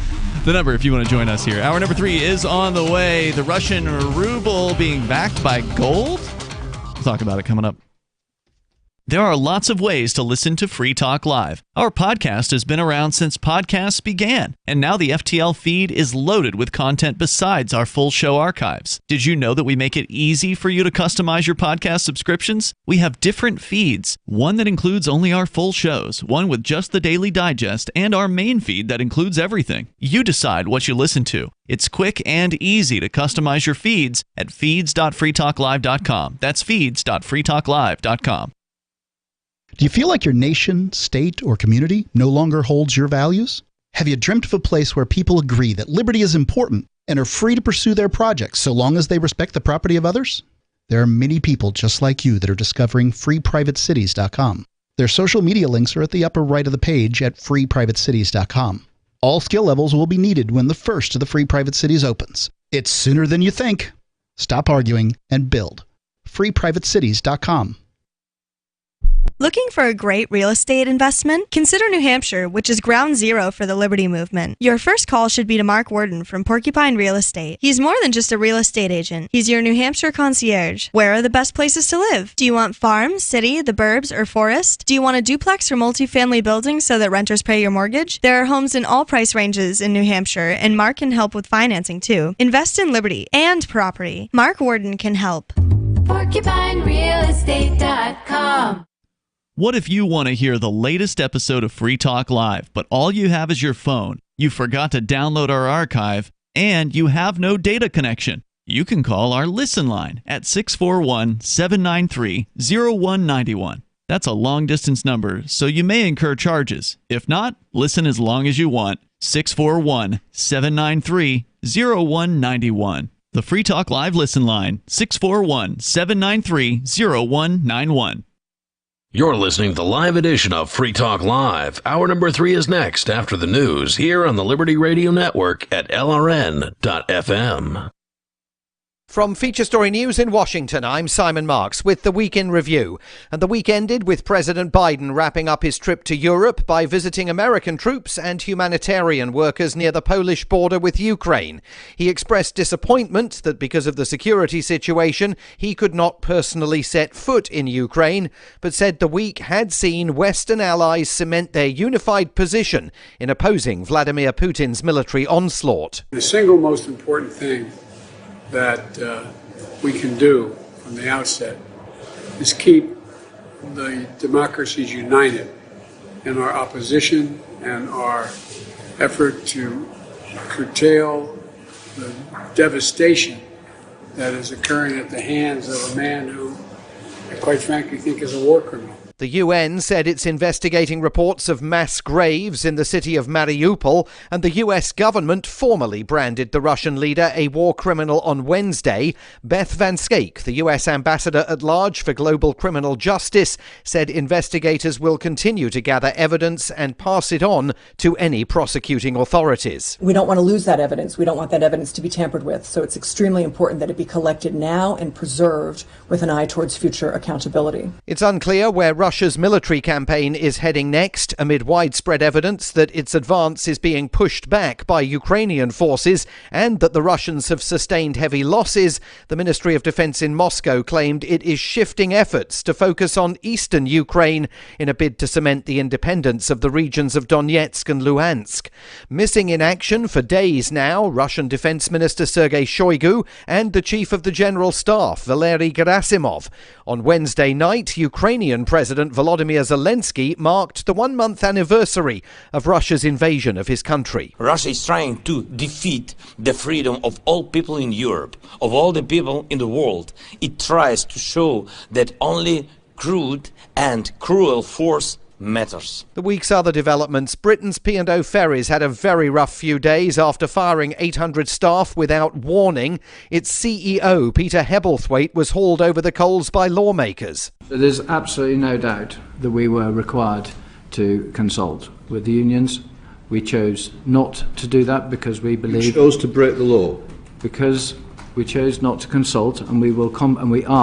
The number, if you want to join us here. Hour number 3 is on the way. The Russian ruble being backed by gold? We'll talk about it coming up. There are lots of ways to listen to Free Talk Live. Our podcast has been around since podcasts began, and now the FTL feed is loaded with content besides our full show archives. Did you know that we make it easy for you to customize your podcast subscriptions? We have different feeds, one that includes only our full shows, one with just the Daily Digest, and our main feed that includes everything. You decide what you listen to. It's quick and easy to customize your feeds at feeds.freetalklive.com. That's feeds.freetalklive.com. Do you feel like your nation, state, or community no longer holds your values? Have you dreamt of a place where people agree that liberty is important and are free to pursue their projects so long as they respect the property of others? There are many people just like you that are discovering freeprivatecities.com. Their social media links are at the upper right of the page at freeprivatecities.com. All skill levels will be needed when the first of the Free Private Cities opens. It's sooner than you think. Stop arguing and build. freeprivatecities.com. Looking for a great real estate investment? Consider New Hampshire, which is ground zero for the Liberty Movement. Your first call should be to Mark Worden from Porcupine Real Estate. He's more than just a real estate agent. He's your New Hampshire concierge. Where are the best places to live? Do you want farm, city, the burbs, or forest? Do you want a duplex or multifamily building so that renters pay your mortgage? There are homes in all price ranges in New Hampshire, and Mark can help with financing too. Invest in liberty and property. Mark Worden can help. PorcupineRealEstate.com. What if you want to hear the latest episode of Free Talk Live, but all you have is your phone, you forgot to download our archive, and you have no data connection? You can call our Listen line at 641-793-0191. That's a long-distance number, so you may incur charges. If not, listen as long as you want. 641-793-0191. The Free Talk Live listen line, 641-793-0191. You're listening to the live edition of Free Talk Live. Hour number 3 is next after the news here on the Liberty Radio Network at LRN.FM. From Feature Story News in Washington, I'm Simon Marks with the Week in Review. And the week ended with President Biden wrapping up his trip to Europe by visiting American troops and humanitarian workers near the Polish border with Ukraine. He expressed disappointment that because of the security situation, he could not personally set foot in Ukraine, but said the week had seen Western allies cement their unified position in opposing Vladimir Putin's military onslaught. The single most important thing that we can do from the outset is keep the democracies united in our opposition and our effort to curtail the devastation that is occurring at the hands of a man who I quite frankly think is a war criminal. The UN said it's investigating reports of mass graves in the city of Mariupol, and the US government formally branded the Russian leader a war criminal on Wednesday. Beth Van Schaik, the US ambassador at large for global criminal justice, said investigators will continue to gather evidence and pass it on to any prosecuting authorities. We don't want to lose that evidence. We don't want that evidence to be tampered with. So it's extremely important that it be collected now and preserved with an eye towards future accountability. It's unclear where Russia's military campaign is heading next, amid widespread evidence that its advance is being pushed back by Ukrainian forces and that the Russians have sustained heavy losses. The Ministry of Defense in Moscow claimed it is shifting efforts to focus on eastern Ukraine in a bid to cement the independence of the regions of Donetsk and Luhansk. Missing in action for days now, Russian Defense Minister Sergei Shoigu and the Chief of the General Staff, Valery Gerasimov. On Wednesday night, Ukrainian President Volodymyr Zelensky marked the 1-month anniversary of Russia's invasion of his country. Russia is trying to defeat the freedom of all people in Europe, of all the people in the world. It tries to show that only crude and cruel force matters. The week's other developments. Britain's P&O Ferries had a very rough few days after firing 800 staff without warning. Its CEO, Peter Hebblethwaite, was hauled over the coals by lawmakers. There's absolutely no doubt that we were required to consult with the unions. We chose not to do that because we believe... You chose to break the law? Because we chose not to consult, and we will compensate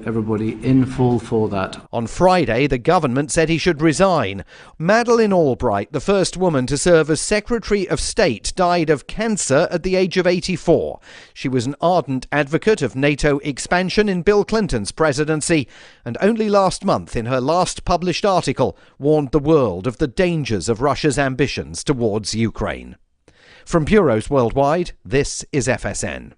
everybody in full for that. On Friday, the government said he should resign. Madeleine Albright, the first woman to serve as Secretary of State, died of cancer at the age of 84. She was an ardent advocate of NATO expansion in Bill Clinton's presidency, and only last month, in her last published article, warned the world of the dangers of Russia's ambitions towards Ukraine. From bureaus worldwide, this is FSN.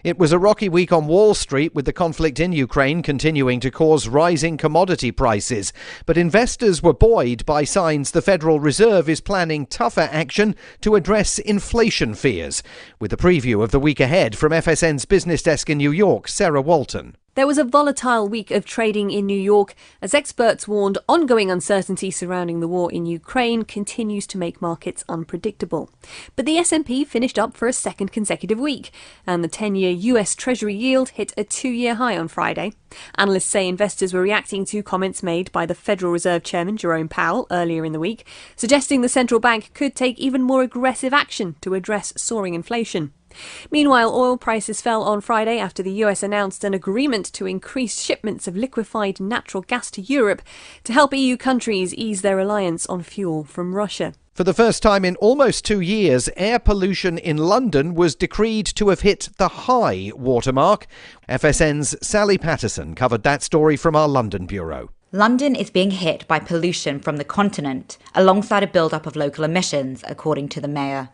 It was a rocky week on Wall Street, with the conflict in Ukraine continuing to cause rising commodity prices. But investors were buoyed by signs the Federal Reserve is planning tougher action to address inflation fears. With a preview of the week ahead from FSN's business desk in New York, Sarah Walton. There was a volatile week of trading in New York as experts warned ongoing uncertainty surrounding the war in Ukraine continues to make markets unpredictable. But the S&P finished up for a second consecutive week, and the 10-year US Treasury yield hit a 2-year high on Friday. Analysts say investors were reacting to comments made by the Federal Reserve Chairman Jerome Powell earlier in the week, suggesting the central bank could take even more aggressive action to address soaring inflation. Meanwhile, oil prices fell on Friday after the US announced an agreement to increase shipments of liquefied natural gas to Europe to help EU countries ease their reliance on fuel from Russia. For the first time in almost 2 years, air pollution in London was decreed to have hit the high watermark. FSN's Sally Patterson covered that story from our London bureau. London is being hit by pollution from the continent, alongside a build-up of local emissions, according to the mayor.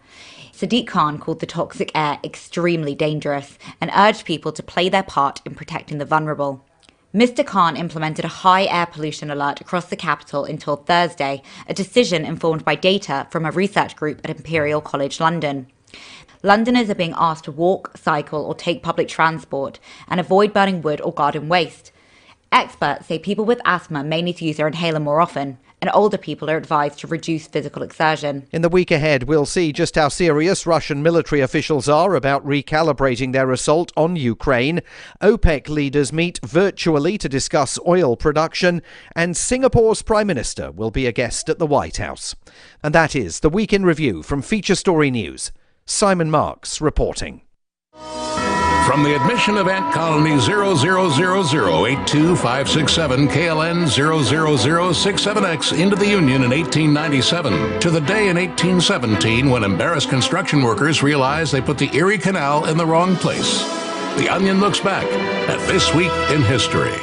Sadiq Khan called the toxic air extremely dangerous and urged people to play their part in protecting the vulnerable. Mr. Khan implemented a high air pollution alert across the capital until Thursday, a decision informed by data from a research group at Imperial College London. Londoners are being asked to walk, cycle or take public transport and avoid burning wood or garden waste. Experts say people with asthma may need to use their inhaler more often, and older people are advised to reduce physical exertion. In the week ahead, we'll see just how serious Russian military officials are about recalibrating their assault on Ukraine. OPEC leaders meet virtually to discuss oil production, and Singapore's Prime Minister will be a guest at the White House. And that is the Week in Review from Feature Story News. Simon Marks reporting. From the admission of Ant Colony 000082567 KLN 00067X into the Union in 1897, to the day in 1817 when embarrassed construction workers realized they put the Erie Canal in the wrong place. The Onion looks back at This Week in History.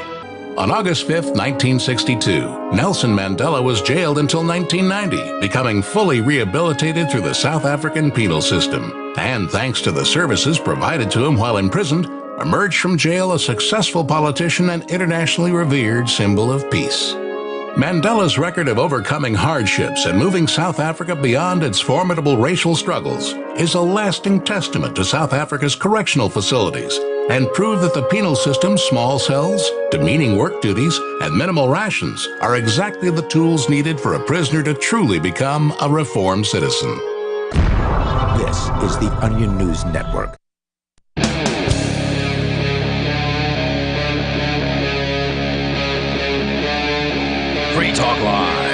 On August 5th, 1962, Nelson Mandela was jailed until 1990, becoming fully rehabilitated through the South African penal system. And thanks to the services provided to him while imprisoned, emerged from jail a successful politician and internationally revered symbol of peace. Mandela's record of overcoming hardships and moving South Africa beyond its formidable racial struggles is a lasting testament to South Africa's correctional facilities and prove that the penal system's small cells, demeaning work duties, and minimal rations are exactly the tools needed for a prisoner to truly become a reformed citizen. This is the Onion News Network. Free Talk Live.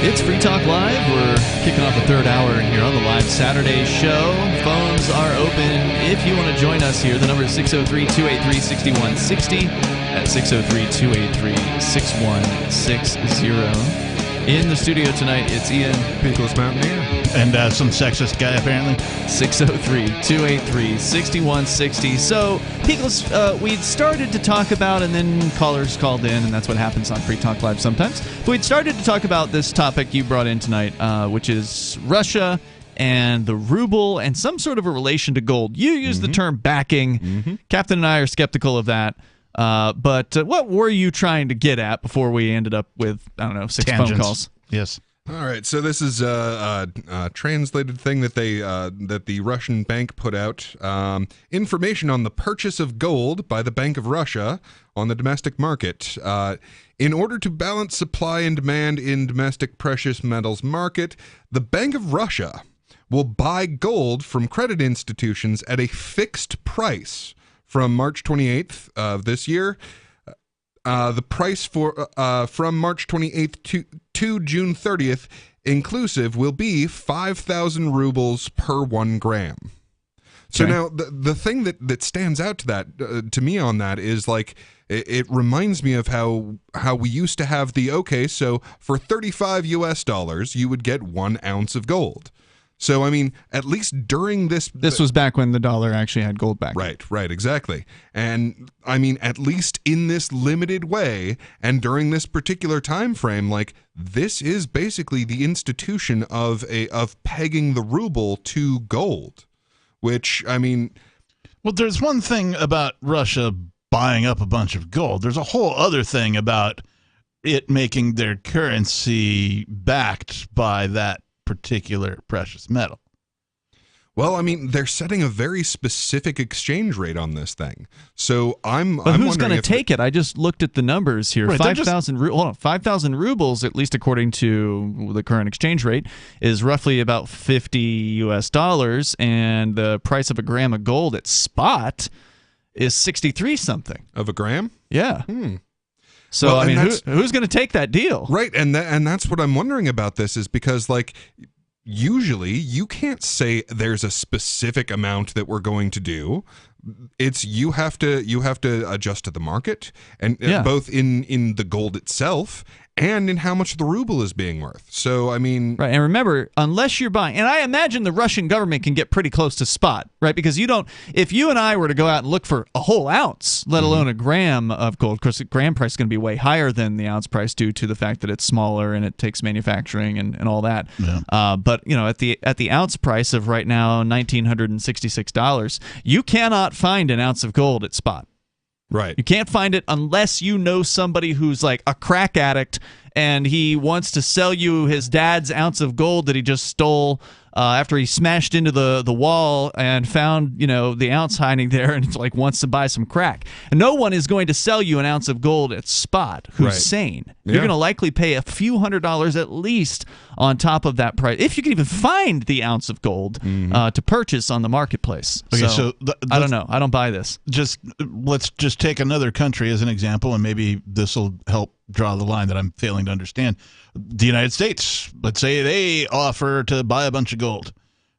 It's Free Talk Live. We're kicking off the third hour here on the live Saturday show. Phones are open if you want to join us here. The number is 603-283-6160 at 603-283-6160. In the studio tonight, it's Ian, Pickles Mountaineer, and some sexist guy apparently. 603-283-6160. So, Pickles, we'd started to talk about, and then callers called in, and that's what happens on Free Talk Live sometimes. But we'd started to talk about this topic you brought in tonight, which is Russia and the ruble and some sort of a relation to gold. You used the term backing. Captain and I are skeptical of that. But what were you trying to get at before we ended up with, I don't know, 6 phone calls? Yes. All right, so this is a translated thing that the Russian bank put out. Information on the purchase of gold by the Bank of Russia on the domestic market. In order to balance supply and demand in domestic precious metals market, the Bank of Russia will buy gold from credit institutions at a fixed price from March 28th of this year. The price for from March 28th to June 30th inclusive will be 5,000 rubles per 1 gram. So now the thing that stands out to that to me on that is like it reminds me of how we used to have so for $35 you would get 1 ounce of gold. So, I mean, at least during this was back when the dollar actually had gold back. Right, exactly. And, I mean, at least in this limited way and during this particular time frame, like, this is basically the institution of pegging the ruble to gold, which, I mean... Well, there's one thing about Russia buying up a bunch of gold. There's a whole other thing about it making their currency backed by that particular precious metal. Well, I mean, they're setting a very specific exchange rate on this thing. So But who's going to take it? I just looked at the numbers here. Right, 5,000 rubles, at least according to the current exchange rate, is roughly about $50, and the price of a gram of gold at spot is 63 something. Of a gram? Yeah. So, well, I mean, who's going to take that deal? Right, and that's what I'm wondering about this is because, like, usually you can't say there's a specific amount that we're going to do. It's you have to adjust to the market, and both in the gold itself and in how much the ruble is being worth. So, I mean... Right, and remember, unless you're buying... And I imagine the Russian government can get pretty close to spot, right? Because you don't... If you and I were to go out and look for a whole ounce, let alone a gram of gold, of course, the gram price is going to be way higher than the ounce price due to the fact that it's smaller and it takes manufacturing and all that. Yeah. But, you know, at the ounce price of right now, $1,966, you cannot find an ounce of gold at spot. Right. You can't find it unless you know somebody who's like a crack addict and he wants to sell you his dad's ounce of gold that he just stole after he smashed into the wall and found, the ounce hiding there, and it's like wants to buy some crack. And no one is going to sell you an ounce of gold at spot who's sane. You're going to likely pay a few $100s at least on top of that price, if you can even find the ounce of gold to purchase on the marketplace. Okay, I don't know. I don't buy this. Let's just take another country as an example, and maybe this will help draw the line that I'm failing to understand. The United States, let's say they offer to buy a bunch of gold,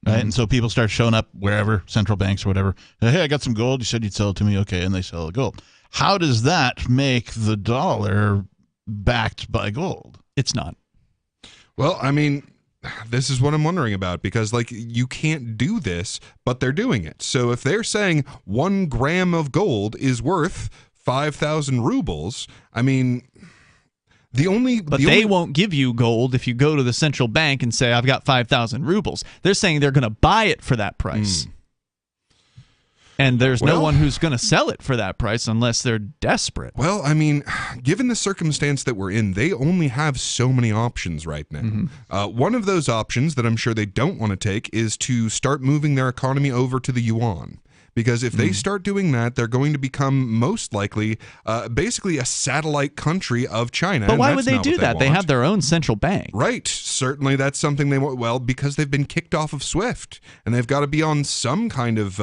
right? And so people start showing up wherever, central banks or whatever. Hey, I got some gold. You said you'd sell it to me. Okay, and they sell the gold. How does that make the dollar backed by gold? It's not. Well, I mean, this is what I'm wondering about, because you can't do this, but they're doing it. So if they're saying 1 gram of gold is worth 5,000 rubles, I mean, they won't give you gold if you go to the central bank and say, I've got 5,000 rubles. They're saying they're going to buy it for that price. And there's no one who's going to sell it for that price unless they're desperate. Well, I mean, given the circumstance that we're in, they only have so many options right now. One of those options that I'm sure they don't want to take is to start moving their economy over to the yuan. Because if they start doing that, they're going to become most likely basically a satellite country of China. But why would they do that? They have their own central bank. Right. Certainly that's something they want. Well, because they've been kicked off of SWIFT, and they've got to be on some kind of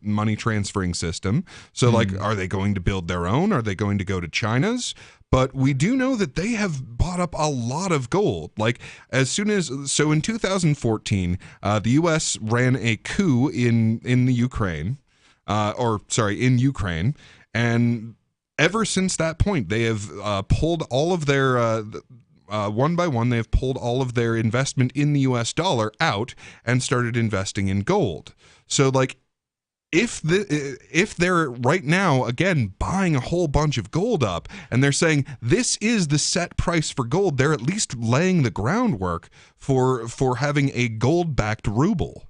money transferring system. So, are they going to build their own? Are they going to go to China's? But we do know that they have bought up a lot of gold. In 2014, the U.S. ran a coup in the Ukraine, in Ukraine, and ever since that point, they have pulled all of their one by one. They have pulled all of their investment in the U.S. dollar out and started investing in gold. So, if they're right now again buying a whole bunch of gold up, and they're saying this is the set price for gold, they're at least laying the groundwork for having a gold-backed ruble.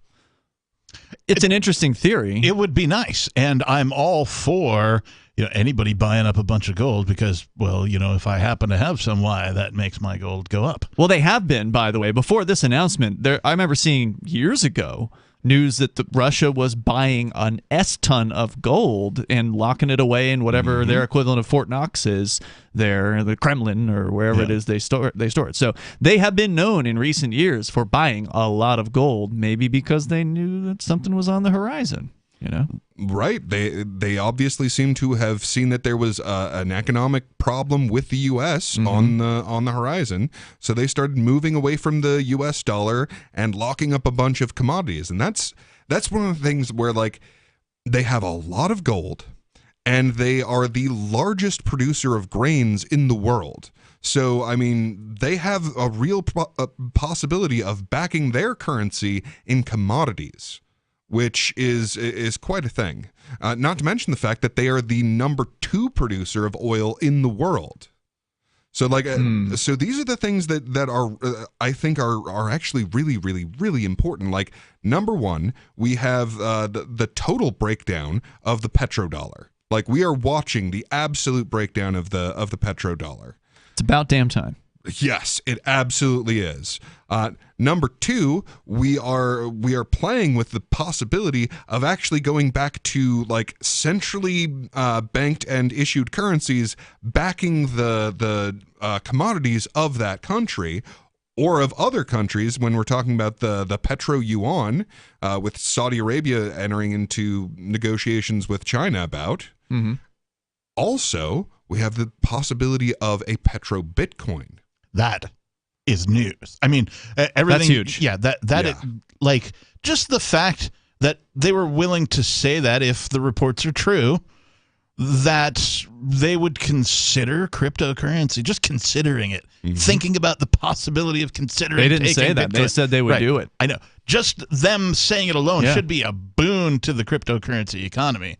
It's an interesting theory. It would be nice, and I'm all for anybody buying up a bunch of gold because, if I happen to have some, that makes my gold go up. Well, they have been, by the way, before this announcement. I remember seeing years ago news that Russia was buying an S-ton of gold and locking it away in whatever their equivalent of Fort Knox is there, the Kremlin or wherever it is they store it. So they have been known in recent years for buying a lot of gold, maybe because they knew that something was on the horizon. Right. They obviously seem to have seen that there was an economic problem with the U.S. on the horizon, so they started moving away from the U.S. dollar and locking up a bunch of commodities. And that's one of the things where they have a lot of gold, and they are the largest producer of grains in the world. So, I mean, they have a real possibility of backing their currency in commodities, which is quite a thing. Not to mention the fact that they are the number 2 producer of oil in the world. So so these are the things that are I think are actually really, really, really important. Number 1, we have the total breakdown of the petrodollar. We are watching the absolute breakdown of the petrodollar. It's about damn time. Yes, it absolutely is. Number 2, we are playing with the possibility of actually going back to centrally banked and issued currencies backing the commodities of that country or of other countries. When we're talking about the petro yuan, with Saudi Arabia entering into negotiations with China about. Also, we have the possibility of a petro Bitcoin. That is news. I mean, everything. That's huge. Yeah, just the fact that they were willing to say that, if the reports are true, that they would consider cryptocurrency, just considering it, thinking about the possibility of considering. They didn't say that. Bitcoin. They said they would do it. I know. Just them saying it alone should be a boon to the cryptocurrency economy.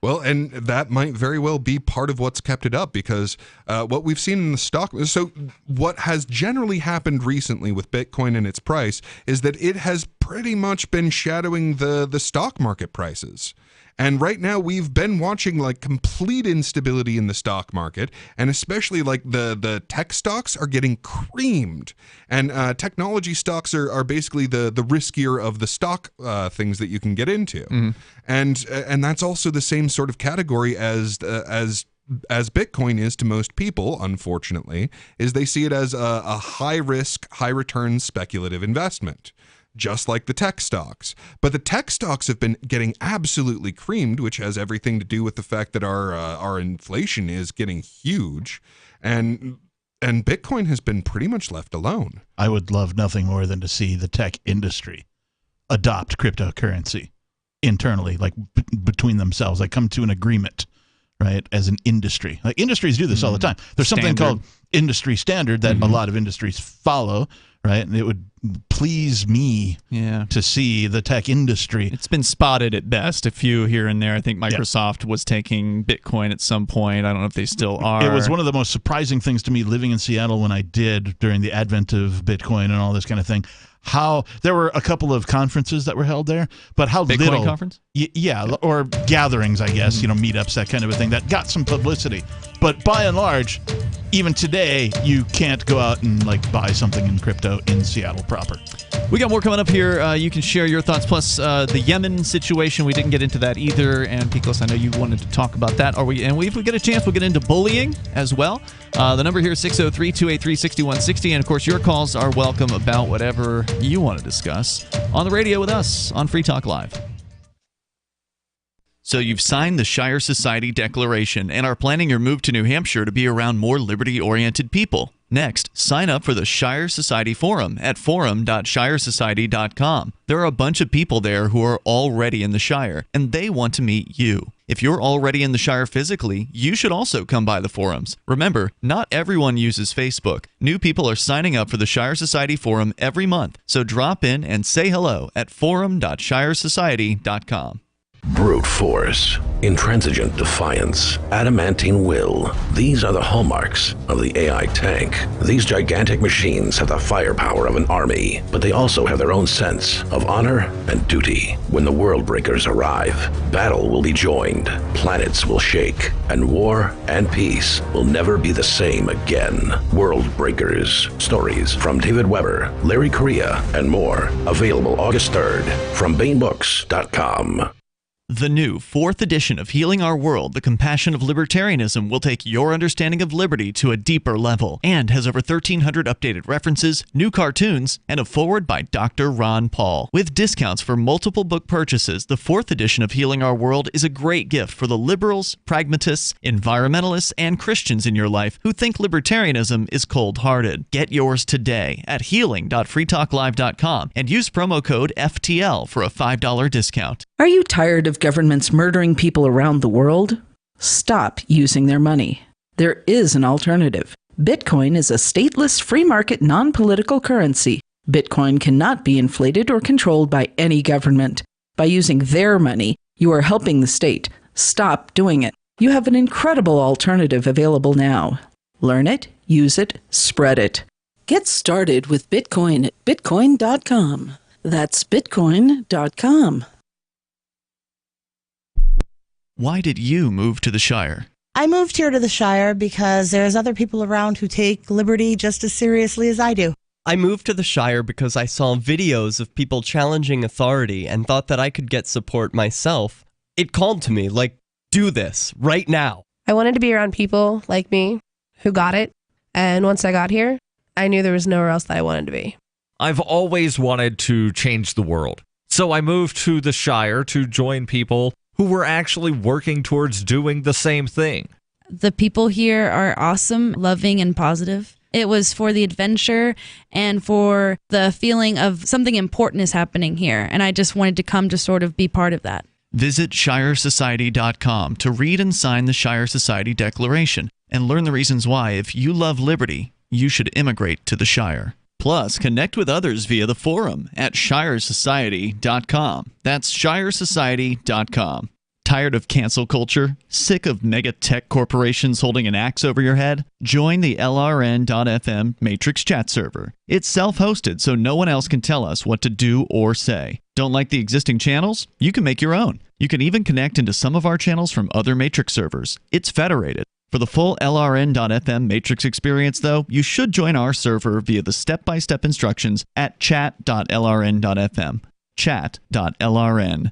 Well, and that might very well be part of what's kept it up, because what we've seen in the stock. So what has generally happened recently with Bitcoin and its price is that it has pretty much been shadowing the stock market prices. And right now we've been watching like complete instability in the stock market, and especially like the tech stocks are getting creamed, and technology stocks are basically the riskier of the stock things that you can get into. And that's also the same sort of category as Bitcoin is to most people, unfortunately, is they see it as a high risk, high return speculative investment, just like the tech stocks. But the tech stocks have been getting absolutely creamed, which has everything to do with the fact that our inflation is getting huge, and Bitcoin has been pretty much left alone. I would love nothing more than to see the tech industry adopt cryptocurrency internally, like between themselves, like come to an agreement, right, as an industry. Like industries do this all the time. There's something called industry standard that a lot of industries follow, right? And it would please me to see the tech industry. It's been spotted at best, a few here and there. I think Microsoft was taking Bitcoin at some point. I don't know if they still are. It was one of the most surprising things to me living in Seattle when I did during the advent of Bitcoin and all this kind of thing. How there were a couple of conferences that were held there, but how Bitcoin little conference? Yeah, or gatherings, I guess, meetups, that kind of a thing that got some publicity. But by and large, even today, you can't go out and like buy something in crypto in Seattle proper. We got more coming up here. You can share your thoughts, plus the Yemen situation. We didn't get into that either. And Picos, I know you wanted to talk about that. If we get a chance, we'll get into bullying as well. The number here is 603-283-6160. And, of course, your calls are welcome about whatever you want to discuss on the radio with us on Free Talk Live. So you've signed the Shire Society Declaration and are planning your move to New Hampshire to be around more liberty-oriented people. Next, sign up for the Shire Society Forum at forum.shiresociety.com. There are a bunch of people there who are already in the Shire, and they want to meet you. If you're already in the Shire physically, you should also come by the forums. Remember, not everyone uses Facebook. New people are signing up for the Shire Society Forum every month, so drop in and say hello at forum.shiresociety.com. Brute force, intransigent defiance, adamantine will. These are the hallmarks of the AI tank. These gigantic machines have the firepower of an army, but they also have their own sense of honor and duty. When the world breakers arrive, battle will be joined, planets will shake, and war and peace will never be the same again. World Breakers. Stories from David Weber, Larry Correia, and more. Available August 3rd from BaneBooks.com. The new 4th edition of Healing Our World, The Compassion of Libertarianism, will take your understanding of liberty to a deeper level and has over 1,300 updated references, new cartoons, and a foreword by Dr. Ron Paul. With discounts for multiple book purchases, the 4th edition of Healing Our World is a great gift for the liberals, pragmatists, environmentalists, and Christians in your life who think libertarianism is cold-hearted. Get yours today at healing.freetalklive.com and use promo code FTL for a $5 discount. Are you tired of governments murdering people around the world? Stop using their money. There is an alternative. Bitcoin is a stateless, free market, non-political currency. Bitcoin cannot be inflated or controlled by any government. By using their money, you are helping the state. Stop doing it. You have an incredible alternative available now. Learn it, use it, spread it. Get started with Bitcoin at bitcoin.com. That's bitcoin.com. Why did you move to the Shire? I moved here to the Shire because there's other people around who take liberty just as seriously as I do. I moved to the Shire because I saw videos of people challenging authority and thought that I could get support myself. It called to me, like, do this right now. I wanted to be around people like me who got it. And once I got here, I knew there was nowhere else that I wanted to be. I've always wanted to change the world. So I moved to the Shire to join people who were actually working towards doing the same thing. The people here are awesome, loving, and positive. It was for the adventure and for the feeling of something important is happening here. And I just wanted to come to sort of be part of that. Visit shiresociety.com to read and sign the Shire Society Declaration and learn the reasons why, if you love liberty, you should immigrate to the Shire. Plus, connect with others via the forum at shiresociety.com. That's shiresociety.com. Tired of cancel culture? Sick of mega tech corporations holding an axe over your head? Join the LRN.FM Matrix chat server. It's self-hosted, so no one else can tell us what to do or say. Don't like the existing channels? You can make your own. You can even connect into some of our channels from other Matrix servers. It's federated. For the full LRN.FM Matrix experience, though, you should join our server via the step-by-step instructions at chat.lrn.fm. Chat.lrn.fm.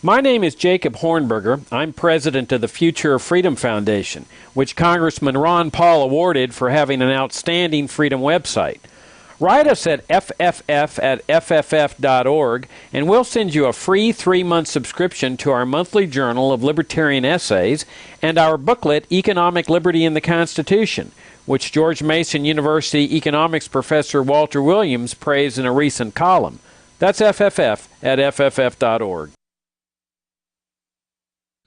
My name is Jacob Hornberger. I'm president of the Future of Freedom Foundation, which Congressman Ron Paul awarded for having an outstanding freedom website. Write us at fff@fff.org, and we'll send you a free 3-month subscription to our monthly journal of libertarian essays and our booklet, Economic Liberty in the Constitution, which George Mason University economics professor Walter Williams praised in a recent column. That's fff@fff.org.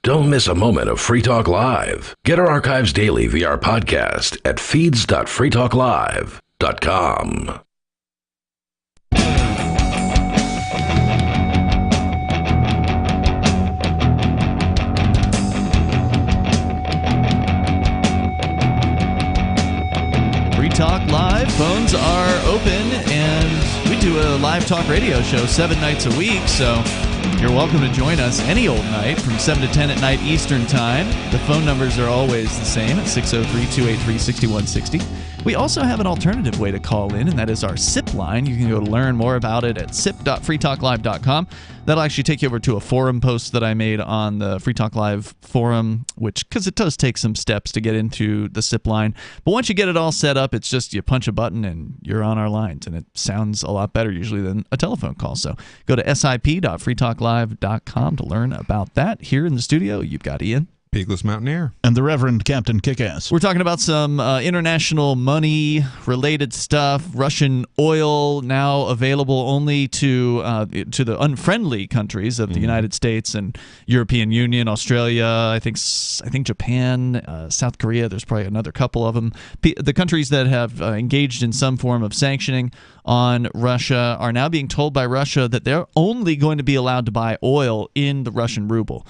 Don't miss a moment of Free Talk Live. Get our archives daily via our podcast at feeds.freetalklive.com. Free Talk Live. Phones are open, and we do a live talk radio show 7 nights a week, so you're welcome to join us any old night from 7 to 10 at night Eastern Time. The phone numbers are always the same at 603-283-6160. We also have an alternative way to call in, and that is our SIP line. You can go to learn more about it at sip.freetalklive.com. That'll actually take you over to a forum post that I made on the Free Talk Live forum, because it does take some steps to get into the SIP line. But once you get it all set up, it's just you punch a button and you're on our lines, and it sounds a lot better usually than a telephone call. So go to sip.freetalklive.com to learn about that. Here in the studio, you've got Ian. Peakless Mountaineer. And the Reverend Captain Kickass. We're talking about some international money-related stuff. Russian oil now available only to the unfriendly countries of the United States and European Union, Australia, I think Japan, South Korea. There's probably another couple of them. The countries that have engaged in some form of sanctioning on Russia are now being told by Russia that they're only going to be allowed to buy oil in the Russian ruble,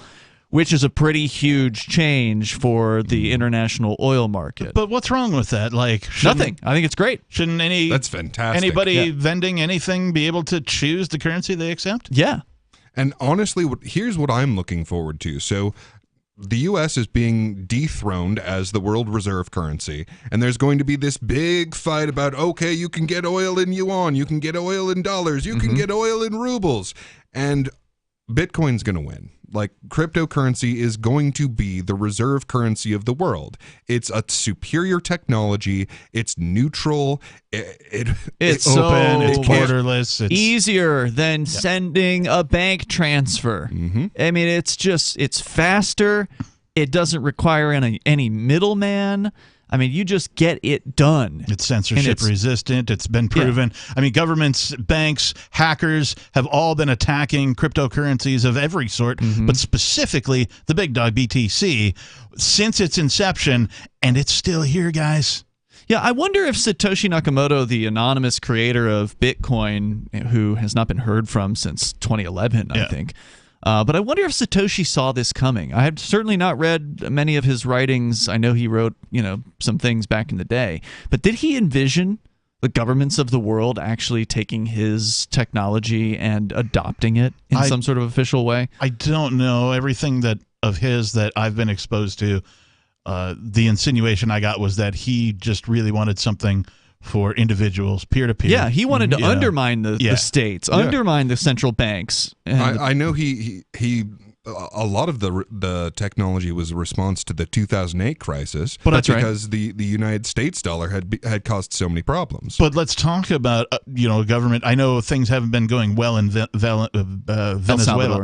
which is a pretty huge change for the international oil market. But what's wrong with that? Nothing. I think it's great. Shouldn't That's fantastic. Anybody vending anything be able to choose the currency they accept? Yeah. And honestly, here's what I'm looking forward to. So the U.S. is being dethroned as the world reserve currency, and there's going to be this big fight about, okay, you can get oil in yuan, you can get oil in dollars, you can get oil in rubles, and Bitcoin's going to win. Cryptocurrency is going to be the reserve currency of the world. It's a superior technology. It's neutral. It's open. It's borderless. It's easier than sending a bank transfer. I mean, it's faster. It doesn't require any middleman. I mean, you just get it done. It's censorship resistant. It's been proven. Yeah. I mean, governments, banks, hackers have all been attacking cryptocurrencies of every sort, but specifically the big dog BTC since its inception, and it's still here, guys. Yeah, I wonder if Satoshi Nakamoto, the anonymous creator of Bitcoin, who has not been heard from since 2011, I think, but I wonder if Satoshi saw this coming. I have certainly not read many of his writings. I know he wrote, some things back in the day. But did he envision the governments of the world actually taking his technology and adopting it in some sort of official way? I don't know. Everything of his that I've been exposed to, the insinuation I got was that he just really wanted something for individuals, peer-to-peer. Yeah, he wanted to undermine the states, undermine the central banks. I know he a lot of the technology was a response to the 2008 crisis, but that's because the United States dollar had caused so many problems. But let's talk about government. I know things haven't been going well in Venezuela,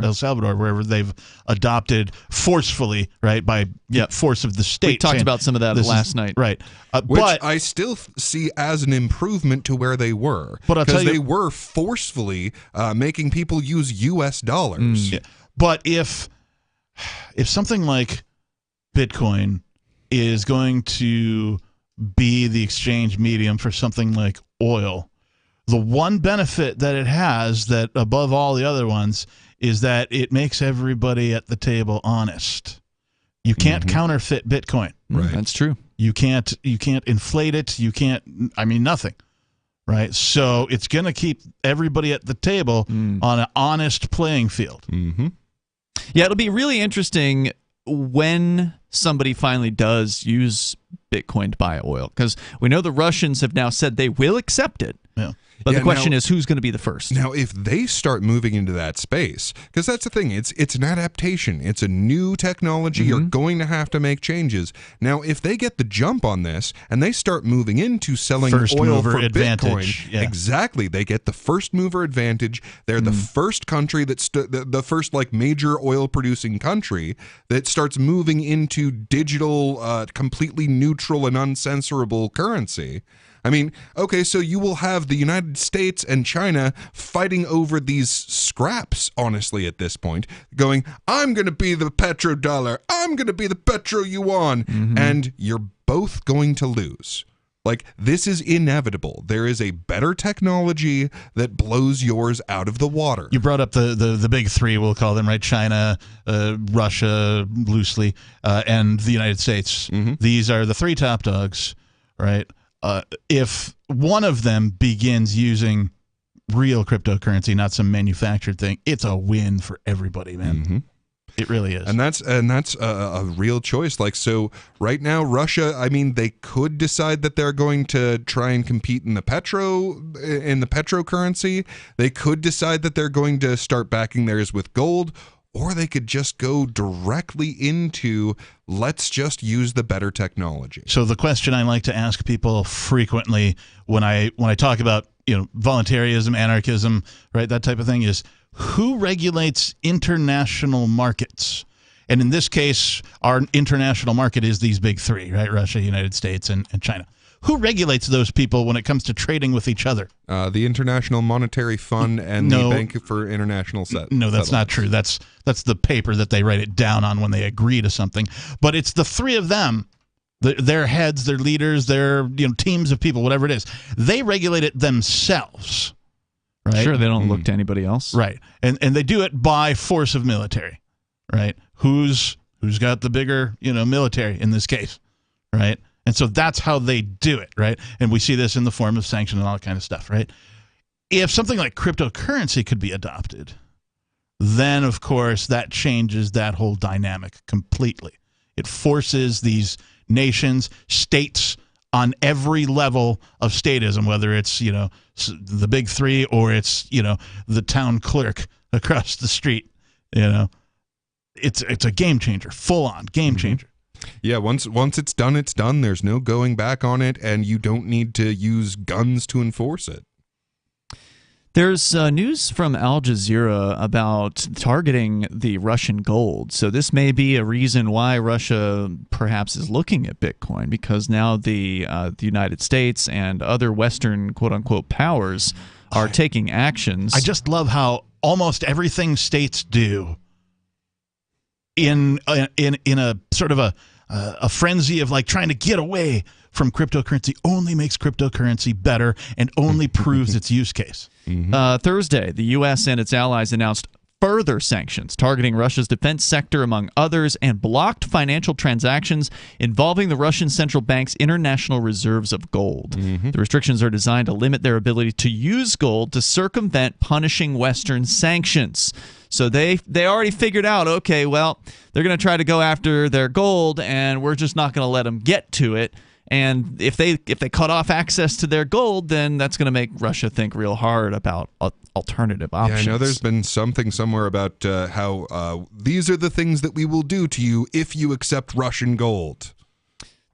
El Salvador, wherever they've adopted forcefully, by force of the state. We talked about some of that last night, right? Which but I still see as an improvement to where they were, because they were forcefully making people use U.S. dollars. Yeah. But if something like Bitcoin is going to be the exchange medium for something like oil, the one benefit that it has, that above all the other ones, is that it makes everybody at the table honest. You can't counterfeit Bitcoin. Right. That's true. You can't inflate it. You can't, nothing. right? So it's going to keep everybody at the table on an honest playing field. Mm-hmm. Yeah, it'll be really interesting when somebody finally does use Bitcoin to buy oil, because we know the Russians have now said they will accept it. Yeah. But Yeah, the question now- is, who's going to be the first? Now, if they start moving into that space, because that's the thing, it's an adaptation. It's a new technology. You're going to have to make changes. Now, if they get the jump on this and they start moving into selling First oil mover for advantage. Bitcoin, Yeah. exactly, they get the first mover advantage. They're the first country that's the first like major oil producing country that starts moving into digital, completely neutral and uncensorable currency. I mean, okay, so you will have the United States and China fighting over these scraps, honestly, at this point, going, I'm going to be the petrodollar, I'm going to be the petro yuan, and you're both going to lose. Like, this is inevitable. There is a better technology that blows yours out of the water. You brought up the big three, we'll call them, right? China, Russia, loosely, and the United States. These are the three top dogs, right? If one of them begins using real cryptocurrency, not some manufactured thing, it's a win for everybody, man. It really is. And that's a real choice. Like, so right now, Russia, I mean, they could decide that they're going to try and compete in the petrocurrency. They could decide that they're going to start backing theirs with gold, or they could just go directly into, let's just use the better technology. So the question I like to ask people frequently when I talk about, voluntarism, anarchism, right, that type of thing, is who regulates international markets? And in this case, our international market is these big three, right? Russia, United States, and China. Who regulates those people when it comes to trading with each other? The International Monetary Fund and the Bank for International Settlements. No, that's not true. That's the paper that they write it down on when they agree to something. But it's the three of them, their heads, their leaders, their teams of people, whatever it is. They regulate it themselves, right? Sure, they don't look to anybody else. Right. And they do it by force of military, right? Who's got the bigger, military in this case, right? And so that's how they do it, right? And we see this in the form of sanctions and all that kind of stuff, right? If something like cryptocurrency could be adopted, then, of course, that changes that whole dynamic completely. It forces these nations, states on every level of statism, whether it's, the big three or it's, the town clerk across the street, It's a game changer, full-on game changer. Yeah, once it's done, it's done. There's no going back on it, and you don't need to use guns to enforce it. There's news from Al Jazeera about targeting the Russian gold. So this may be a reason why Russia perhaps is looking at Bitcoin, because now the United States and other Western quote-unquote powers are taking actions. I just love how almost everything states do in a sort of a frenzy of like trying to get away from cryptocurrency only makes cryptocurrency better and only proves its use case. Thursday, the U.S. and its allies announced further sanctions targeting Russia's defense sector, among others, and blocked financial transactions involving the Russian central bank's international reserves of gold. The restrictions are designed to limit their ability to use gold to circumvent punishing Western sanctions. So they already figured out, okay, well, they're going to try to go after their gold, and we're just not going to let them get to it. And if they cut off access to their gold, then that's going to make Russia think real hard about alternative options. Yeah, I know there's been something somewhere about how these are the things that we will do to you if you accept Russian gold.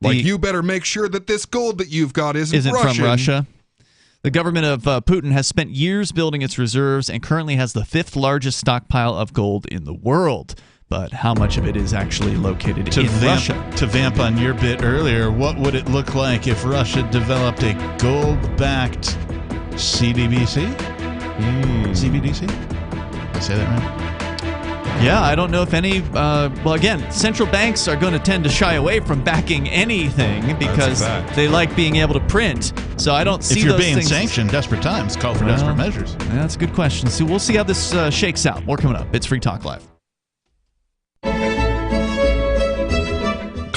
Like, you better make sure that this gold that you've got isn't Russian. From Russia. The government of Putin has spent years building its reserves and currently has the 5th largest stockpile of gold in the world. But how much of it is actually located in Russia? To vamp on your bit earlier, what would it look like if Russia developed a gold-backed CBDC? CBDC? Did I say that right? Yeah, I don't know if any... well, again, central banks are going to tend to shy away from backing anything because they like being able to print. So I don't see if you're those being things... sanctioned, desperate times call for desperate measures. Yeah, that's a good question. So we'll see how this shakes out. More coming up. It's Free Talk Live.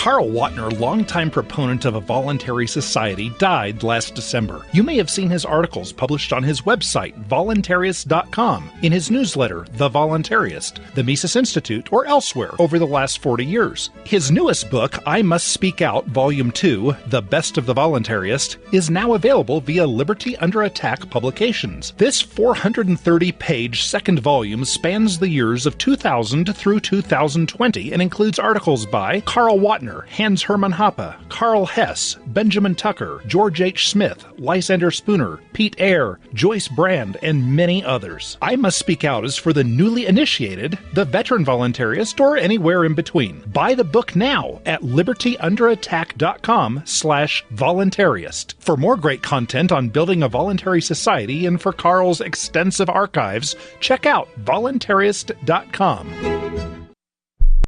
Karl Wattner, longtime proponent of a voluntary society, died last December. You may have seen his articles published on his website, voluntarist.com, in his newsletter, The Voluntarist, the Mises Institute, or elsewhere over the last 40 years. His newest book, I Must Speak Out, Volume 2, The Best of the Voluntarist, is now available via Liberty Under Attack Publications. This 430-page second volume spans the years of 2000 through 2020 and includes articles by Karl Wattner, Hans Hermann Hoppe, Karl Hess, Benjamin Tucker, George H. Smith, Lysander Spooner, Pete Eyre, Joyce Brand, and many others. I Must Speak Out is for the newly initiated, the veteran voluntarist, or anywhere in between. Buy the book now at libertyunderattack.com/voluntarist. For more great content on building a voluntary society and for Karl's extensive archives, check out voluntarist.com.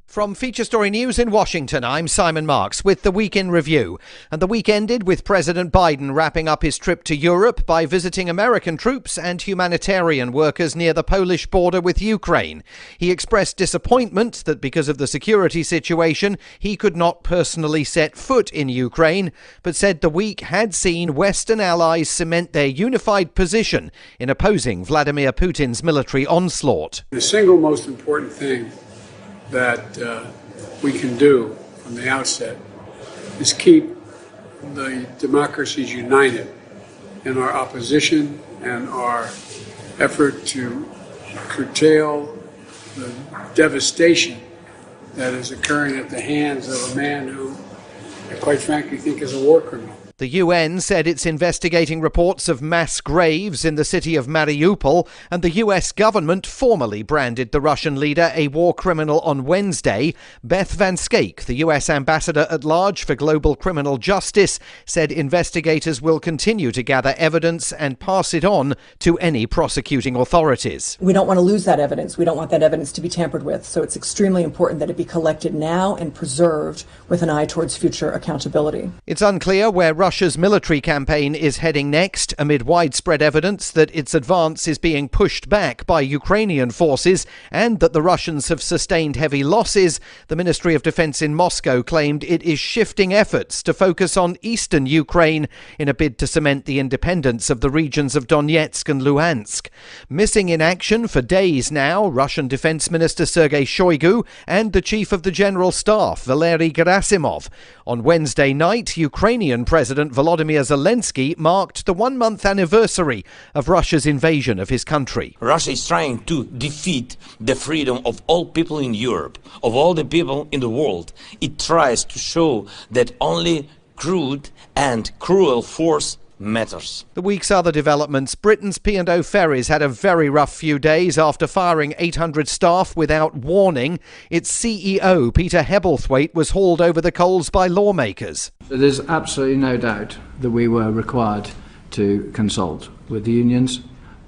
From Feature Story News in Washington, I'm Simon Marks with the Week in Review. And the week ended with President Biden wrapping up his trip to Europe by visiting American troops and humanitarian workers near the Polish border with Ukraine. He expressed disappointment that because of the security situation, he could not personally set foot in Ukraine, but said the week had seen Western allies cement their unified position in opposing Vladimir Putin's military onslaught. The single most important thing that we can do from the outset is keep the democracies united in our opposition and our effort to curtail the devastation that is occurring at the hands of a man who I quite frankly think is a war criminal. The UN said it's investigating reports of mass graves in the city of Mariupol, and the US government formally branded the Russian leader a war criminal on Wednesday. Beth Van Schaik, the US ambassador at large for global criminal justice, said investigators will continue to gather evidence and pass it on to any prosecuting authorities. We don't want to lose that evidence. We don't want that evidence to be tampered with. So it's extremely important that it be collected now and preserved with an eye towards future accountability. It's unclear where Russia's military campaign is heading next, amid widespread evidence that its advance is being pushed back by Ukrainian forces and that the Russians have sustained heavy losses. The Ministry of Defense in Moscow claimed it is shifting efforts to focus on eastern Ukraine in a bid to cement the independence of the regions of Donetsk and Luhansk. Missing in action for days now, Russian Defense Minister Sergei Shoigu and the Chief of the General Staff, Valery Gerasimov. On Wednesday night, Ukrainian President Volodymyr Zelensky marked the one-month anniversary of Russia's invasion of his country. Russia is trying to defeat the freedom of all people in Europe, of all the people in the world. It tries to show that only crude and cruel force matters. The week's other developments. Britain's P&O Ferries had a very rough few days after firing 800 staff without warning. Its CEO, Peter Hebblethwaite, was hauled over the coals by lawmakers. There's absolutely no doubt that we were required to consult with the unions.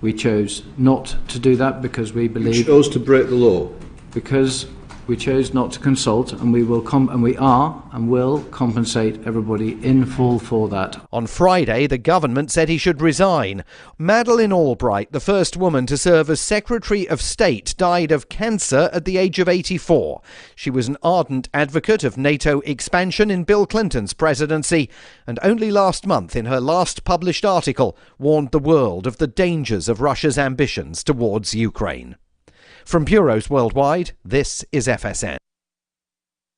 We chose not to do that because we believe... You chose to break the law? Because we chose not to consult, and we will will compensate everybody in full for that. On Friday, the government said he should resign. Madeleine Albright, the first woman to serve as Secretary of State, died of cancer at the age of 84. She was an ardent advocate of NATO expansion in Bill Clinton's presidency, and only last month, in her last published article, warned the world of the dangers of Russia's ambitions towards Ukraine. From bureaus worldwide, this is FSN.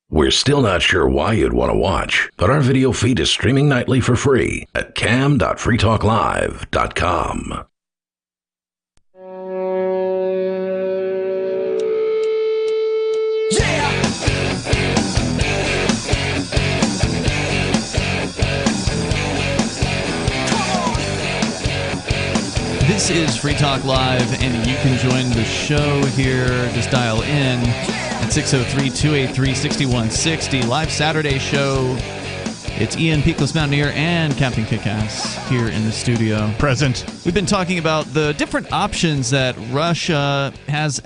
We're still not sure why you'd want to watch, but our video feed is streaming nightly for free at cam.freetalklive.com. This is Free Talk Live, and you can join the show here. Just dial in at 603-283-6160. Live Saturday show. It's Ian, Peakless Mountaineer, and Captain Kickass here in the studio. Present. We've been talking about the different options that Russia has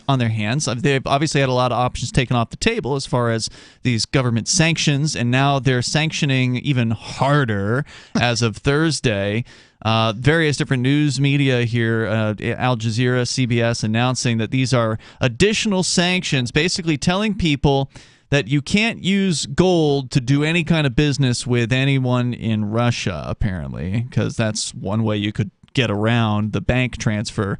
on their hands. They've obviously had a lot of options taken off the table as far as these government sanctions, and now they're sanctioning even harder as of Thursday. Various different news media here, Al Jazeera, CBS, announcing that these are additional sanctions, basically telling people that you can't use gold to do any kind of business with anyone in Russia, apparently, because that's one way you could get around the bank transfer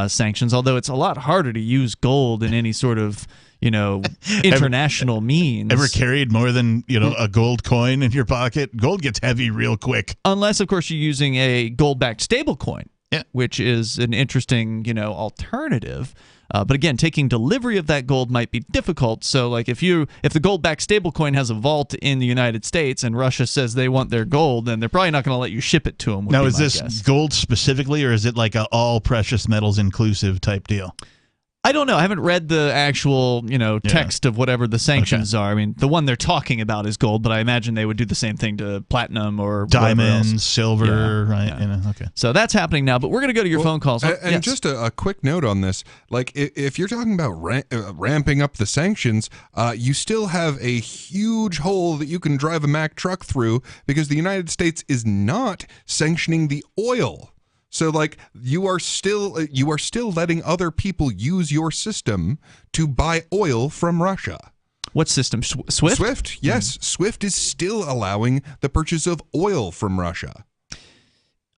sanctions, although it's a lot harder to use gold in any sort of international means. Ever carried more than a gold coin in your pocket? Gold gets heavy real quick. Unless, of course, you're using a gold-backed stablecoin, which is an interesting alternative. But again, taking delivery of that gold might be difficult. So, like, if the gold-backed stablecoin has a vault in the United States and Russia says they want their gold, then they're probably not going to let you ship it to them. Now, is this gold specifically, or is it like a all precious metals inclusive type deal? I don't know. I haven't read the actual, text of whatever the sanctions are. I mean, the one they're talking about is gold, but I imagine they would do the same thing to platinum or diamonds, silver, right? Yeah. Okay. So that's happening now. But we're going to go to your phone calls. And just a quick note on this: like, if you're talking about ramping up the sanctions, you still have a huge hole that you can drive a Mack truck through because the United States is not sanctioning the oil. So, like, you are still letting other people use your system to buy oil from Russia. What system? Swift? Swift, yes. Swift is still allowing the purchase of oil from Russia.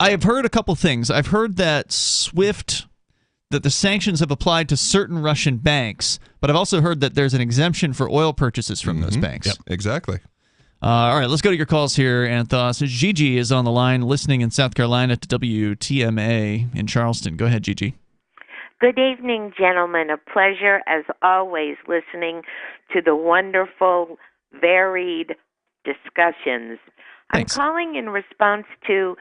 I have heard a couple things. I've heard that that the sanctions have applied to certain Russian banks, but I've also heard that there's an exemption for oil purchases from those banks. Yep, exactly. All right, let's go to your calls here, Anthos. Gigi is on the line, listening in South Carolina to WTMA in Charleston. Go ahead, Gigi. Good evening, gentlemen. A pleasure, as always, listening to the wonderful, varied discussions. Thanks. I'm calling in response to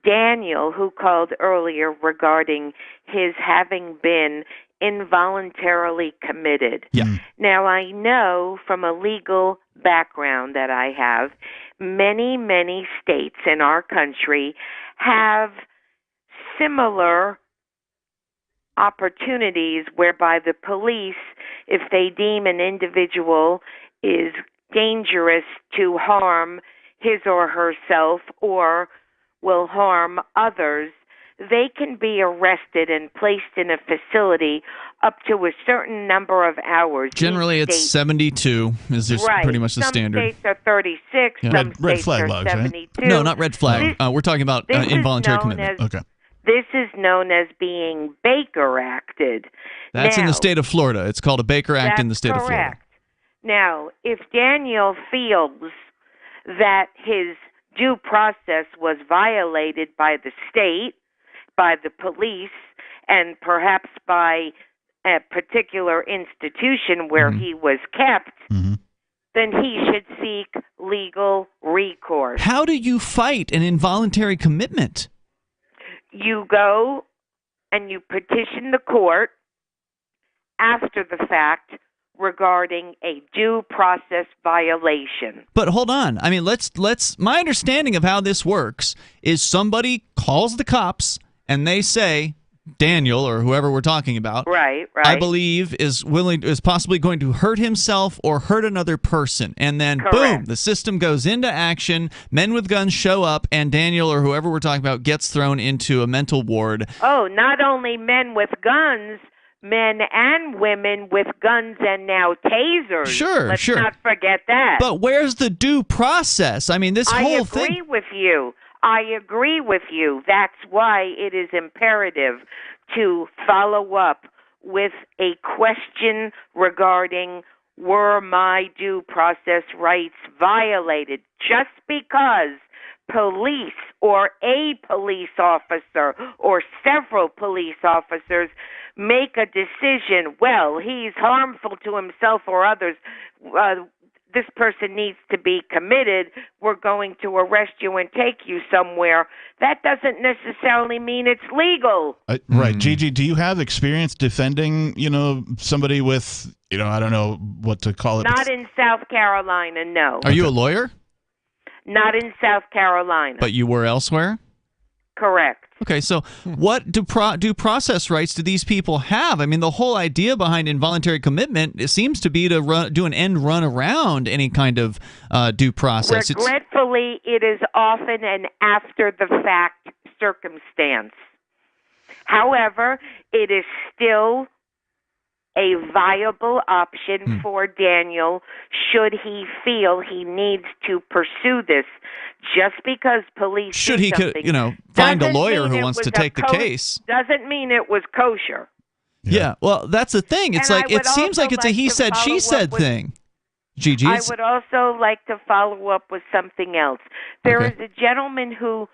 Daniel, who called earlier regarding his having been involuntarily committed. Yeah. Now, I know from a legal background that I have, many, many states in our country have similar opportunities whereby the police, if they deem an individual is dangerous to harm his or herself or will harm others, they can be arrested and placed in a facility up to a certain number of hours. Generally, it's 72 is just pretty much the standard. Some states are 36. Yeah. Some Red states flag are laws, right? 72. No, not red flag. We're talking about involuntary commitment. Okay. This is known as being Baker Acted. That's now, in the state of Florida. It's called a Baker Act in the state of Florida. Correct. Now, if Daniel feels that his due process was violated by the state, by the police, and perhaps by a particular institution where he was kept, then he should seek legal recourse. How do you fight an involuntary commitment? You go and you petition the court after the fact regarding a due process violation. But hold on. I mean, let's my understanding of how this works is somebody calls the cops and they say, Daniel or whoever we're talking about, right, I believe is possibly going to hurt himself or hurt another person. And then boom, the system goes into action, men with guns show up, and Daniel or whoever we're talking about gets thrown into a mental ward. Oh, not only men with guns, men and women with guns and now tasers. Sure, Let's not forget that. But where's the due process? I mean, this whole thing. I agree with you. I agree with you. That's why it is imperative to follow up with a question regarding, were my due process rights violated? Just because police or a police officer or several police officers make a decision, well, he's harmful to himself or others, this person needs to be committed, we're going to arrest you and take you somewhere. That doesn't necessarily mean it's legal. Right. Gigi, do you have experience defending, somebody with, I don't know what to call it. Not in South Carolina, no. Are you a lawyer? Not in South Carolina. But you were elsewhere? Correct. Okay, so what due process rights do these people have? I mean, the whole idea behind involuntary commitment seems to be to do an end run around any kind of due process. Regretfully, it is often an after-the-fact circumstance. However, it is still a viable option for Daniel should he feel he needs to pursue this. Just because police should he could, find a lawyer who wants to take the case, doesn't mean it was kosher. Yeah, well, that's the thing. It's And like I would it seems like it's a also he like to said, she follow said up with- thing. Gigi, I would also like to follow up with something else. There is a gentleman who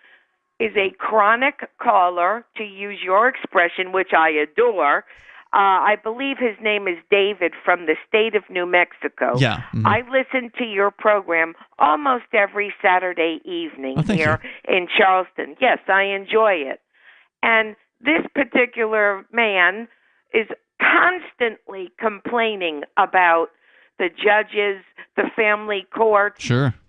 is a chronic caller, to use your expression, which I adore. I believe his name is David from the state of New Mexico. Yeah. I listen to your program almost every Saturday evening here in Charleston. Yes, I enjoy it. And this particular man is constantly complaining about the judges, the family court,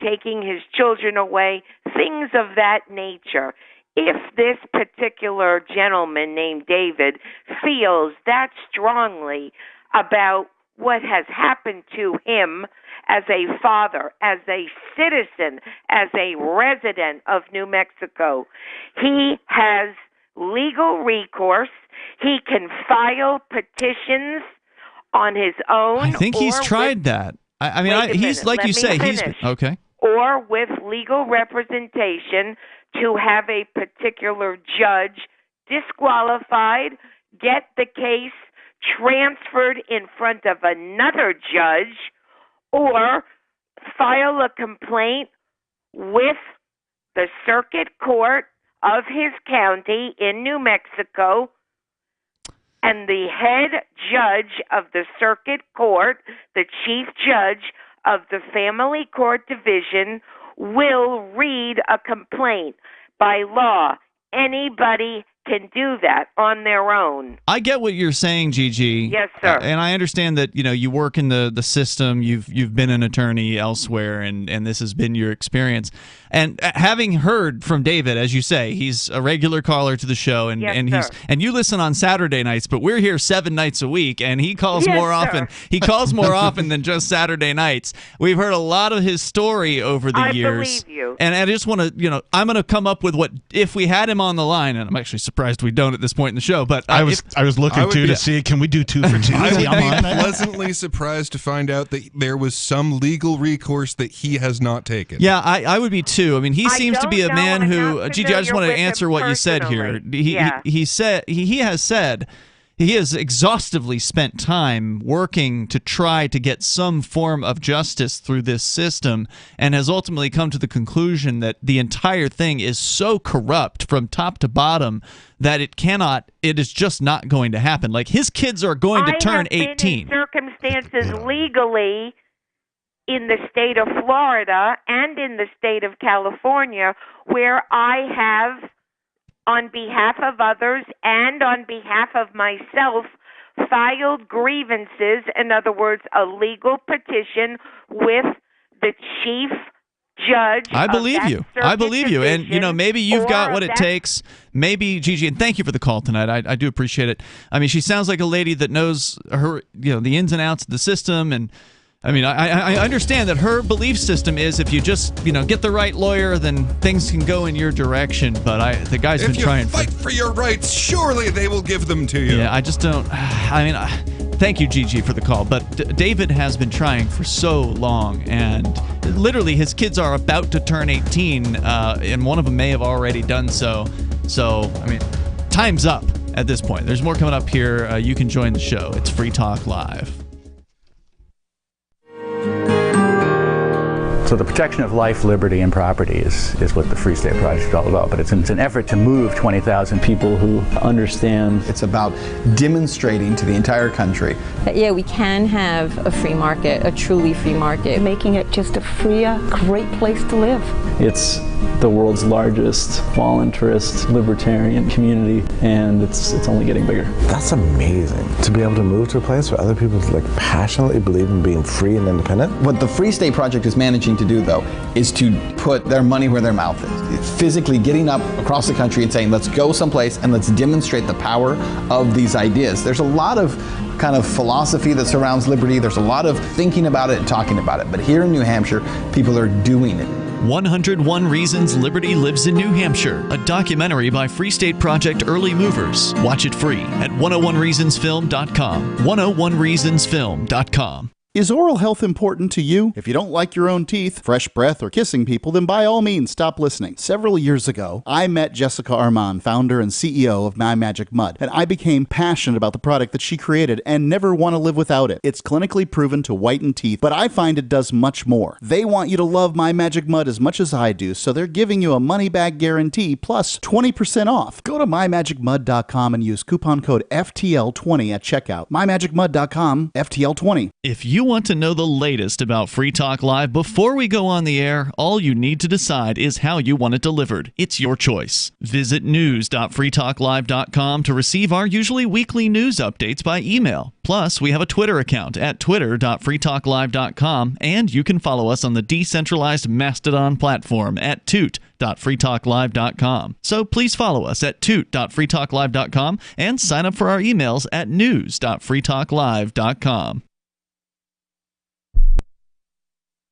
taking his children away, things of that nature. If this particular gentleman named David feels that strongly about what has happened to him as a father, as a citizen, as a resident of New Mexico, he has legal recourse. He can file petitions on his own. I think he's or tried that. I mean, he's like Let you me say, finish. he's okay. Or with legal representation to have a particular judge disqualified, get the case transferred in front of another judge, or file a complaint with the circuit court of his county in New Mexico, and the head judge of the circuit court, the chief judge of the family court division, will read a complaint. By law, anybody can do that on their own. I get what you're saying, Gigi. Yes, sir. And I understand that, you work in the system, you've been an attorney elsewhere, and this has been your experience. And having heard from David, as you say, he's a regular caller to the show, and, Yes, sir. and you listen on Saturday nights, but we're here 7 nights a week, and he calls Yes, more sir. often. He calls more often than just Saturday nights. We've heard a lot of his story over the I years. believe you. And I just want to, I'm going to come up with what, if we had him on the line, and I'm actually surprised we don't at this point in the show, but I was looking to see, can we do 2 for 2? I Is he would be online? pleasantly surprised to find out that there was some legal recourse that he has not taken. Yeah, I would be too. I mean, he seems to be a don't man know. I'm who, not Gigi, I just want to familiar with answer him what you said here. He said he has said he has exhaustively spent time working to try to get some form of justice through this system, and has ultimately come to the conclusion that the entire thing is so corrupt from top to bottom that it is just not going to happen. Like, his kids are going to turn 18. I have been in circumstances legally in the state of Florida and in the state of California where I have, on behalf of others and on behalf of myself, filed grievances, in other words, a legal petition with the chief judge. I believe you. I believe you. And, maybe you've got what it takes. Maybe, Gigi, and thank you for the call tonight. I do appreciate it. I mean, she sounds like a lady that knows the ins and outs of the system. And, I mean, I understand that her belief system is if you just, get the right lawyer, then things can go in your direction. But the guy's been trying. If you fight for your rights, surely they will give them to you. Yeah, I just don't. I mean, thank you, Gigi, for the call. But David has been trying for so long, and literally his kids are about to turn 18, and one of them may have already done so. So, I mean, time's up at this point. There's more coming up here. You can join the show. It's Free Talk Live. So the protection of life, liberty, and property is what the Free State Project is all about. But it's an effort to move 20,000 people who understand. It's about demonstrating to the entire country that, yeah, we can have a free market, a truly free market. Making it just a freer, great place to live. It's the world's largest voluntarist libertarian community, and it's only getting bigger. That's amazing, to be able to move to a place where other people passionately believe in being free and independent. What the Free State Project is managing to do, though, is to put their money where their mouth is. Physically getting up across the country and saying, let's go someplace and let's demonstrate the power of these ideas. There's a lot of kind of philosophy that surrounds liberty. There's a lot of thinking about it and talking about it. But here in New Hampshire, people are doing it. 101 Reasons Liberty Lives in New Hampshire, a documentary by Free State Project Early Movers. Watch it free at 101reasonsfilm.com. 101reasonsfilm.com. Is oral health important to you? If you don't like your own teeth, fresh breath, or kissing people, then by all means stop listening. Several years ago, I met Jessica Armand, founder and CEO of My Magic Mud, and I became passionate about the product that she created and never want to live without it. It's clinically proven to whiten teeth, but I find it does much more. They want you to love My Magic Mud as much as I do, so they're giving you a money-back guarantee plus 20% off. Go to mymagicmud.com and use coupon code FTL20 at checkout. mymagicmud.com, FTL20. If you want to know the latest about Free Talk Live before we go on the air, all you need to decide is how you want it delivered. It's your choice. Visit news.freetalklive.com to receive our usually weekly news updates by email. Plus, we have a Twitter account at twitter.freetalklive.com, and you can follow us on the decentralized Mastodon platform at toot.freetalklive.com. So please follow us at toot.freetalklive.com and sign up for our emails at news.freetalklive.com.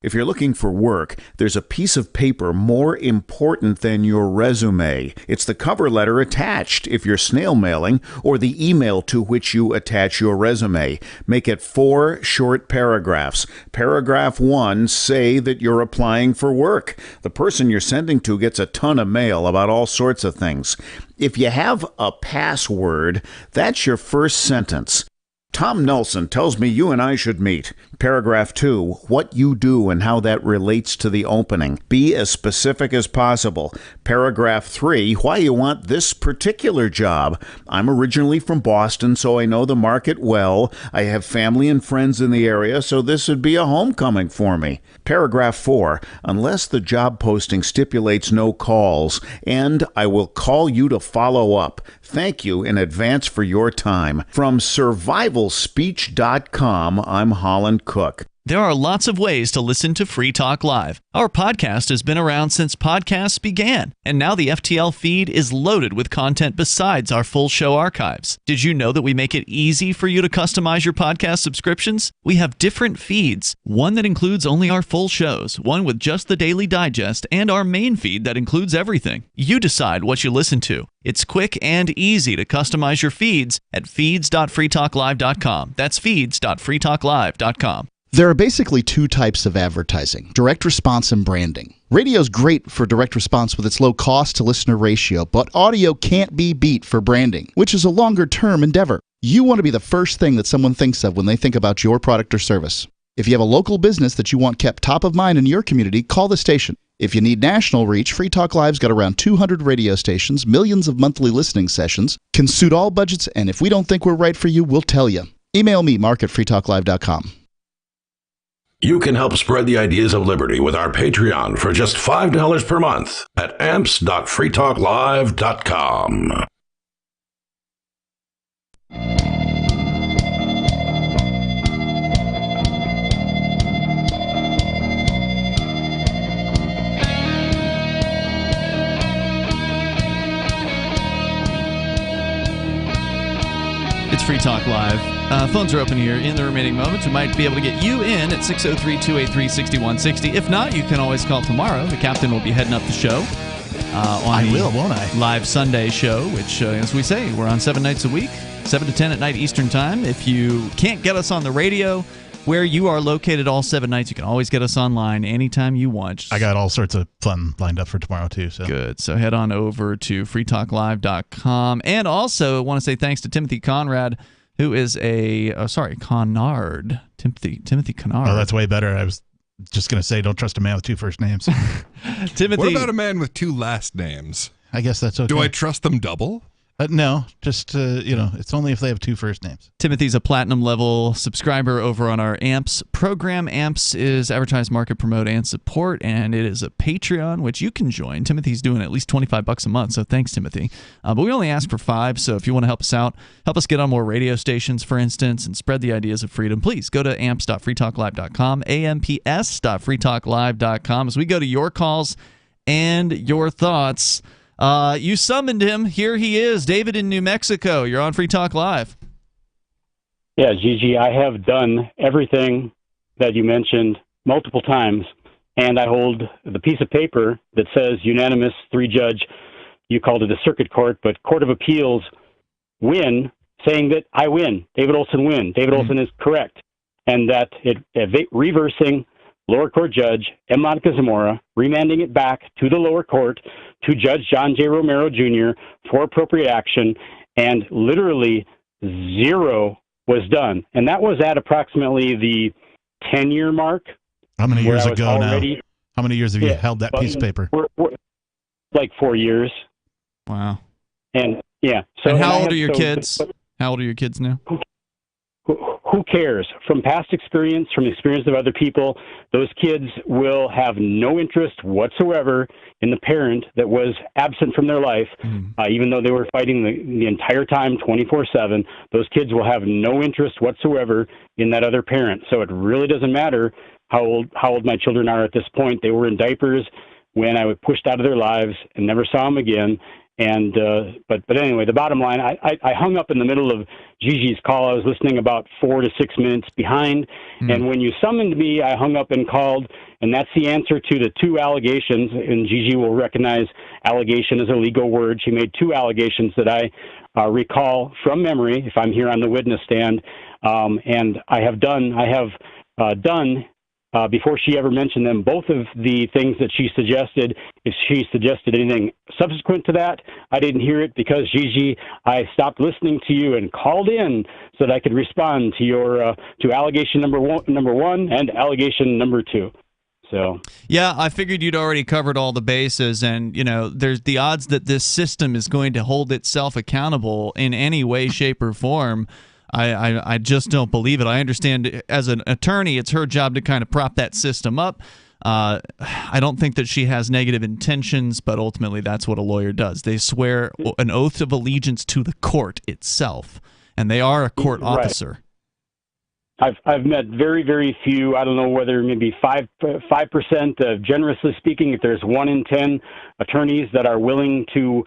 If you're looking for work, there's a piece of paper more important than your resume. It's the cover letter attached if you're snail mailing, or the email to which you attach your resume. Make it 4 short paragraphs. Paragraph 1, say that you're applying for work. The person you're sending to gets a ton of mail about all sorts of things. If you have a password, that's your first sentence. Tom Nelson tells me you and I should meet. Paragraph 2, what you do and how that relates to the opening. Be as specific as possible. Paragraph 3, why you want this particular job. I'm originally from Boston, so I know the market well. I have family and friends in the area, so this would be a homecoming for me. Paragraph 4, unless the job posting stipulates no calls, and I will call you to follow up. Thank you in advance for your time. From survivalspeech.com, I'm Holland Cook. There are lots of ways to listen to Free Talk Live. Our podcast has been around since podcasts began, and now the FTL feed is loaded with content besides our full show archives. Did you know that we make it easy for you to customize your podcast subscriptions? We have different feeds, one that includes only our full shows, one with just the Daily Digest, and our main feed that includes everything. You decide what you listen to. It's quick and easy to customize your feeds at feeds.freetalklive.com. That's feeds.freetalklive.com. There are basically 2 types of advertising, direct response and branding. Radio's great for direct response with its low cost to listener ratio, but audio can't be beat for branding, which is a longer term endeavor. You want to be the first thing that someone thinks of when they think about your product or service. If you have a local business that you want kept top of mind in your community, call the station. If you need national reach, Free Talk Live's got around 200 radio stations, millions of monthly listening sessions, can suit all budgets, and if we don't think we're right for you, we'll tell you. Email me, mark@freetalklive.com. You can help spread the ideas of liberty with our Patreon for just $5 per month at amps.freetalklive.com. It's Free Talk Live. Phones are open here in the remaining moments. We might be able to get you in at 603-283-6160. If not, you can always call tomorrow. The captain will be heading up the show. Won't I? Live Sunday show, which, as we say, we're on 7 nights a week, 7 to 10 at night Eastern Time. If you can't get us on the radio where you are located all 7 nights, you can always get us online anytime you want. I got all sorts of fun lined up for tomorrow, too. So good. So head on over to freetalklive.com. And also, I want to say thanks to Timothy Conrad, who is Conard. Timothy Conrad. Oh, that's way better. I was just going to say, don't trust a man with 2 first names. Timothy. What about a man with 2 last names? I guess that's okay. Do I trust them double? No, just, it's only if they have 2 first names. Timothy's a platinum level subscriber over on our AMPS program. AMPS is advertise, market, promote, and support, and it is a Patreon, which you can join. Timothy's doing at least $25 a month, so thanks, Timothy. But we only ask for 5, so if you want to help us out, help us get on more radio stations, for instance, and spread the ideas of freedom, please go to amps.freetalklive.com, amps.freetalklive.com, as we go to your calls and your thoughts. You summoned him. Here he is. David in New Mexico. You're on Free Talk Live. Yeah, Gigi, I have done everything that you mentioned multiple times, and I hold the piece of paper that says unanimous 3-judge, you called it a circuit court, but Court of Appeals win, saying that I win. David Olson win. David Olson is correct. And that reversing lower court judge M. Monica Zamora, remanding it back to the lower court to Judge John J. Romero Jr. for appropriate action, and literally zero was done. And that was at approximately the 10-year mark. How many years ago now? How many years have you held that piece of paper? We're like 4 years. Wow. And yeah. So and how old are your kids? How old are your kids now? Who cares? From past experience, from the experience of other people, those kids will have no interest whatsoever in the parent that was absent from their life, even though they were fighting the entire time, 24/7. Those kids will have no interest whatsoever in that other parent. So it really doesn't matter how old my children are at this point. They were in diapers when I was pushed out of their lives and never saw them again. And but anyway, the bottom line, I hung up in the middle of Gigi's call. I was listening about 4 to 6 minutes behind, and when you summoned me, I hung up and called, and that's the answer to the 2 allegations. And Gigi will recognize allegation as a legal word. She made 2 allegations that I recall from memory, if I'm here on the witness stand, and I have done. Before she ever mentioned them, both of the things that she suggested. If she suggested anything subsequent to that, I didn't hear it because, Gigi, I stopped listening to you and called in so that I could respond to your to allegation number one and allegation number 2. So yeah, I figured you'd already covered all the bases, and there's the odds that this system is going to hold itself accountable in any way, shape, or form. I just don't believe it. I understand as an attorney, it's her job to kind of prop that system up. I don't think that she has negative intentions, but ultimately that's what a lawyer does. They swear an oath of allegiance to the court itself, and they are a court officer. I've met very, very few. I don't know whether maybe 5%. Generously speaking, if there's 1 in 10 attorneys that are willing to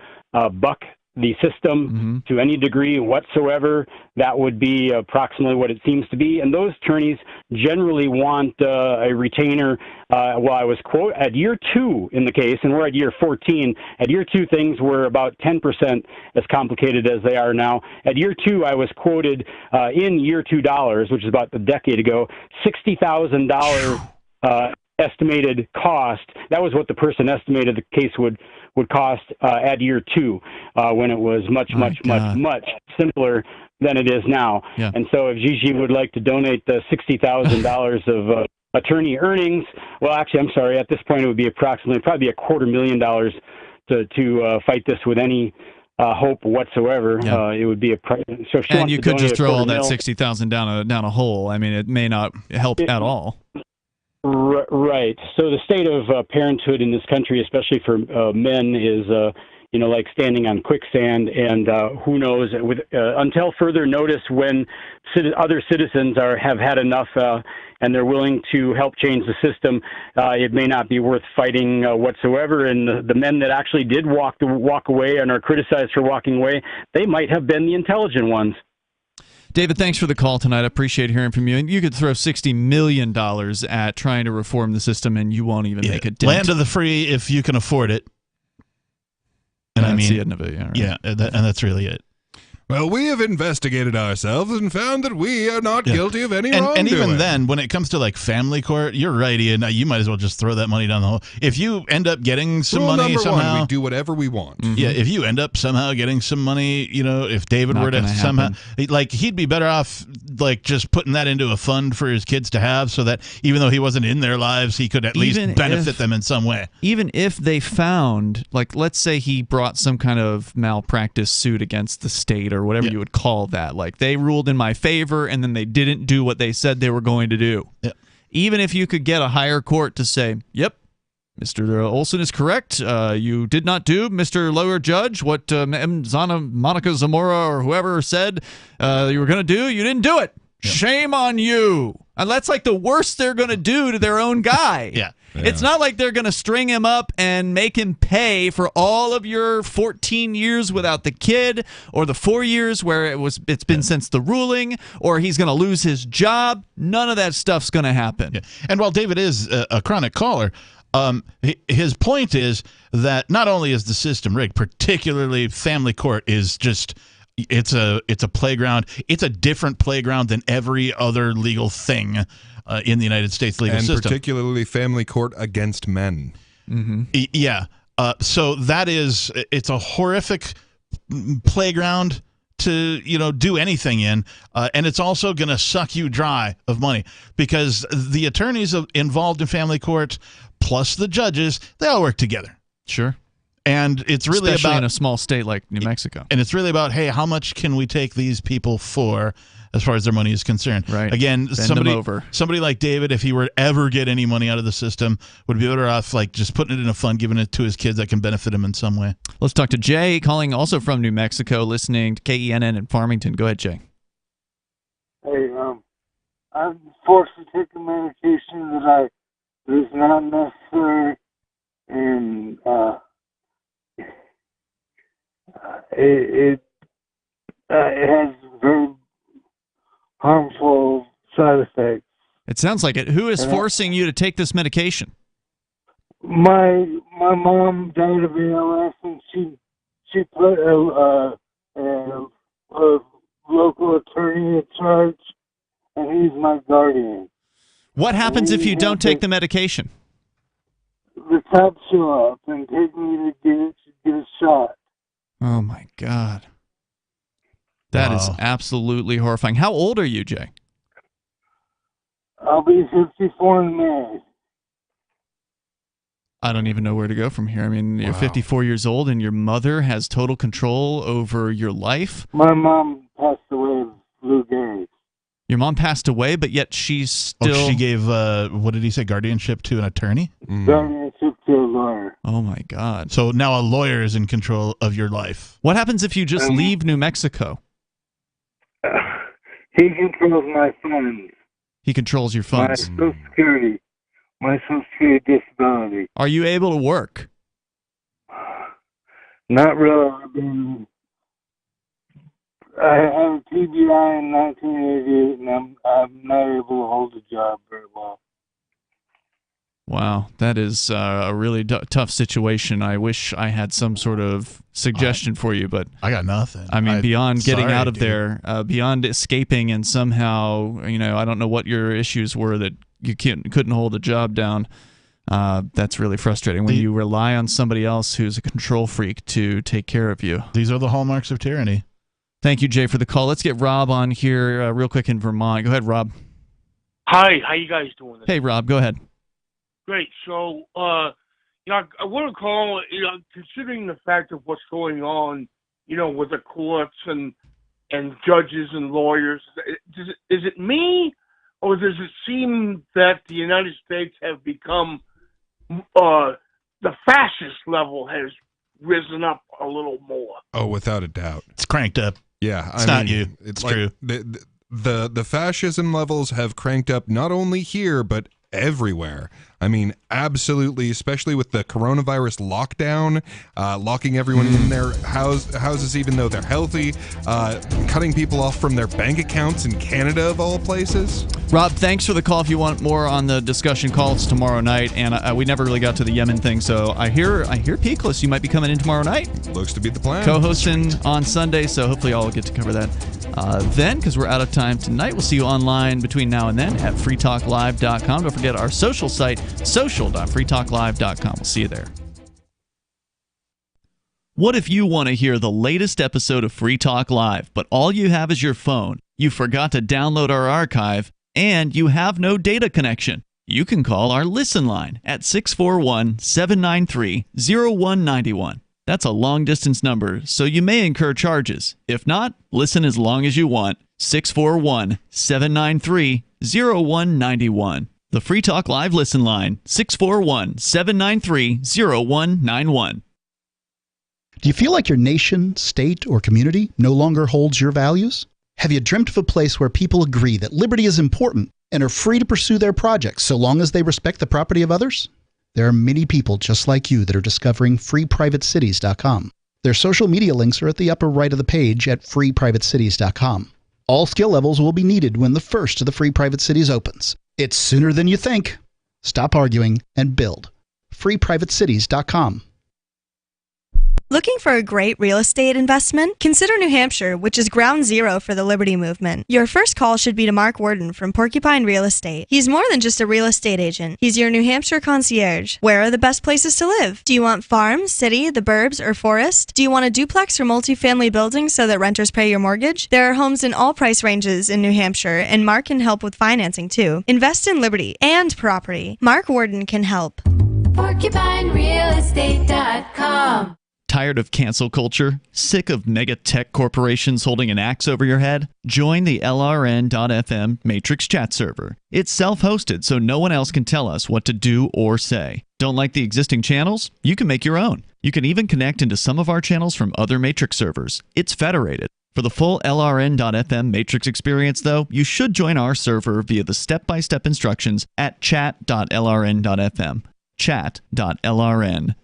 buck the system to any degree whatsoever, that would be approximately what it seems to be. And those attorneys generally want a retainer. Well, I was at year 2 in the case, and we're at year 14. At year 2, things were about 10% as complicated as they are now. At year 2, I was quoted in year $2, which is about a decade ago, $60,000 estimated cost. That was what the person estimated the case would cost at year 2, when it was much simpler than it is now. Yeah. And so if Gigi would like to donate the $60,000 of attorney earnings, well, actually, I'm sorry, at this point it would be probably $250,000 to fight this with any hope whatsoever. Yeah. It would be so if she and you could just throw all that $60,000 down a hole. I mean, it may not help at all. Right. So the state of parenthood in this country, especially for men, is like standing on quicksand. And who knows? Until further notice, when other citizens have had enough and they're willing to help change the system, it may not be worth fighting whatsoever. And the men that actually did walk away and are criticized for walking away, they might have been the intelligent ones. David, thanks for the call tonight. I appreciate hearing from you. And you could throw $60 million at trying to reform the system, and you won't even make a dent. Land of the free if you can afford it. And that's the end of it. Yeah, right. And that's really it. Well, we have investigated ourselves and found that we are not guilty of any wrongdoing. And even then, when it comes to like family court, you're right, Ian. You might as well just throw that money down the hole. If you end up getting some money somehow, we do whatever we want. Mm-hmm. Yeah, if you end up somehow getting some money, if David were to somehow, he'd be better off like just putting that into a fund for his kids to have, so that even though he wasn't in their lives, he could at least benefit them in some way. Even if they found, like, let's say he brought some kind of malpractice suit against the state or whatever you would call that. Like, they ruled in my favor and then they didn't do what they said they were going to do. Yeah. Even if you could get a higher court to say, yep, Mr. Olson is correct. You did not do, Mr. Lower Judge, what Monica Zamora or whoever said you were going to do. You didn't do it. Yeah. Shame on you. And that's like the worst they're going to do to their own guy. Yeah. It's not like they're going to string him up and make him pay for all of your 14 years without the kid, or the 4 years where it's been since the ruling, or he's going to lose his job. None of that stuff's going to happen. Yeah. And while David is a chronic caller, his point is that not only is the system rigged, particularly family court is just... It's a playground. It's a different playground than every other legal thing in the United States legal system. And particularly family court against men. Mm-hmm. Yeah. So it's a horrific playground to do anything in, and it's also going to suck you dry of money because the attorneys involved in family court plus the judges, they all work together. Sure. And it's really Especially about in a small state like New Mexico. And it's really about, hey, how much can we take these people for as far as their money is concerned? Right. Again, Bend them over. somebody like David, if he were to ever get any money out of the system, would be better off like just putting it in a fund, giving it to his kids that can benefit him in some way. Let's talk to Jay, calling also from New Mexico, listening to KENN in Farmington. Go ahead, Jay. Hey, I'm forced to take a medication that is not necessary, and it has very harmful side effects. It sounds like it. Who is forcing you to take this medication? My mom died of ALS, and she put a local attorney in charge, and he's my guardian. What happens if you don't take the medication? The cops show up and take me to get a shot. Oh, my God. That is absolutely horrifying. How old are you, Jay? I'll be 54 in May. I don't even know where to go from here. I mean, you're 54 years old, and your mother has total control over your life. My mom passed away of Lou Gehrig. Your mom passed away, but yet she's still... she gave, what did he say, guardianship to an attorney? Guardianship to a lawyer. Oh, my God. So now a lawyer is in control of your life. What happens if you just leave New Mexico? He controls my funds. He controls your funds. My Social Security. My Social Security disability. Are you able to work? Not really. I have a TBI in 1988, and I'm not able to hold a job very well. Wow, that is a really tough situation. I wish I had some sort of suggestion for you, but I got nothing. I mean, beyond getting out of there, beyond escaping, and somehow, I don't know what your issues were that you couldn't hold a job down. That's really frustrating when you rely on somebody else who's a control freak to take care of you. These are the hallmarks of tyranny. Thank you, Jay, for the call. Let's get Rob on here real quick in Vermont. Go ahead, Rob. Hi, how you guys doing? Hey, Rob, go ahead. Great. So, I want to call, considering the fact of what's going on, with the courts and judges and lawyers, is it me, or does it seem that the United States have become, the fascist level has risen up a little more? Oh, without a doubt. It's cranked up. Yeah. It's not you. It's like true. The fascism levels have cranked up not only here, but everywhere. I mean, absolutely, especially with the coronavirus lockdown, locking everyone in their houses even though they're healthy, cutting people off from their bank accounts in Canada, of all places. Rob, thanks for the call. If you want more on the discussion, call us tomorrow night. And we never really got to the Yemen thing, so I hear Peakless, you might be coming in tomorrow night. Looks to be the plan. Co-hosting on Sunday, so hopefully I'll get to cover that then, because we're out of time tonight. We'll see you online between now and then at freetalklive.com. Don't forget our social site, social.freetalklive.com. We'll see you there. What if you want to hear the latest episode of Free Talk Live, but all you have is your phone, you forgot to download our archive, and you have no data connection? You can call our Listen line at 641-793-0191. That's a long-distance number, so you may incur charges. If not, listen as long as you want. 641-793-0191. The Free Talk Live Listen line, 641-793-0191. Do you feel like your nation, state, or community no longer holds your values? Have you dreamt of a place where people agree that liberty is important and are free to pursue their projects so long as they respect the property of others? There are many people just like you that are discovering freeprivatecities.com. Their social media links are at the upper right of the page at freeprivatecities.com. All skill levels will be needed when the first of the Free Private Cities opens. It's sooner than you think. Stop arguing and build. freeprivatecities.com. Looking for a great real estate investment? Consider New Hampshire, which is ground zero for the Liberty Movement. Your first call should be to Mark Worden from Porcupine Real Estate. He's more than just a real estate agent. He's your New Hampshire concierge. Where are the best places to live? Do you want farm, city, the burbs, or forest? Do you want a duplex or multifamily building so that renters pay your mortgage? There are homes in all price ranges in New Hampshire, and Mark can help with financing too. Invest in liberty and property. Mark Worden can help. PorcupineRealEstate.com. Tired of cancel culture? Sick of mega tech corporations holding an axe over your head? Join the LRN.FM Matrix chat server. It's self-hosted, so no one else can tell us what to do or say. Don't like the existing channels? You can make your own. You can even connect into some of our channels from other Matrix servers. It's federated. For the full LRN.FM Matrix experience, though, you should join our server via the step-by-step instructions at chat.lrn.fm. Chat.lrn.fm.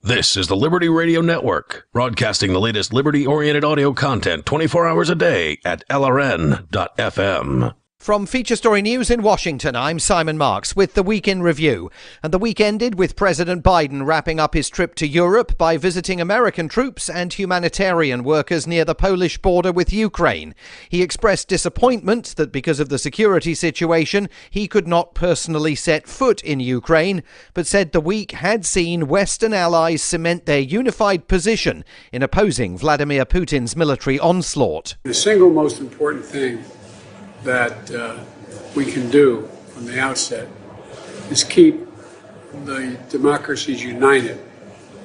This is the Liberty Radio Network, broadcasting the latest liberty-oriented audio content 24 hours a day at LRN.FM. From Feature Story News in Washington, I'm Simon Marks with the Week in Review. And the week ended with President Biden wrapping up his trip to Europe by visiting American troops and humanitarian workers near the Polish border with Ukraine. He expressed disappointment that because of the security situation, he could not personally set foot in Ukraine, but said the week had seen Western allies cement their unified position in opposing Vladimir Putin's military onslaught. The single most important thing that we can do from the outset is keep the democracies united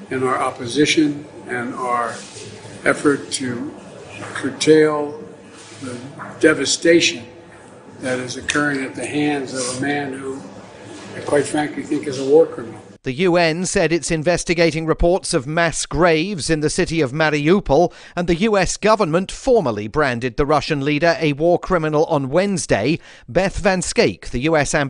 in our opposition and our effort to curtail the devastation that is occurring at the hands of a man who I quite frankly think is a war criminal. The UN said it's investigating reports of mass graves in the city of Mariupol, and the US government formally branded the Russian leader a war criminal on Wednesday. Beth Van Schaik, the US ambassador